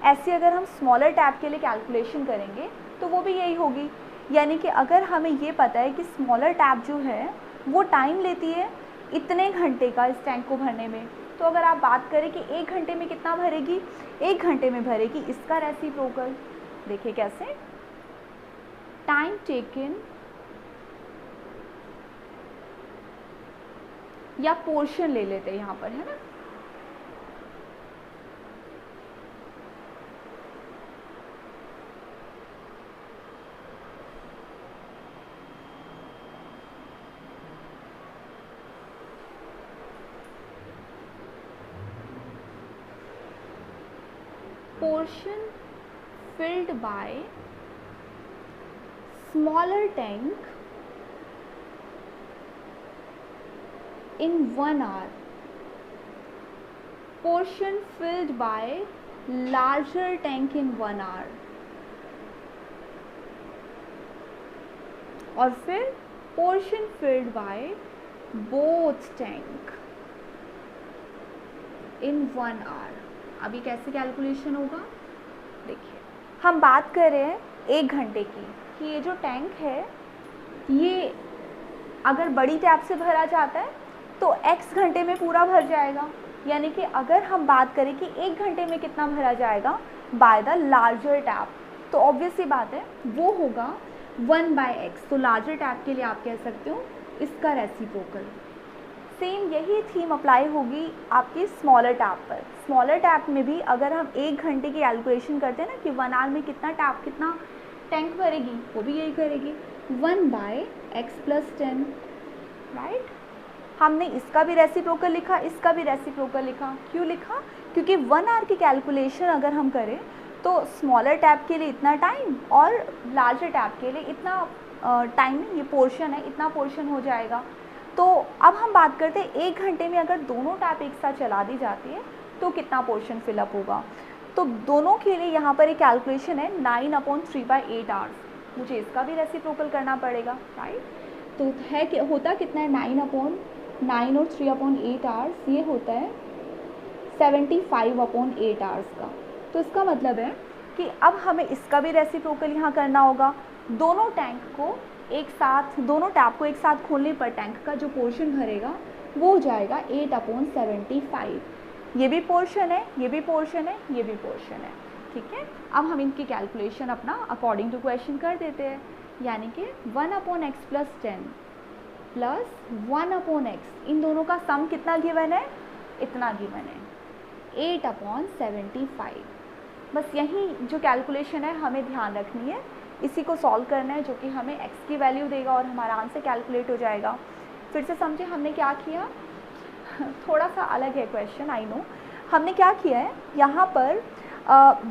ऐसे अगर हम स्मॉलर टैप के लिए कैलकुलेशन करेंगे तो वो भी यही होगी, यानी कि अगर हमें ये पता है कि स्मॉलर टैप जो है वो टाइम लेती है इतने घंटे का इस टैंक को भरने में, तो अगर आप बात करें कि 1 घंटे में कितना भरेगी, 1 घंटे में भरेगी इसका रेसिप्रोकल। देखिए कैसे, टाइम टेकन या पोर्शन ले लेते हैं यहाँ पर, है ना। Portion filled by smaller tank in 1 hour, portion filled by larger tank in 1 hour, और फिर portion filled by both tank in 1 hour। अभी कैसे कैलकुलेशन होगा, देखिए हम बात कर रहे हैं 1 घंटे की, कि ये जो टैंक है ये अगर बड़ी टैप से भरा जाता है तो x घंटे में पूरा भर जाएगा, यानी कि अगर हम बात करें कि 1 घंटे में कितना भरा जाएगा बाय द लार्जर टैप, तो ऑब्वियसली बात है वो होगा 1/x। तो लार्जर टैप के लिए आप कह सकते हो इसका रेसिप्रोकल। सेम यही थीम अप्लाई होगी आपकी स्मॉलर टैप पर। स्मॉलर टैप में भी अगर हम 1 घंटे की कैलकुलेशन करते हैं ना कि 1 आवर में कितना टैंक भरेगी, वो भी यही करेगी 1/x + 10, राइट। हमने इसका भी रेसिप्रोकल लिखा, इसका भी रेसिप्रोकल लिखा। क्यों लिखा, क्योंकि 1 आवर की कैलकुलेशन अगर हम करें तो स्मॉलर टैप के लिए इतना टाइम और लार्जर टैप के लिए इतना टाइम, ये पोर्शन है, इतना पोर्शन हो जाएगा। तो अब हम बात करते हैं 1 घंटे में अगर दोनों टैप एक साथ चला दी जाती है तो कितना पोर्शन फिलअप होगा। तो दोनों के लिए यहाँ पर एक कैलकुलेशन है 9/3/8 आवर्स, मुझे इसका भी रेसिप्रोकल करना पड़ेगा, राइट। तो है कि होता कितना है 9/9 और 3/8 आवर्स, ये होता है 75/8 आवर्स का। तो इसका मतलब है कि अब हमें इसका भी रेसिप्रोकल यहाँ करना होगा। दोनों टैंक को एक साथ, दोनों टैप को एक साथ खोलने पर टैंक का जो पोर्शन भरेगा वो हो जाएगा 8/75। ये भी पोर्शन है, ये भी पोर्शन है, ये भी पोर्शन है, ठीक है। अब हम इनकी कैलकुलेशन अपना अकॉर्डिंग टू क्वेश्चन कर देते हैं, यानी कि 1/x + 10 प्लस 1/x, इन दोनों का सम कितना गिवन है, इतना गिवन है 8/75। बस यही जो कैलकुलेशन है हमें ध्यान रखनी है, इसी को सॉल्व करना है, जो कि हमें x की वैल्यू देगा और हमारा आंसर कैलकुलेट हो जाएगा। फिर से समझे हमने क्या किया, थोड़ा सा अलग है क्वेश्चन, आई नो। हमने क्या किया है, यहाँ पर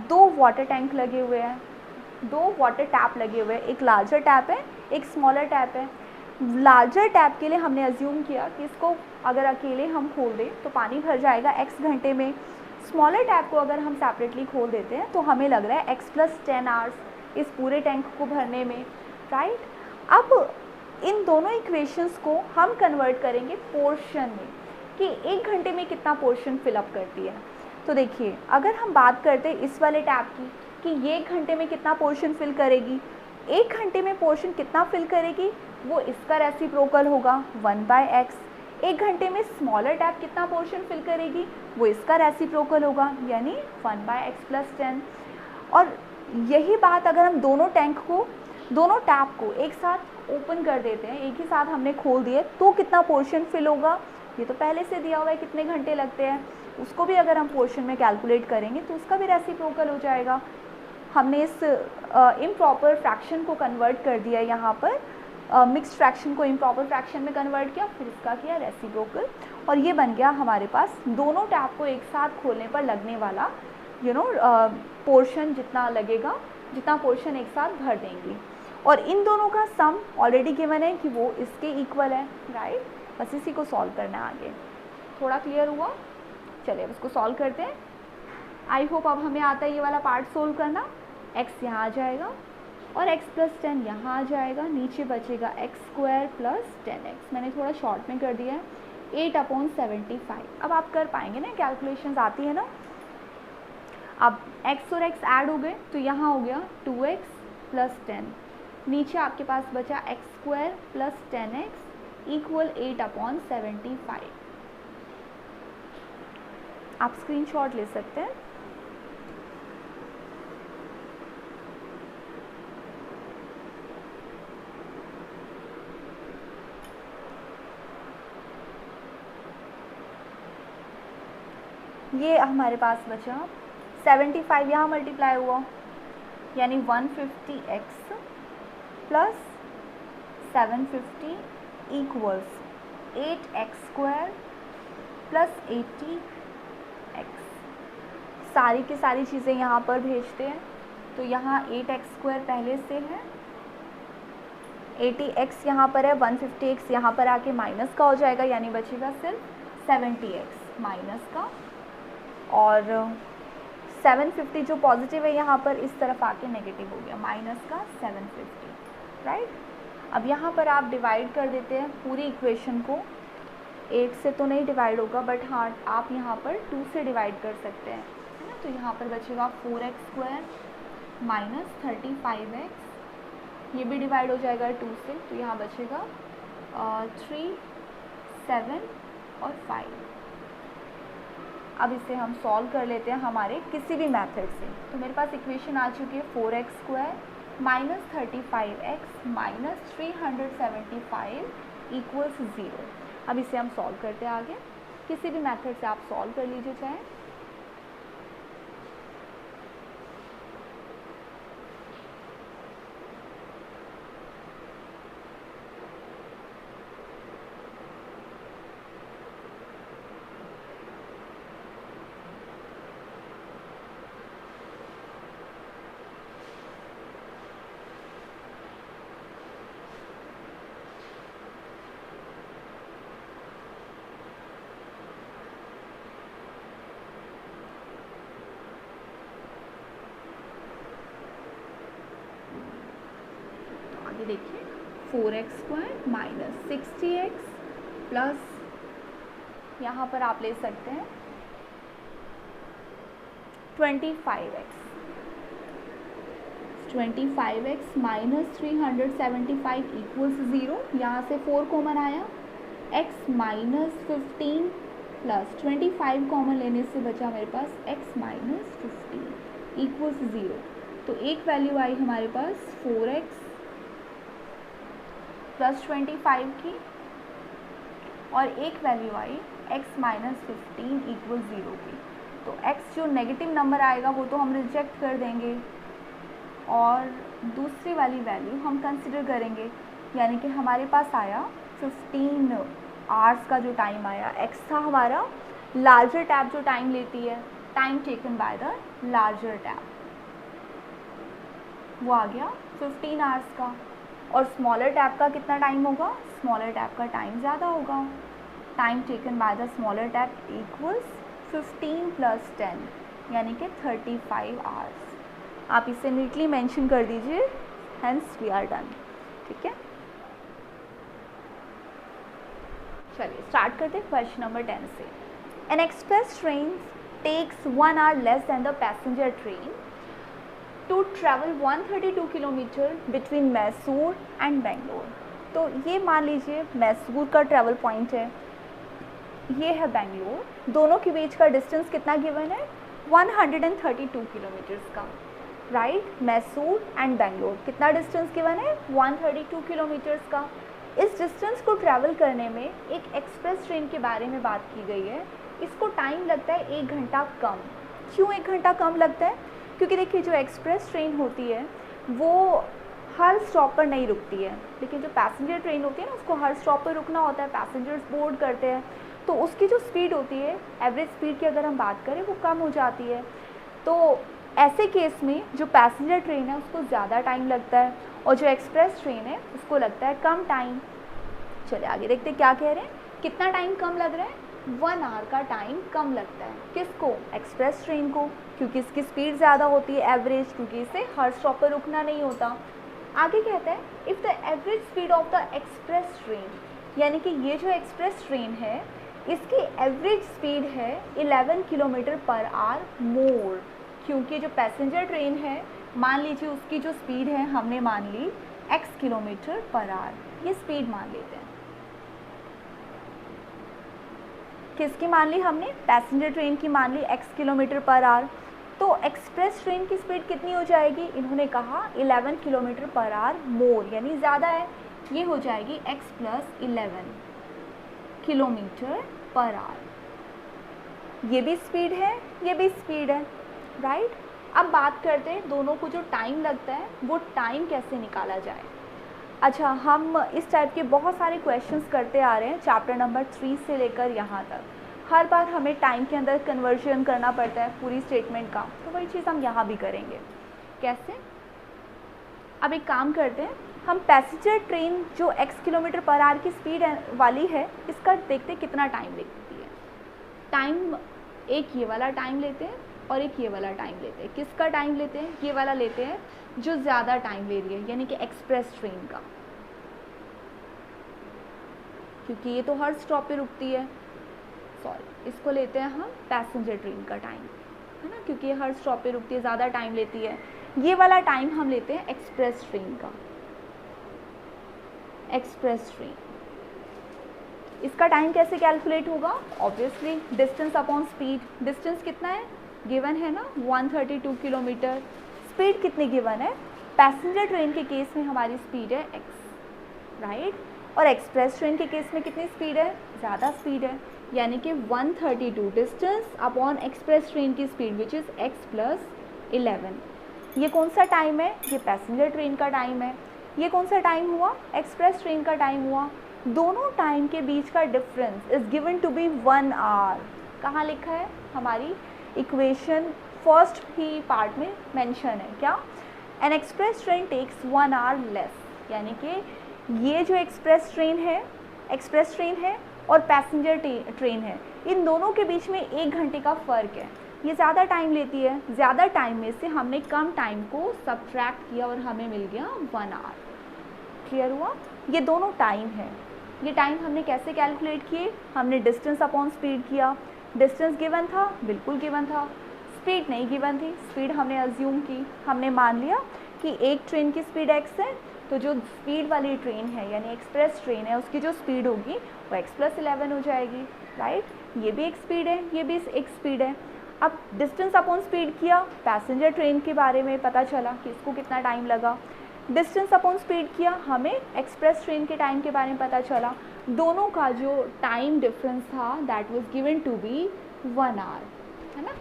2 वाटर टैंक लगे हुए हैं, 2 वाटर टैप लगे हुए हैं, एक लार्जर टैप है, एक स्मॉलर टैप है। लार्जर टैप के लिए हमने अज्यूम किया कि इसको अगर अकेले हम खोल दें तो पानी भर जाएगा x घंटे में। स्मॉलर टैप को अगर हम सेपरेटली खोल देते हैं तो हमें लग रहा है x+10 आवर्स इस पूरे टैंक को भरने में, राइट। अब इन दोनों इक्वेशंस को हम कन्वर्ट करेंगे पोर्शन में कि 1 घंटे में कितना पोर्शन फिलअप करती है। तो देखिए, अगर हम बात करते हैं इस वाले टैप की कि ये 1 घंटे में कितना पोर्शन फिल करेगी, 1 घंटे में पोर्शन कितना फिल करेगी, वो इसका रेसिप्रोकल होगा 1/x। 1 घंटे में स्मॉलर टैप कितना पोर्शन फिल करेगी, वो इसका रेसिप्रोकल होगा, यानी 1/x+10। और यही बात अगर हम दोनों टैप को एक साथ ओपन कर देते हैं, एक ही साथ हमने खोल दिए, तो कितना पोर्शन फिल होगा, ये तो पहले से दिया हुआ है कितने घंटे लगते हैं, उसको भी अगर हम पोर्शन में कैलकुलेट करेंगे तो उसका भी रेसिप्रोकल हो जाएगा। हमने इस इम्प्रॉपर फ्रैक्शन को कन्वर्ट कर दिया यहाँ पर, मिक्स्ड फ्रैक्शन को इम्प्रॉपर फ्रैक्शन में कन्वर्ट किया, फिर इसका किया रेसिप्रोकल, और ये बन गया हमारे पास दोनों टैप को एक साथ खोलने पर लगने वाला पोर्शन, जितना लगेगा, जितना पोर्शन एक साथ भर देंगी। और इन दोनों का सम ऑलरेडी गिवन है कि वो इसके इक्वल है, राइट। बस इसी को सॉल्व करना है आगे। थोड़ा क्लियर हुआ? चलिए अब इसको सॉल्व करते हैं। आई होप अब हमें आता है ये वाला पार्ट सोल्व करना। x यहाँ आ जाएगा और x+10 यहाँ आ जाएगा, नीचे बचेगा x² + 10x। मैंने थोड़ा शॉर्ट में कर दिया है, 8/75। अब आप कर पाएंगे ना, कैलकुलेशंस आती है ना। अब x और x ऐड हो गए तो यहाँ हो गया 2x + 10, नीचे आपके पास बचा x² + 10x = 8/75। आप स्क्रीनशॉट ले सकते हैं। ये हमारे पास बचा 75, यहाँ मल्टीप्लाई हुआ, यानी 150x + 750 = 8x² + 80x। सारी की सारी चीज़ें यहाँ पर भेजते हैं, तो यहाँ 8x² पहले से है, 80x यहाँ पर है, 150x यहाँ पर आके माइनस का हो जाएगा, यानी बचेगा सिर्फ 70x माइनस का, और 750 जो पॉजिटिव है यहाँ पर इस तरफ आके नेगेटिव हो गया, माइनस का 750, राइट। अब यहाँ पर आप डिवाइड कर देते हैं पूरी इक्वेशन को, 8 से तो नहीं डिवाइड होगा, बट हाँ आप यहाँ पर 2 से डिवाइड कर सकते हैं, है ना। तो यहाँ पर बचेगा 4x² - 35x, ये भी डिवाइड हो जाएगा 2 से, तो यहाँ बचेगा 3, 7 और 5। अब इसे हम सॉल्व कर लेते हैं हमारे किसी भी मेथड से। तो मेरे पास इक्वेशन आ चुकी है 4x² - 35x - 375 = 0। अब इसे हम सॉल्व करते हैं आगे, किसी भी मेथड से आप सॉल्व कर लीजिए चाहे। देखिए 4x² - 60x प्लस यहाँ पर आप ले सकते हैं 25x - 375 = 0। यहाँ से 4 कॉमन आया, x - 15 प्लस 25 कॉमन लेने से बचा मेरे पास x - 15 = 0। तो एक वैल्यू आई हमारे पास 4x + 25 की, और एक वैल्यू आई x - 15 = 0 की। तो x जो नेगेटिव नंबर आएगा वो तो हम रिजेक्ट कर देंगे, और दूसरी वाली वैल्यू हम कंसिडर करेंगे, यानी कि हमारे पास आया 15 आवर्स का जो टाइम आया। x था हमारा लार्जर टैप जो टाइम लेती है, time taken by the larger tap, वो आ गया 15 आवर्स का। और स्मॉलर टैप का कितना टाइम होगा, स्मॉलर टैप का टाइम ज़्यादा होगा, time taken by the smaller tap = 15 + 10 यानी कि 35 आवर्स। आप इसे नीटली मेंशन कर दीजिए, हेंस वी आर डन। ठीक है, चलिए स्टार्ट करते हैं क्वेश्चन नंबर 10 से। An express train takes 1 hour less than the passenger train to travel 132 kilometre between Mysore and Bangalore. तो ये मान लीजिए मैसूर का ट्रैवल पॉइंट है, ये है बेंगलोर, दोनों के बीच का डिस्टेंस कितना गिवन है, 132 किलोमीटर्स का, राइट। मैसूर एंड बेंगलोर कितना डिस्टेंस गिवन है, 132 किलोमीटर्स का। इस डिस्टेंस को ट्रैवल करने में एक एक्सप्रेस ट्रेन के बारे में बात की गई है, इसको टाइम लगता है 1 घंटा कम। क्यों 1 घंटा कम लगता है, क्योंकि देखिए जो एक्सप्रेस ट्रेन होती है वो हर स्टॉप पर नहीं रुकती है, लेकिन जो पैसेंजर ट्रेन होती है ना उसको हर स्टॉप पर रुकना होता है, पैसेंजर्स बोर्ड करते हैं, तो उसकी जो स्पीड होती है, एवरेज स्पीड की अगर हम बात करें, वो कम हो जाती है। तो ऐसे केस में जो पैसेंजर ट्रेन है उसको ज़्यादा टाइम लगता है और जो एक्सप्रेस ट्रेन है उसको लगता है कम टाइम। चलिए आगे देखते हैं क्या कह रहे हैं, कितना टाइम कम लग रहा है, 1 आवर का टाइम कम लगता है। किसको, एक्सप्रेस ट्रेन को, क्योंकि इसकी स्पीड ज़्यादा होती है एवरेज, क्योंकि इसे हर स्टॉप पर रुकना नहीं होता। आगे कहता है if the average speed of the express train, यानी कि ये जो एक्सप्रेस ट्रेन है इसकी एवरेज स्पीड है 11 किलोमीटर पर आवर मोर, क्योंकि जो पैसेंजर ट्रेन है मान लीजिए उसकी जो स्पीड है हमने मान ली x किलोमीटर पर आवर, ये स्पीड मान लेते हैं। किसकी मान ली हमने, पैसेंजर ट्रेन की मान ली x किलोमीटर पर आवर। तो एक्सप्रेस ट्रेन की स्पीड कितनी हो जाएगी, इन्होंने कहा 11 किलोमीटर पर आवर मोर, यानी ज़्यादा है, ये हो जाएगी x + 11 किलोमीटर पर आवर। ये भी स्पीड है, ये भी स्पीड है, राइट। अब बात करते हैं दोनों को जो टाइम लगता है वो टाइम कैसे निकाला जाए। अच्छा, हम इस टाइप के बहुत सारे क्वेश्चंस करते आ रहे हैं चैप्टर नंबर 3 से लेकर यहाँ तक, हर बार हमें टाइम के अंदर कन्वर्जन करना पड़ता है पूरी स्टेटमेंट का, तो वही चीज़ हम यहाँ भी करेंगे। कैसे, अब एक काम करते हैं, हम पैसेंजर ट्रेन जो x किलोमीटर पर आवर की स्पीड वाली है इसका देखते हैं कितना टाइम लेती है। टाइम एक ये वाला टाइम लेते हैं और एक ये वाला टाइम लेते हैं। किसका टाइम लेते हैं, ये वाला लेते हैं जो ज़्यादा टाइम ले रही है, यानी कि एक्सप्रेस ट्रेन का, क्योंकि ये तो हर स्टॉप पे रुकती है। सॉरी, इसको लेते हैं हम पैसेंजर ट्रेन का टाइम, है ना, क्योंकि ये हर स्टॉप पे रुकती है, ज़्यादा टाइम लेती है। ये वाला टाइम हम लेते हैं एक्सप्रेस ट्रेन का, एक्सप्रेस ट्रेन। इसका टाइम कैसे कैलकुलेट होगा, obviously distance upon speed. Distance कितना है गिवन है ना, 132 किलोमीटर। स्पीड कितनी गिवन है, पैसेंजर ट्रेन के केस में हमारी स्पीड है x, राइट, और एक्सप्रेस ट्रेन के केस में कितनी स्पीड है, ज़्यादा स्पीड है, यानी कि 132 डिस्टेंस अपॉन एक्सप्रेस ट्रेन की स्पीड विच इज़ x + 11। ये कौन सा टाइम है, ये पैसेंजर ट्रेन का टाइम है। ये कौन सा टाइम हुआ, एक्सप्रेस ट्रेन का टाइम हुआ। दोनों टाइम के बीच का difference is given to be 1 hour. कहाँ लिखा है, हमारी इक्वेशन फर्स्ट ही पार्ट में मेंशन है क्या, an express train takes 1 hour less, यानी कि ये जो एक्सप्रेस ट्रेन है और पैसेंजर ट्रेन है, इन दोनों के बीच में 1 घंटे का फ़र्क है। ये ज़्यादा टाइम लेती है, ज़्यादा टाइम में से हमने कम टाइम को सब्ट्रैक्ट किया और हमें मिल गया 1 आवर। क्लियर हुआ, ये दोनों टाइम है। ये टाइम हमने कैसे कैलकुलेट किए, हमने डिस्टेंस अपॉन स्पीड किया। डिस्टेंस गिवन था, बिल्कुल गिवन था, स्पीड नहीं गिवन थी, स्पीड हमने अज्यूम की, हमने मान लिया कि एक ट्रेन की स्पीड x है, तो जो स्पीड वाली ट्रेन है यानी एक्सप्रेस ट्रेन है उसकी जो स्पीड होगी वो x + 11 हो जाएगी, राइट। ये भी एक स्पीड है, ये भी एक स्पीड है। अब डिस्टेंस अपॉन स्पीड किया, पैसेंजर ट्रेन के बारे में पता चला कि इसको कितना टाइम लगा। डिस्टेंस अपॉन स्पीड किया, हमें एक्सप्रेस ट्रेन के टाइम के बारे में पता चला। दोनों का जो टाइम डिफरेंस था that was given to be 1 hour, है ना।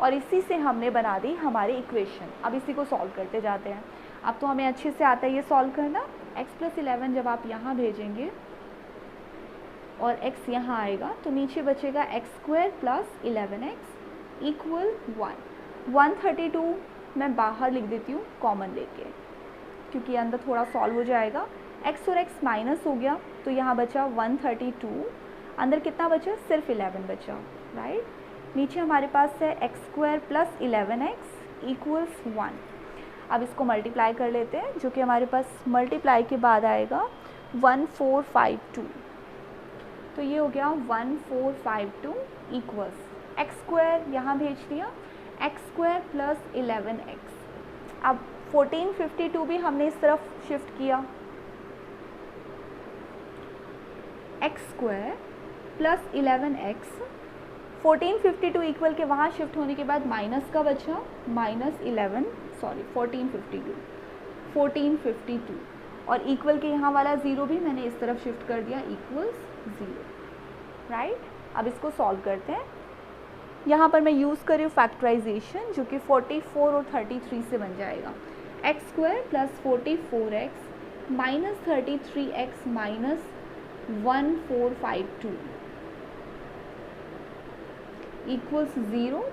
और इसी से हमने बना दी हमारी इक्वेशन। अब इसी को सॉल्व करते जाते हैं। अब तो हमें अच्छे से आता है ये सॉल्व करना। x + 11 जब आप यहाँ भेजेंगे और x यहाँ आएगा तो नीचे बचेगा x² + 11x = 1। 132 मैं बाहर लिख देती हूँ कॉमन लेके, क्योंकि अंदर थोड़ा सॉल्व हो जाएगा। x और x माइनस हो गया तो यहाँ बचा 132, अंदर कितना बचा, सिर्फ 11 बचा, राइट। नीचे हमारे पास है x square plus 11x equals 1। अब इसको मल्टीप्लाई कर लेते हैं, जो कि हमारे पास मल्टीप्लाई के बाद आएगा 1452। तो ये हो गया 1452 इक्वल्स एक्स स्क्वायर यहाँ भेज दिया, एक्स स्क्वायर प्लस 11x। अब 1452 भी हमने इस तरफ शिफ्ट किया, x square plus 11x। 1452 equal के वहाँ शिफ्ट होने के बाद माइनस का बचा, माइनस 1452 और इक्वल के यहाँ वाला ज़ीरो भी मैंने इस तरफ शिफ्ट कर दिया, इक्वल्स 0, राइट। अब इसको सॉल्व करते हैं। यहाँ पर मैं यूज़ कर रही हूँ फैक्टराइजेशन, जो कि 44 और 33 से बन जाएगा। X square plus 44x minus 33x minus 1452 equals 0।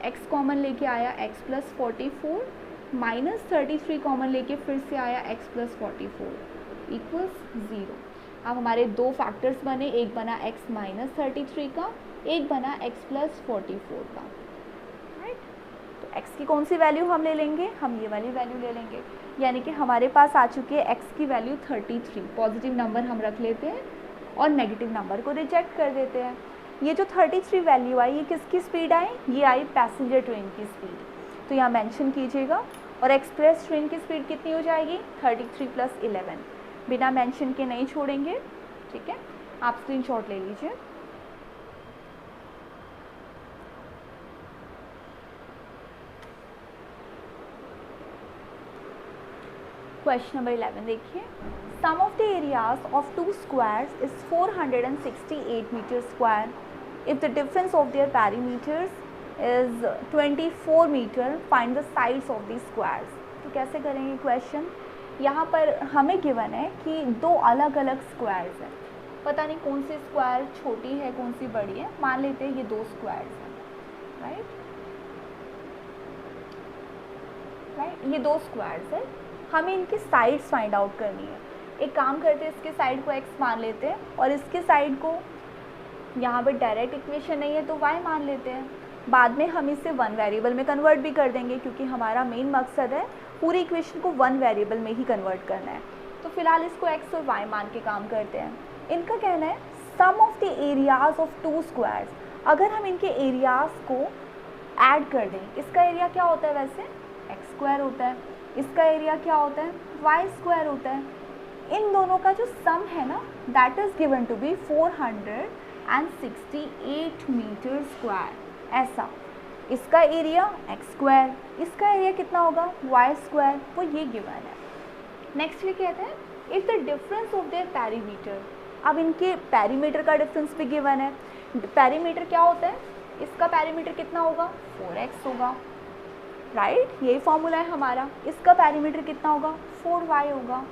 x common लेके आया x प्लस 44 माइनस 33 कॉमन लेके फिर से आया x प्लस 44 इक्वल्स 0। अब हमारे दो फैक्टर्स बने, एक बना x माइनस 33 का, एक बना x प्लस 44 का, राइट। तो x की कौन सी वैल्यू हम ले लेंगे, हम ये वाली वैल्यू ले लेंगे, यानी कि हमारे पास आ चुकी है x की वैल्यू 33। पॉजिटिव नंबर हम रख लेते हैं और नेगेटिव नंबर को रिजेक्ट कर देते हैं। ये जो 33 वैल्यू आई, ये किसकी स्पीड आई, ये आई पैसेंजर ट्रेन की स्पीड, तो यहाँ मेंशन कीजिएगा। और एक्सप्रेस ट्रेन की स्पीड कितनी हो जाएगी, 33 प्लस 11, बिना मेंशन के नहीं छोड़ेंगे, ठीक है। आप स्क्रीनशॉट ले लीजिए। क्वेश्चन नंबर 11 देखिए, sum of the areas of two squares is 468 metre square. If the difference of their perimeters is 24 metre, find the sides of the squares. तो कैसे करेंगे क्वेश्चन, यहाँ पर हमें गिवन है कि दो अलग अलग स्क्वायर्स हैं, पता नहीं कौन सी स्क्वायर छोटी है कौन सी बड़ी है, मान लेते हैं ये दो स्क्वायर्स हैं, राइट, ये दो स्क्वायर्स हैं। हमें इनकी साइड्स फाइंड आउट करनी है। एक काम करते हैं, इसके साइड को x मान लेते हैं और इसके साइड को, यहाँ पर डायरेक्ट इक्वेशन नहीं है तो y मान लेते हैं। बाद में हम इसे वन वेरिएबल में कन्वर्ट भी कर देंगे, क्योंकि हमारा मेन मकसद है पूरी इक्वेशन को वन वेरिएबल में ही कन्वर्ट करना है। तो फिलहाल इसको x और y मान के काम करते हैं। इनका कहना है sum of the areas of two squares. अगर हम इनके एरियाज को ऐड कर दें, इसका एरिया क्या होता है वैसे, एक्स स्क्वायर होता है, इसका एरिया क्या होता है, वाई स्क्वायर होता है। इन दोनों का जो सम है ना, that is given to be 468 metre square. ऐसा इसका एरिया एक्स स्क्वायर, इसका एरिया कितना होगा, वाई स्क्वायर, वो ये गिवन है। नेक्स्ट ये कहते हैं if the difference of there perimeter. अब इनके पैरीमीटर का डिफरेंस भी गिवन है। पैरीमीटर क्या होता है, इसका पैरीमीटर कितना होगा, 4x होगा, राइट, यही फॉर्मूला है हमारा। इसका पैरीमीटर कितना होगा, 4y होगा।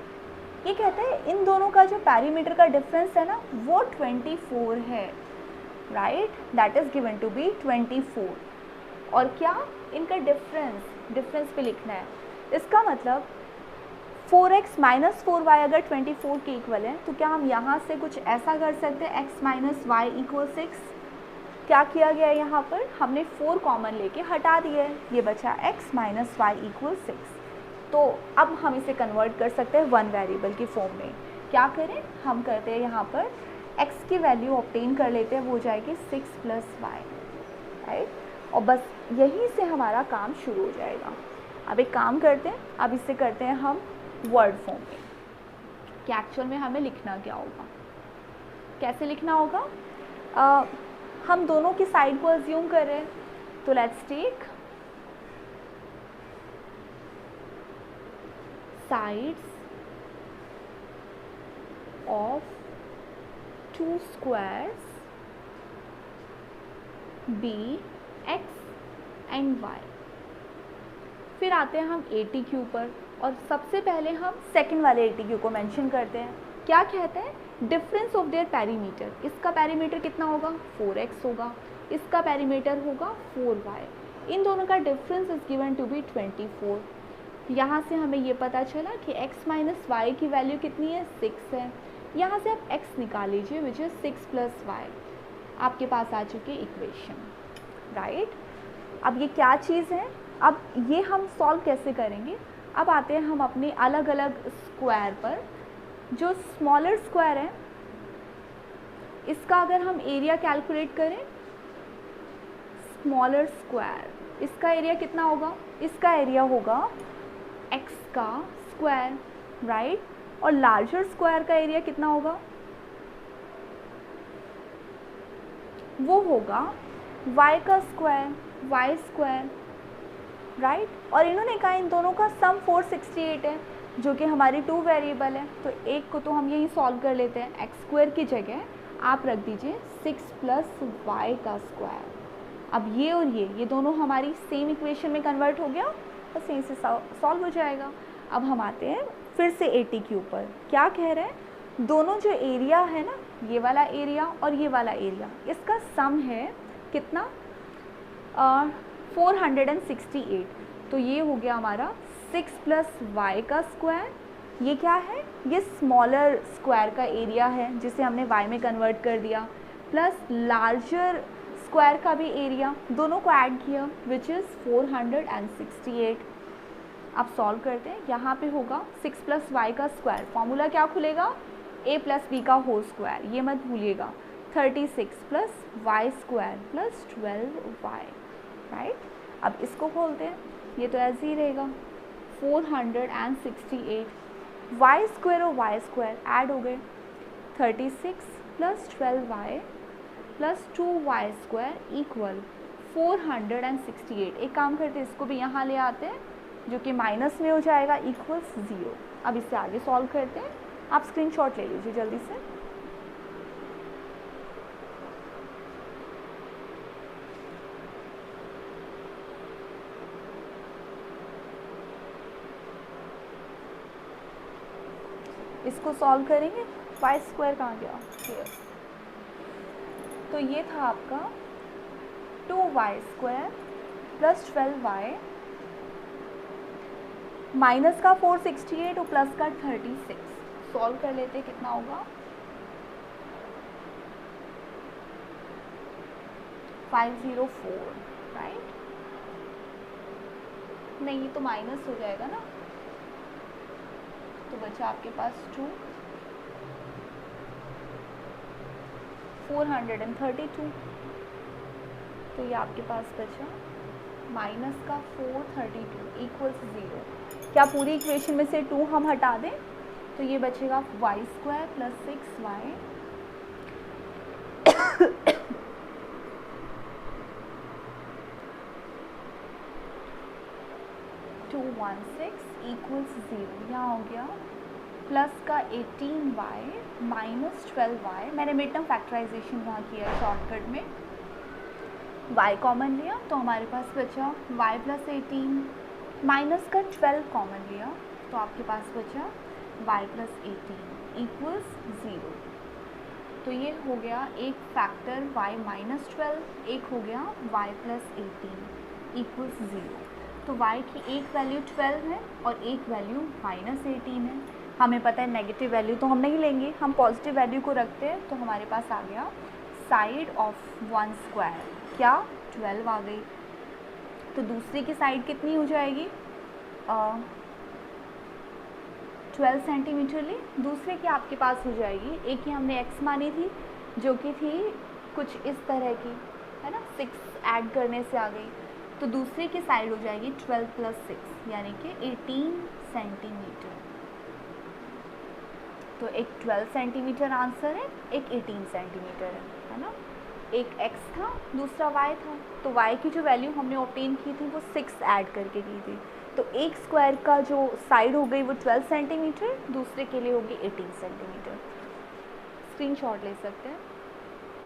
ये कहते हैं इन दोनों का जो पैरीमीटर का डिफरेंस है ना, वो 24 है, right, that is given to be 24। और क्या, इनका डिफरेंस पे लिखना है। इसका मतलब 4x माइनस 4y अगर 24 के इक्वल है, तो क्या हम यहाँ से कुछ ऐसा कर सकते हैं, x माइनस वाई इक्वल 6। क्या किया गया है, यहाँ पर हमने 4 कॉमन लेके हटा दिया है, ये बचा x माइनस वाई इक्वल 6। तो अब हम इसे कन्वर्ट कर सकते हैं वन वेरिएबल की फॉर्म में। क्या करें, हम करते हैं यहाँ पर x की वैल्यू ऑब्टेन कर लेते हैं, वो हो जाएगी 6 प्लस वाई, राइट। और बस यहीं से हमारा काम शुरू हो जाएगा। अब एक काम करते हैं, अब इसे करते हैं हम वर्ड फॉर्म में कि एक्चुअल में हमें लिखना क्या होगा। कैसे लिखना होगा, हम दोनों की साइड को अज्यूम कर रहे हैं, तो let's take sides of two squares b x and y। फिर आते हैं हम ATQ पर, और सबसे पहले हम सेकंड वाले ATQ को मेंशन करते हैं। क्या कहते हैं, डिफरेंस ऑफ देयर पैरीमीटर। इसका पैरीमीटर कितना होगा, 4x होगा, इसका पैरीमीटर होगा 4y। इन दोनों का difference is given to be 24। यहाँ से हमें ये पता चला कि x माइनस वाई की वैल्यू कितनी है, 6 है। यहाँ से आप x निकाल लीजिए, विच इज़ 6 प्लस वाई। आपके पास आ चुकी है इक्वेशन। राइट। अब ये क्या चीज़ है, अब ये हम सॉल्व कैसे करेंगे। अब आते हैं हम अपने अलग अलग स्क्वायर पर। जो स्मॉलर स्क्वायर है इसका अगर हम एरिया कैलकुलेट करें, स्मॉलर स्क्वायर, इसका एरिया कितना होगा, इसका एरिया होगा x का स्क्वायर, राइट। और लार्जर स्क्वायर का एरिया कितना होगा, वो होगा y का स्क्वायर, y स्क्वायर, राइट। और इन्होंने कहा इन दोनों का सम 468 है, जो कि हमारी 2 वेरिएबल है। तो एक को तो हम यही सॉल्व कर लेते हैं। एक्स स्क्वायर की जगह आप रख दीजिए 6 + y का स्क्वायर। अब ये और ये दोनों हमारी सेम इक्वेशन में कन्वर्ट हो गया, बस यहीं से सॉल्व हो जाएगा। अब हम आते हैं फिर से 80 के ऊपर। क्या कह रहे हैं, दोनों जो एरिया है ना, ये वाला एरिया और ये वाला एरिया, इसका सम है कितना, 468। तो ये हो गया हमारा 6 + y का स्क्वायर। ये क्या है, ये स्मॉलर स्क्वायर का एरिया है जिसे हमने y में कन्वर्ट कर दिया, प्लस लार्जर स्क्वायर का भी एरिया, दोनों को ऐड किया विच इज़ 468। अब सॉल्व करते हैं। यहाँ पे होगा 6 + y का स्क्वायर, फॉर्मूला क्या खुलेगा, a + b का होल स्क्वायर, ये मत भूलिएगा, 36 + y स्क्वायर + 12y, राइट। अब इसको खोलते हैं, ये तो ऐसे ही रहेगा 468, y स्क्वायर और y स्क्वायर ऐड हो गए, 36 + 12y + 2y स्क्वायर इक्वल 468। एक काम करते हैं, इसको भी यहाँ ले आते हैं, जो कि माइनस में हो जाएगा, इक्वल्स 0। अब इससे आगे सॉल्व करते हैं। आप स्क्रीनशॉट ले लीजिए जल्दी से। इसको सॉल्व करेंगे, y स्क्वायर कहाँ गया, तो ये था आपका 2y स्क्वायर + 12y माइनस का 468 और प्लस का 36। सॉल्व कर लेते हैं, कितना होगा, 504, राइट। नहीं, ये तो माइनस हो जाएगा ना, तो बचा आपके पास 2, 432। तो ये आपके पास बचा माइनस का 432 इक्वल्स 0। क्या पूरी इक्वेशन में से 2 हम हटा दें, तो ये बचेगा y स्क्वायर + 6y 216 इक्वल्स 0। यहाँ हो गया प्लस का 18y - 12y। मैंने मिड टर्म फैक्टराइजेशन यहाँ किया है शॉर्टकट में, y कॉमन लिया तो हमारे पास बचा y + 18 माइनस का 12 कॉमन लिया तो आपके पास बचा y + 18 इक्वल्स 0। तो ये हो गया एक फैक्टर y - 12, एक हो गया y + 18 इक्वल्स 0। तो y की एक वैल्यू 12 है और एक वैल्यू -18 है। हमें पता है नेगेटिव वैल्यू तो हम नहीं लेंगे, हम पॉजिटिव वैल्यू को रखते हैं। तो हमारे पास आ गया साइड ऑफ 1 स्क्वायर, क्या 12 आ गई। तो दूसरी की साइड कितनी हो जाएगी, 12 सेंटीमीटर ली। दूसरे की आपके पास हो जाएगी, एक ही हमने x मानी थी जो कि थी कुछ इस तरह की, है ना, 6 ऐड करने से आ गई। तो दूसरे की साइड हो जाएगी 12 + 6 यानी कि 18 सेंटीमीटर। तो एक 12 सेंटीमीटर आंसर है, एक 18 सेंटीमीटर है ना। एक x था, दूसरा y था। तो y की जो वैल्यू हमने ऑब्टेन की थी वो 6 ऐड करके की थी। तो एक स्क्वायर का जो साइड हो गई वो 12 सेंटीमीटर, दूसरे के लिए होगी 18 सेंटीमीटर। स्क्रीनशॉट ले सकते हैं।